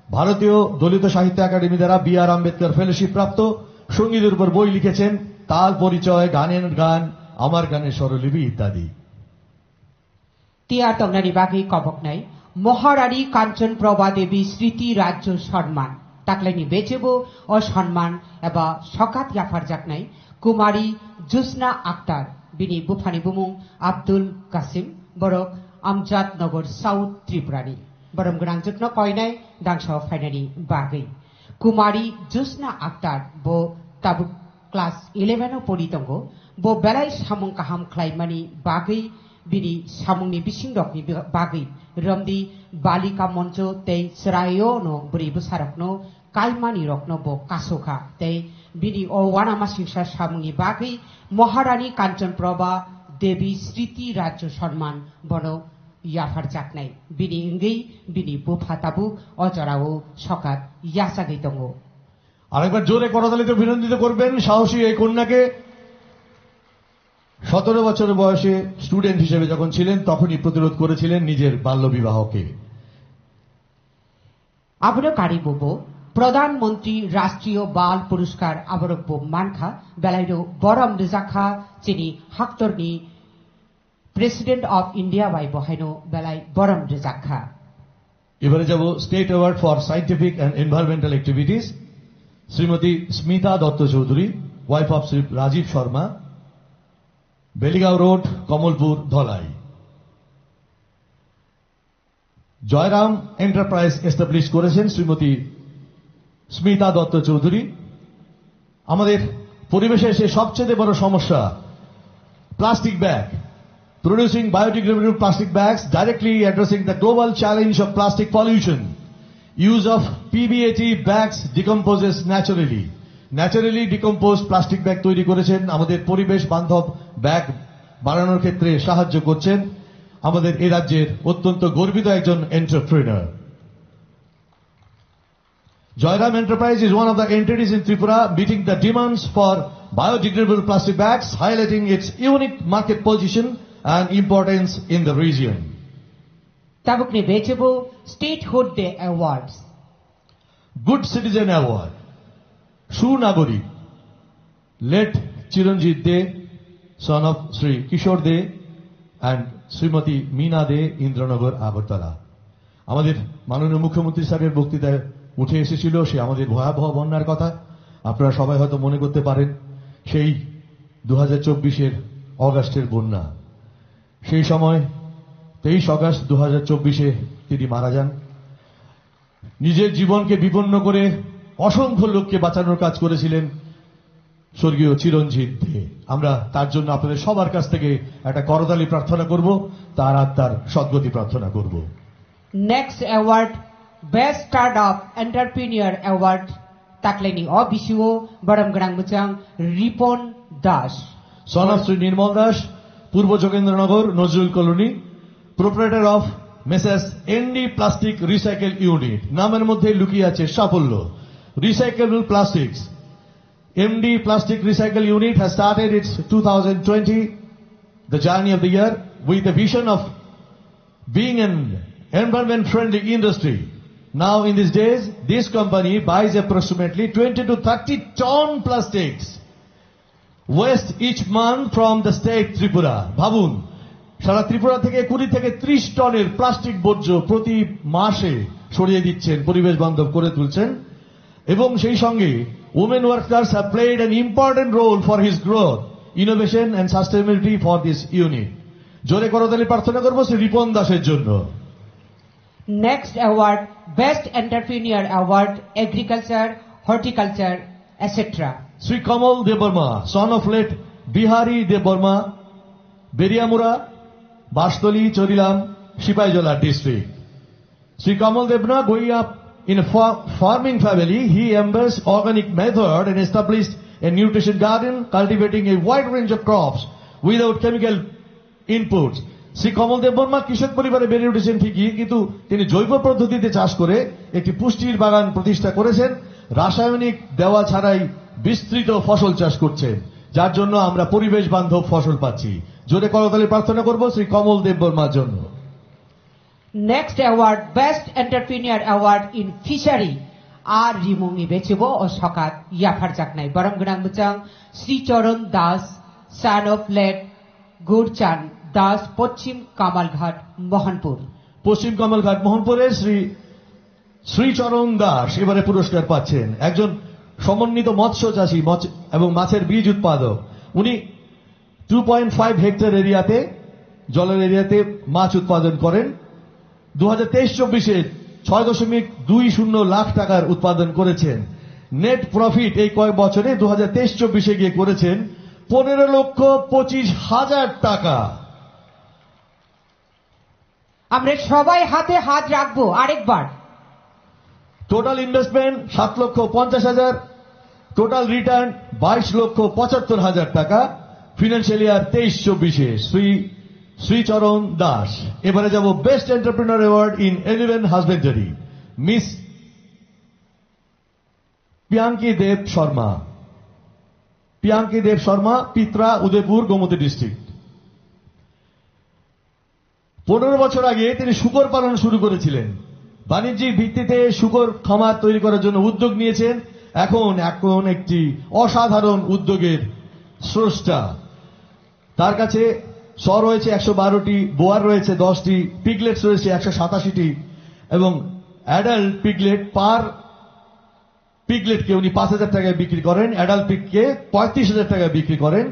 ভারতীয় দলিত সাহিত্য একাডেমি দ্বারা বি আর আম্বেদকর ফেলোশিপ প্রাপ্ত। সঙ্গীতের উপর বই লিখেছেন, তাল পরিচয়, গানের গান, আমার গানের স্বরলিপি ইত্যাদি। তিয়ার তংনানি বাকি কবক নাই মহারানী কাঞ্চন প্রভা দেবী স্মৃতি রাজ্য সম্মান তাকলাইনি বেচেবো ও সম্মান এবা সকাত ইয়াফার জাকনাই কুমারী জুসনা আক্তার বিনি বুফানি বুমুং আব্দুল কাসিম বরক আমজাদ নগর সাউথ ত্রিপুরানি বরম গ্রাং যত্ন কয়নাই দাংসাও ফাইনানি বাগৈ কুমারী জুসনা আক্তার বো তাবুক ক্লাস 11 পড়িতঙ্গ বো বেলাই সামং কাহাম খ্লাইমানি বাগৈ বিনি সামংনি বিসিং রকনি বাগৈ রমদি বালিকা মঞ্চ তেই সরাইও নো বুড়ি বুসারকনো কাইমানি রকনো বো কাসোখা তেই বিনি ও ওয়ানামা শিংসা সামংনি বাগৈ মহারানী কাঞ্চন প্রভা দেবী স্মৃতি রাজ্য সম্মান বন ইয়াফার জাকনাই বিনি ইঙ্গেই বিনি বুফাতাবু অজরাও সকাত ইয়াসাগৈ দङ আরেকবার জোরে করতালিতে অভিনন্দিত করবেন সাহসী এই কন্যাকে। 17 বছর বয়সে স্টুডেন্ট হিসেবে যখন ছিলেন তখনই প্রতিরোধ করেছিলেন নিজের বাল্যবিবাহকে। আবরকারী বব প্রধানমন্ত্রী রাষ্ট্রীয় বাল পুরস্কার আবরক মানখা বেলাইরো বরম রেজাখা চিনি হাক্তরনি প্রেসিডেন্ট অফ ইন্ডিয়া বাই বহাইনো বেলাই বরম রেজাখা। এবারে যাব state award for scientific and environmental activities Shrimati Smita Dutta Chowdhury wife of Shri Rajiv Sharma Beligaon road Kamalpur Dhalai. Jayram enterprise establish করেছেন শ্রীমতী স্মিতা দত্ত চৌধুরী। আমাদের পরিবেশের সে সবচেয়ে বড় সমস্যা plastic bag, producing biodegradable plastic bags, directly addressing the global challenge of plastic pollution. Use of PBAT bags decomposes naturally. Naturally decomposed plastic bag তৈরি করেছেন, আমাদের পরিবেশ বান্ধব ব্যাগ বানানোর ক্ষেত্রে সাহায্য করছেন আমাদের এই রাজ্যের অত্যন্ত গর্বিত একজন entrepreneur. Joyram Enterprise is one of the entities in Tripura meeting the demands for biodegradable plastic bags, highlighting its unique market position and importance in the region. তাবুকনি বেচেবো statehood day awards. Good Citizen Award, সুনাগরিক late Chiranjit De, son of Sri Kishore De and Shrimati Meena De, Indranagar Agartala. আমাদের মাননীয় মুখ্যমন্ত্রী স্যারের বক্তৃতায় উঠে এসেছিল সে আমাদের ভয়াবহ বন্যার কথা। আপনারা সবাই হয়তো মনে করতে পারেন সেই 2024 অগাস্টের বন্যা। সেই সময় 23 অগাস্ট 2024 তিনি মারা যান। নিজের জীবনকে বিপন্ন করে অসংখ্য লোককে বাঁচানোর কাজ করেছিলেন স্বর্গীয় চিরঞ্জিত দে। আমরা তার জন্য আপনাদের সবার কাছ থেকে একটা করতালি প্রার্থনা করব, তার আত্মার সদ্গতি প্রার্থনা করব। Next award best start up entrepreneur award তাকলাইনি অবিশুও বরম গ্রাং মুচাং Ripon Das, son of Sri Nirmal Das, Purba Jogendranagar Nazrul colony, proprietor of messrs ND plastic recycle unit. নামের মধ্যে লুকিয়ে আছে সাফল্য। Recyclable plastics MD Plastic Recycle Unit has started its 2020 the journey of the year with the vision of being an environment friendly industry. Now in these days this company buys approximately 20 to 30 ton plastics waste each month from the state Tripura. ভাবুন, সারা ত্রিপুরা থেকে 20 থেকে 30 টনের plastic বর্জ্য প্রতি মাসে সরিয়ে দিচ্ছেন, পরিবেশ বান্ধব করে তুলছেন। এবং সেই সঙ্গে women workers have played an important role for his growth, innovation and sustainability for this unit. জোরে করতালি প্রার্থনা করব শ্রী রিপন দাসের জন্য। Next award best entrepreneur award agriculture, horticulture etcetera. Shri Kamal Debbarma, son of late Bihari Debbarma, Beriyamura, Bastali, Charilam, Sepahijala district. Sri Kamal Debna, growing up in a farming family, he embraced organic method and established a nutrition garden, cultivating a wide range of crops without chemical inputs. Shri Kamal Debbarma কৃষক পরিবারে বেড়ে উঠেছেন ঠিকই, কিন্তু তিনি জৈব পদ্ধতিতে চাষ করে একটি পুষ্টির বাগান প্রতিষ্ঠা করেছেন। রাসায়নিক দেওয়া ছাড়াই বিস্তৃত ফসল চাষ করছেন, যার জন্য আমরা পরিবেশ বান্ধব ফসল পাচ্ছি। জোরে করতালি প্রার্থনা করব শ্রী কমল দেববর্মার জন্য। Next award best entrepreneur award in fishery আর রিমুংনি বেচেবো ও সকাত ইয়াফার জাকনাই বরম গ্রাং মুচাং Sricharan Das, son of late Gurchan Das, Paschim Kamalghat Mohanpur. পশ্চিম কামালঘাট মোহনপুরে শ্রী শ্রীচরণ দাস এবারে পুরস্কার পাচ্ছেন। একজন সমন্বিত মৎস্য চাষী এবং মাছের বীজ উৎপাদক। উনি 2.5 হেক্টর এরিয়াতে, জলের এরিয়াতে মাছ উৎপাদন করেন। 2023-24-এ 6.20 লাখ টাকার উৎপাদন করেছেন। নেট প্রফিট এই কয়েক বছরে 2023-24-এ গিয়ে করেছেন 15,25,000 টাকা। আমরা সবাই হাতে হাত রাখবো আরেকবার। টোটাল ইনভেস্টমেন্ট 7,50,000, টোটাল রিটার্ন 22,75,000 টাকা। ফিনান্সিয়াল ইয়ার 23-24-এ শ্রীচরণ দাস। এবারে যাব বেস্ট এন্টারপ্রেনার অ্যাওয়ার্ড ইন এলিভেন husbandry, miss Piyanki Deb Sharma. Piyanki Deb Sharma, Pitra, Udaipur, Gomati district. 15 বছর আগে তিনি শূকর পালন শুরু করেছিলেন। বাণিজ্যিক ভিত্তিতে শূকর খামার তৈরি করার জন্য উদ্যোগ নিয়েছেন। এখন একটি অসাধারণ উদ্যোগের স্রষ্টা। তার কাছে স রয়েছে 112টি, বোয়ার রয়েছে 10টি, পিগলেটস রয়েছে 187টি এবং অ্যাডাল্ট পিগলেট পার পিগলেটকে উনি 5,000 টাকায় বিক্রি করেন, অ্যাডাল্ট পিগকে 35,000 টাকায় বিক্রি করেন।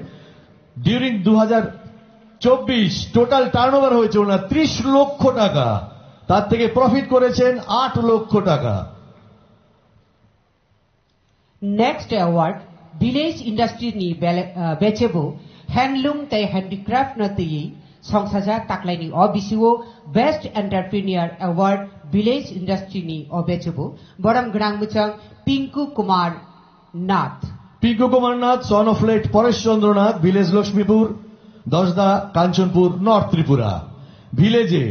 ডিউরিং 2024 টোটাল টার্নওভার হয়েছে ওনার 30 লক্ষ টাকা, তার থেকে প্রফিট করেছেন 8 লক্ষ টাকা। नेक्स्ट अवार्ड विलेज इंडस्ट्री नि बेचेबो हैंडलूम ते हैंडीक्राफ्ट नतई संसाजा ताकलाइनि अबिसिओ best entrepreneur award village industry नि अबेचेबो बरम ग्रांगमुचंग Pinku Kumar Nath. Pinku Kumar Nath son of late Paresh Chandra Nath, village Laxmipur, Dasda, Kanchanpur, north Tripura. ভিলেজে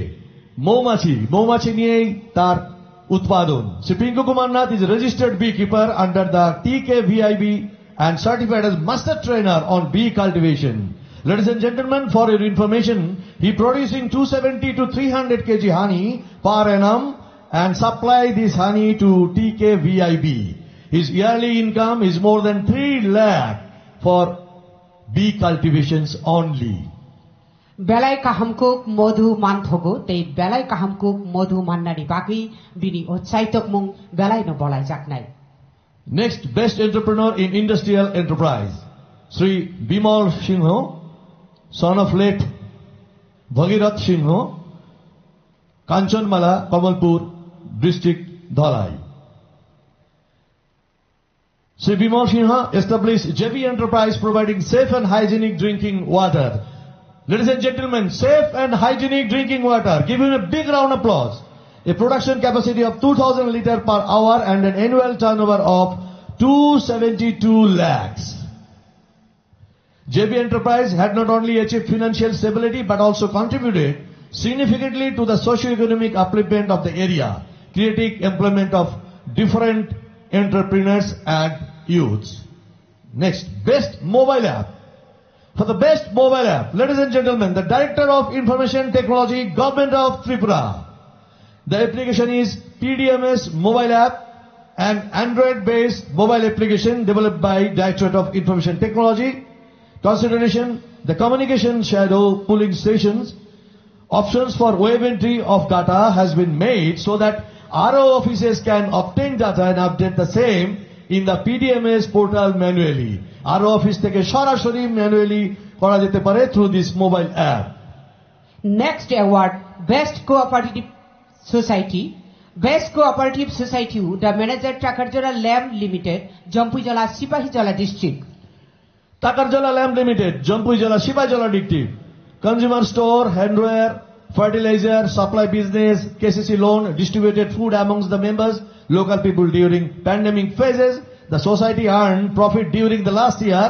মৌমাছি নিয়েই তার উৎপাদন। Shri Pinku Kumar Nath is a registered beekeeper under the TKVIB and certified as master trainer on bee cultivation. Ladies and gentlemen, for your information, he producing 270 to 300 kg honey per annum and supply this honey to TKVIB. His yearly income is more than 3 lakh for bee cultivations only. बेलाय काहामकुक मधु मानथगो ते बेलाय काहामकुक मधु मान्नानि बाकी बिनि उत्साहितक मुं बेलाय न बलाय जाकनाय। Next, best entrepreneur in industrial enterprise, Sri Bimal Singh, son of late Bhagirath Singh, Kanchanmala, Kamalpur district, Dhalai. Sri Bimal Singh established JB Enterprise providing safe and hygienic drinking water. Ladies and gentlemen, safe and hygienic drinking water. Give him a big round of applause. A production capacity of 2,000 liters per hour and an annual turnover of 272 lakhs. JB Enterprise had not only achieved financial stability but also contributed significantly to the socio-economic upliftment of the area, creating employment of different entrepreneurs and youths. Next, best mobile app. For the best mobile app, ladies and gentlemen, the Director of Information Technology, Government of Tripura. The application is PDMS mobile app, an Android-based mobile application developed by Directorate of Information Technology. Consideration, the communication shadow pooling stations. Options for web entry of data has been made so that RO offices can obtain data and update the same in the PDMS portal manually. RO office থেকে সরাসরি manually করা যেতে পারে through this mobile app. Next award, best cooperative society. Best cooperative society, the manager Takarjala Lamb Limited, Jampuijala Sipahijala district. Takarjala Lamb Limited, Jampuijala Sipahijala district. Consumer store, handwear, fertilizer, supply business, KCC loan, distributed food amongst the members, local people during pandemic phases. The society earned profit during the last year,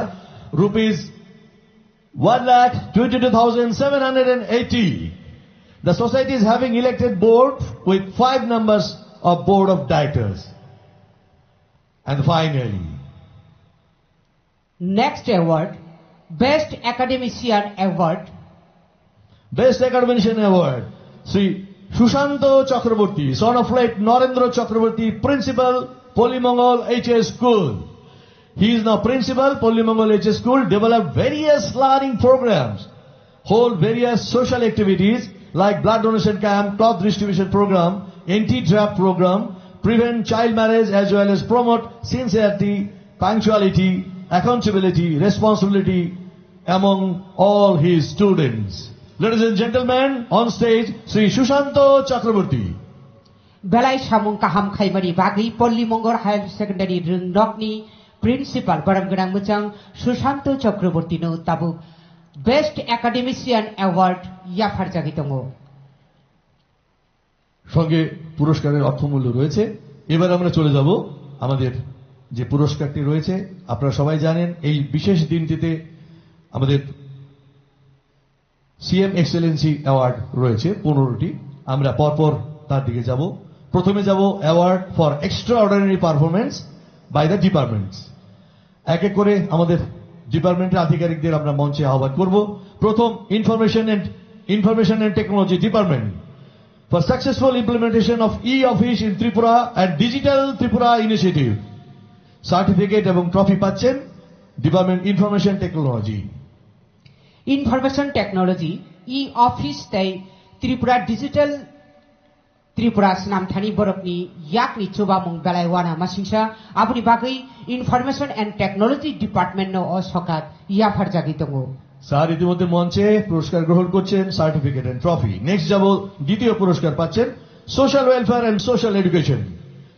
rupees 1,22,780. The society is having elected board with 5 members of board of directors. And finally, next award, best academician award. Best academician award, Sri Shushanto Chakraborty, son of late Narendra Chakraborty, principal, Polymongol HS School. He is now principal, Polymongol HS School, developed various learning programs, hold various social activities like blood donation camp, cloth distribution program, anti-draft program, prevent child marriage as well as promote sincerity, punctuality, accountability, responsibility among all his students. Ladies and gentlemen, on stage, Sri Shushanto Chakraborty. Belai Samung Kaham Khaimari Bagi, Polli Mongor Higher Secondary Rungdokni, Principal Baramgarang Muchang, Shushanto Chakraborty no Tabu, Best Academician Award, Yafar Jagitongo. সঙ্গে পুরস্কারের অর্থমূল্য রয়েছে। এবার আমরা চলে যাব আমাদের যে পুরস্কারটি রয়েছে। আপনারা সবাই জানেন এই বিশেষ দিনটিতে আমাদের সিএম এক্সেলেন্সি অ্যাওয়ার্ড রয়েছে 15টি। আমরা পরপর তার দিকে যাব। প্রথমে যাব award for extra ordinary performance by the departments. এক এক করে আমাদের ডিপার্টমেন্টের আধিকারিকদের আমরা মঞ্চে আহ্বান করব। প্রথম information and technology department for successful implementation of e-office in Tripura and Digital Tripura Initiative. Certificate এবং ট্রফি পাচ্ছেন department information technology. Information technology e-office তাই ত্রিপুরা ডিজিটাল ত্রিপুরা নামথানি বরকনি ইয়াকনি চুবামুং বেলাইওয়ানা মাসিংসা আবুনি বাগৈ ইনফরমেশন এন্ড টেকনোলজি ডিপার্টমেন্ট নো অসকাত ইয়াফার জাগিতঙ্গো। স্যার ইতিমধ্যে মঞ্চে পুরস্কার গ্রহণ করছেন, সার্টিফিকেট এন্ড ট্রফি। নেক্সট যাব দ্বিতীয় পুরস্কার পাচ্ছেন social welfare and social education.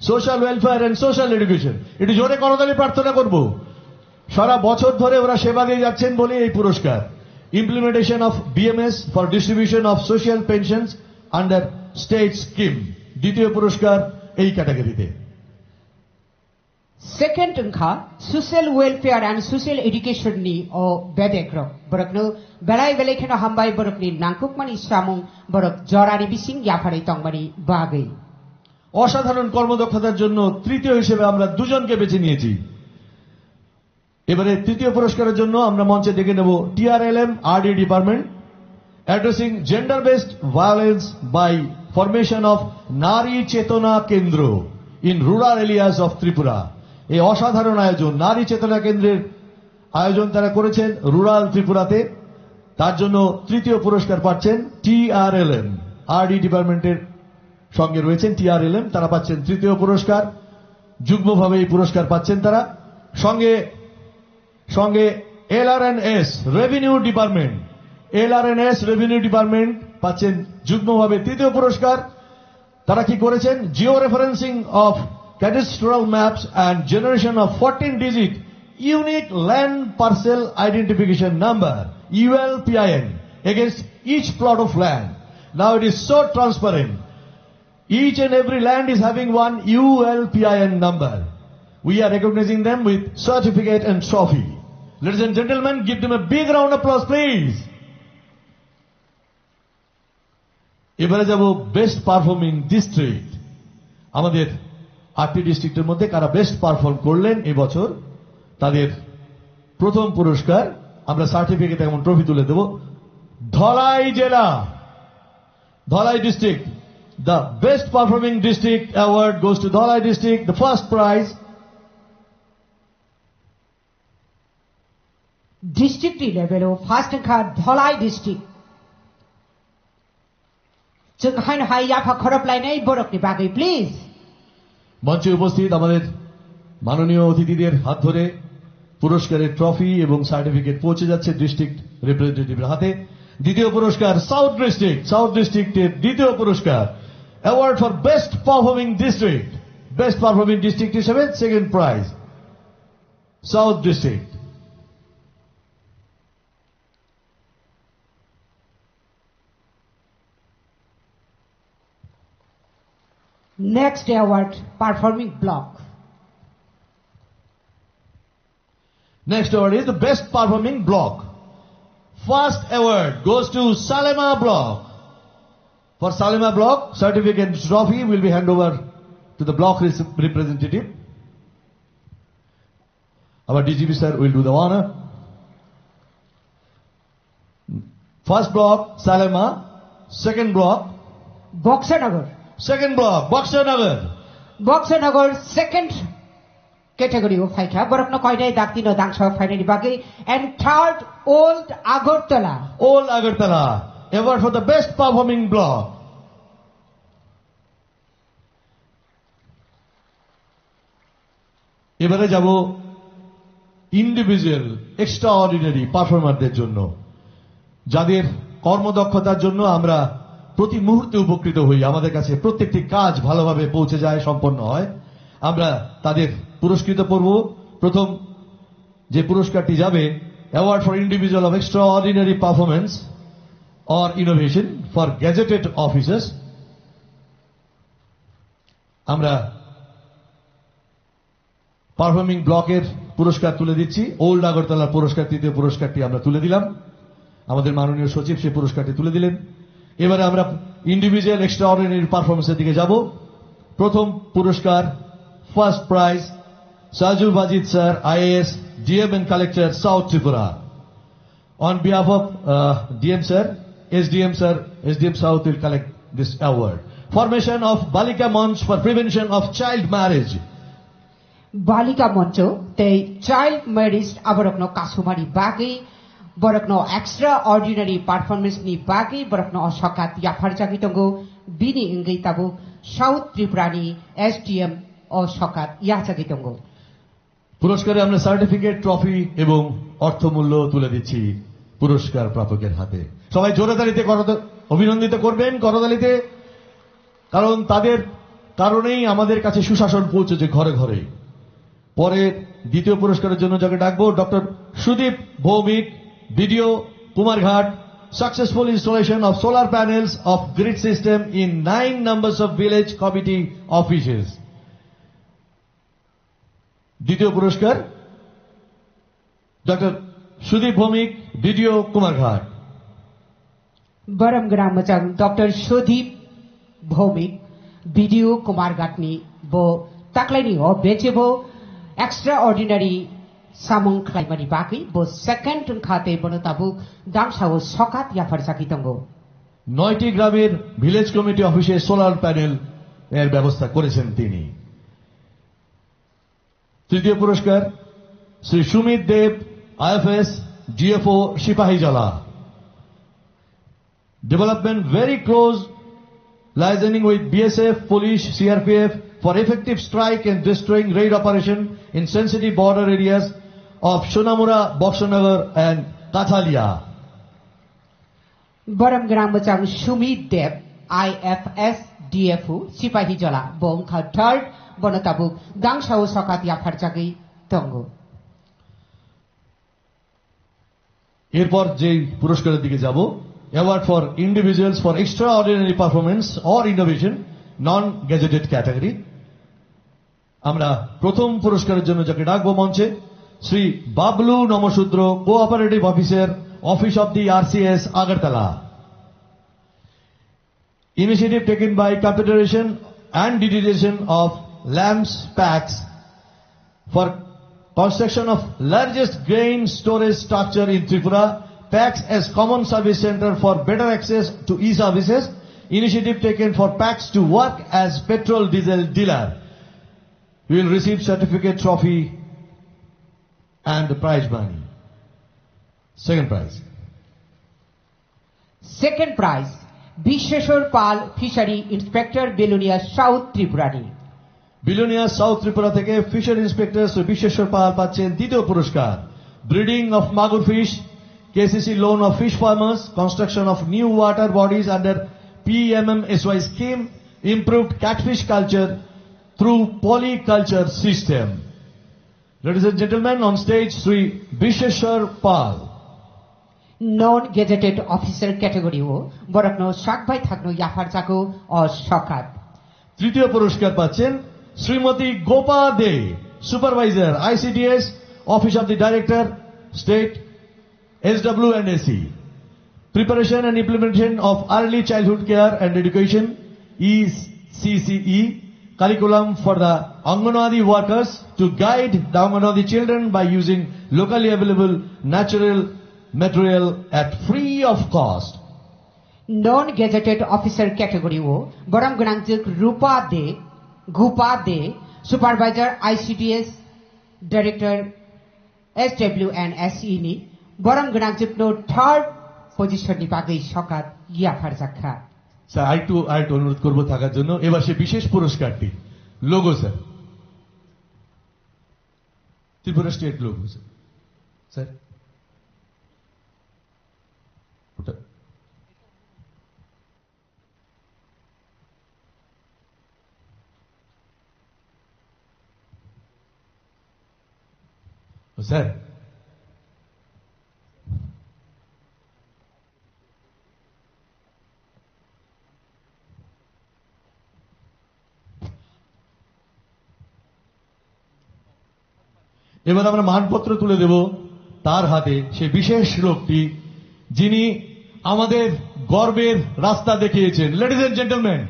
Social welfare and social education, এটি জোরে করতালি প্রার্থনা করব। সারা বছর ধরে ওরা সেবা দিয়ে যাচ্ছেন বলে এই পুরস্কার। Implementation of BMS for distribution of social pensions under state scheme, দ্বিতীয় পুরস্কার এই ক্যাটাগরিতে। Second angka social welfare and social education ni o bedekro borokno belai belekeno hambai borokni nangkukmani samung borok jorari bising yafarai tongmani bagei। অসাধারণ কর্মদক্ষতার জন্য তৃতীয় হিসেবে আমরা দুজনকে বেছে নিয়েছি। এবারে তৃতীয় পুরস্কারের জন্য আমরা মঞ্চে ডেকে নেব TRLM RD department, addressing gender based violence by formation of Nari Chetana Kendra in rural areas of Tripura. এই অসাধারণ আয়োজন, নারী চেতনা কেন্দ্রের আয়োজন তারা করেছেন রুরাল ত্রিপুরাতে। তার জন্য তৃতীয় পুরস্কার পাচ্ছেন টিআরএলএম, আরডি ডিপার্টমেন্টের সঙ্গে রয়েছেন টিআরএলএম, তারা পাচ্ছেন তৃতীয় পুরস্কার। যুগ্মভাবে এই পুরস্কার পাচ্ছেন তারা। সঙ্গে এলআরএনএস রেভিনিউ ডিপার্টমেন্ট, এলআরএনএস রেভিনিউ ডিপার্টমেন্ট পাচ্ছেন যুগ্মভাবে তৃতীয় পুরস্কার। তারা কি করেছেন? Jio referencing of cadastral maps and generation of 14-digit unique land parcel identification number ULPIN against each plot of land. Now it is so transparent. Each and every land is having one ULPIN number. We are recognizing them with certificate and trophy. Ladies and gentlemen, give them a big round of applause, please. এবারে যাব best performing district. আমাদের 8টি ডিস্ট্রিক্টের মধ্যে কারা best perform করলেন এবছর তাদের প্রথম পুরস্কার আমরা সার্টিফিকেট এবং ট্রফি তুলে দেব। ধলাই জেলা, Dhalai district, the best performing district award goes to Dhalai district. The first prize district level first angka Dhalai district. जों हाइन हाय याफा खरबलायनाय बरकनि बागै प्लिज। মঞ্চে উপস্থিত আমাদের মাননীয় অতিথিদের হাত ধরে পুরস্কারের ট্রফি এবং সার্টিফিকেট পৌঁছে যাচ্ছে ডিস্ট্রিক্ট রিপ্রেজেন্টেটিভের হাতে। দ্বিতীয় পুরস্কার সাউথ ডিস্ট্রিক্টের দ্বিতীয় পুরস্কার award for best performing district. Best performing district হিসেবে second prize south district. Next award, performing block. Next award is the best performing block. First award goes to Salema block. For Salema block, certificate and trophy will be handed over to the block representative. Our DGP sir will do the honor. First block, Salema. Second block, Boxanagar. Second block, Boxanagar. Boxanagar, second category of Haika, Borakno Koidai Daktino Dangsha finally Bagi, and third, Old Agartala. Old Agartala, award for the best performing block. এবারে যাব individual extra ordinary পারফর্মারদের জন্য, যাদের কর্মদক্ষতার জন্য আমরা প্রতি মুহূর্তে উপকৃত হই, আমাদের কাছে প্রত্যেকটি কাজ ভালোভাবে পৌঁছে যায়, সম্পন্ন হয়। আমরা তাদের পুরস্কৃত করব। প্রথম যে পুরস্কারটি যাবে, award for individual of extra ordinary performance or innovation for gazetted officers. আমরা পারফর্মিং ব্লকের পুরস্কার তুলে দিচ্ছি। ওল্ড আগরতলার পুরস্কার, তৃতীয় পুরস্কারটি আমরা তুলে দিলাম। আমাদের মাননীয় সচিব সেই পুরস্কারটি তুলে দিলেন। এবারে আমরা ইন্ডিভিজুয়াল এক্সট্রা অর্ডিনারি পারফরমেন্সের দিকে যাব। প্রথম পুরস্কার, first prize, Saju Bajid sir, IAS, DM and Collector, South Tripura. On behalf of DM sir, SDM South will collect this award. Formation of Balika Monch for Prevention of Child Marriage. Balika Moncho, the child marriage abarokno kasumari bagi, borokno extraordinary performance ni bagi, borokno osokat yafar jagitongo bini ingai tabu South Tripura ni SDM osokat yajagitongo. পুরস্কারে আমরা certificate, trophy এবং অর্থমূল্য তুলে দিচ্ছি পুরস্কার প্রাপকের হাতে। সবাই জোরে তালিতে অভিনন্দিত করবেন, করতালিতে, কারণ তাদের কারণেই আমাদের কাছে সুশাসন পৌঁছেছে ঘরে ঘরে। পরে দ্বিতীয় পুরস্কারের জন্য যাকে ডাকবো, doctor Sudip Bhowmik, BDO Kumarghat, successful installation of solar panels of grid system in 9 numbers of village committee offices. দ্বিতীয় পুরস্কার ডক্টর সুদীপ ভৌমিক, বিডিও কুমারঘাট। बरम ग्राम मचांग डॉक्टर सुदीप भौमिक, बिडिओ कुमारघाटनी बो ताक्लाइनी हो बेचेबो एक्स्ट्रा ऑर्डिनरी सामुं ख्लाइमानि बाकी बो सेकेंड खाते बनताबु दामसाओ सकात याफार साकितंगो। 9টি গ্রামের ভিলেজ কমিটি অফিসে সোলার প্যানেল এর ব্যবস্থা করেছেন তিনি। তৃতীয় পুরস্কার Shri Sumit Deb, IFS, GFO, Sepahijala. Development very close liaising with BSF, police, CRPF for effective strike and destroying raid operation in sensitive border areas of Shonamura, Boxanagar and Kathalia. बरम ग्राम मचांग सुमित देव, IFS, DFO, सिपाहीजला बोंखा थर्ड बनताबु दांसाओ सकात याफार जागै तंगो। এরপর যে পুরস্কারের দিকে যাব, award for individuals for extra ordinary performance or innovation non gazetted category. আমরা প্রথম পুরস্কারের জন্য যাকে ডাকবো মঞ্চে, Shri Bablu Namasudra, cooperative officer, office of the RCS, Agartala. Initiative taken by Confederation and Digitization of Lamps Packs for construction of largest grain storage structure in Tripura, PACS as common service center for better access to e-services. Initiative taken for PACS to work as petrol diesel dealer. We will receive certificate, trophy and the prize money. Second prize. Second prize, Bisheshwar Pal, Fishery Inspector, Belonia, South Tripura. Belonia south Tripura থেকে fisher inspector Shri Bisheshwar Pal পাচ্ছেন দ্বিতীয় পুরস্কার। Breeding of magur fish, KCC loan of fish farmers, construction of new water bodies under PMMSY scheme, improved catfish culture through polyculture system. Ladies and gentlemen, on stage Sri Bisheshwar Pal. Non gazetted officer category ও বরকনো শাকভাই থাকনো ইয়াফার জাগো ও সকাত। তৃতীয় পুরস্কার পাচ্ছেন Shrimati Gopa De, supervisor, ICDS, office of the director, state, SW&AC, preparation and implementation of early childhood care and education, ECCE, curriculum for the Anganwadi workers to guide the Anganwadi children by using locally available natural material at free of cost. Non gazetted officer category ও বরম গণাংজিক Rupa De, Gopa De, supervisor, ICDS, director, SW&SE নি বরম গণাংজিক নো third position নি বাগৈ সকাত ইয়াফার জাখা। Sir আরেকটু অনুরোধ করবো থাকার জন্য। এবার সে বিশেষ পুরস্কারটি লোগো স্যার। त्रिपुरा स्टेट लोगों से। सर सर এবার আমরা মানপত্র তুলে দেব তার হাতে, সেই বিশেষ লোকটি যিনি আমাদের গর্বের রাস্তা দেখিয়েছেন। Ladies and gentleman,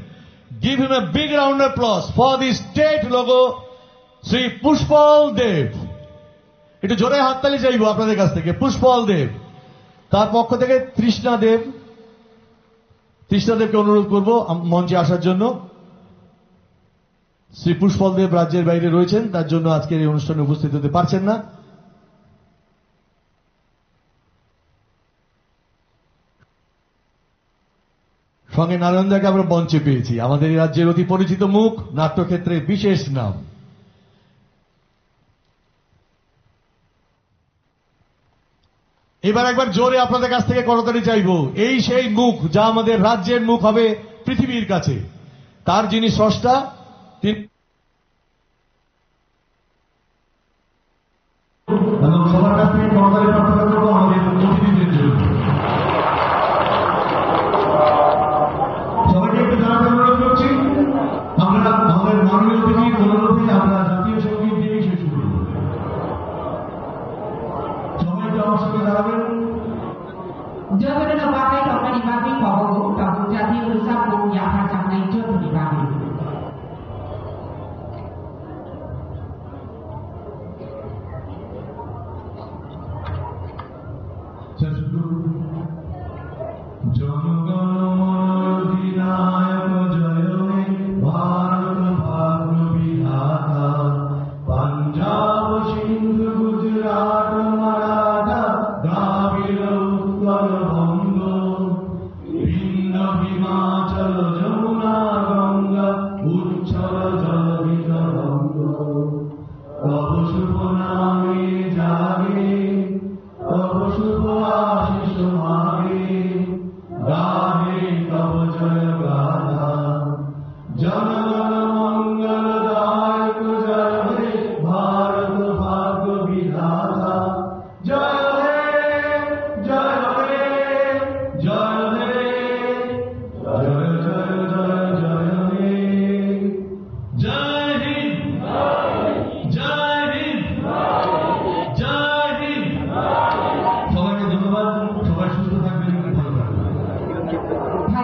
give him a big round of applause for the state logo Shri Pushpal Deb. একটু জোরে হাততালি চাইব আপনাদের কাছ থেকে। পুষ্পল দেব, তার পক্ষ থেকে তৃষ্ণা দেবকে অনুরোধ করব মঞ্চে আসার জন্য। শ্রী পুষ্পল দেব রাজ্যের বাইরে রয়েছেন, তার জন্য আজকের এই অনুষ্ঠানে উপস্থিত হতে পারছেন না। সঙ্গে নারায়ণদাকে আমরা মঞ্চে পেয়েছি, আমাদের এই রাজ্যের অতি পরিচিত মুখ, নাট্যক্ষেত্রে বিশেষ নাম। এবার একবার জোরে আপনাদের কাছ থেকে করতালি চাইব। এই সেই মুখ যা আমাদের রাজ্যের মুখ হবে পৃথিবীর কাছে, তার যিনি স্রষ্টা তিনি। এবং সবার কাছ থেকে করতালি প্রার্থনা করবো আমাদের অতিথিদের জন্য। সবাইকে একটু জানাতে অনুরোধ করছি, আমরা আমাদের মাননীয় অতিথির অনুরোধে আমরা জাতীয় সঙ্গীত দিয়ে শেষ করব। সবাই একটু আমার সঙ্গে দাঁড়াবেন। Jabatan Bagai Dr. Ibagi Pawago, Dr. Jati Ursapung Yahar Jangnai Jabatan Ibagi. Jana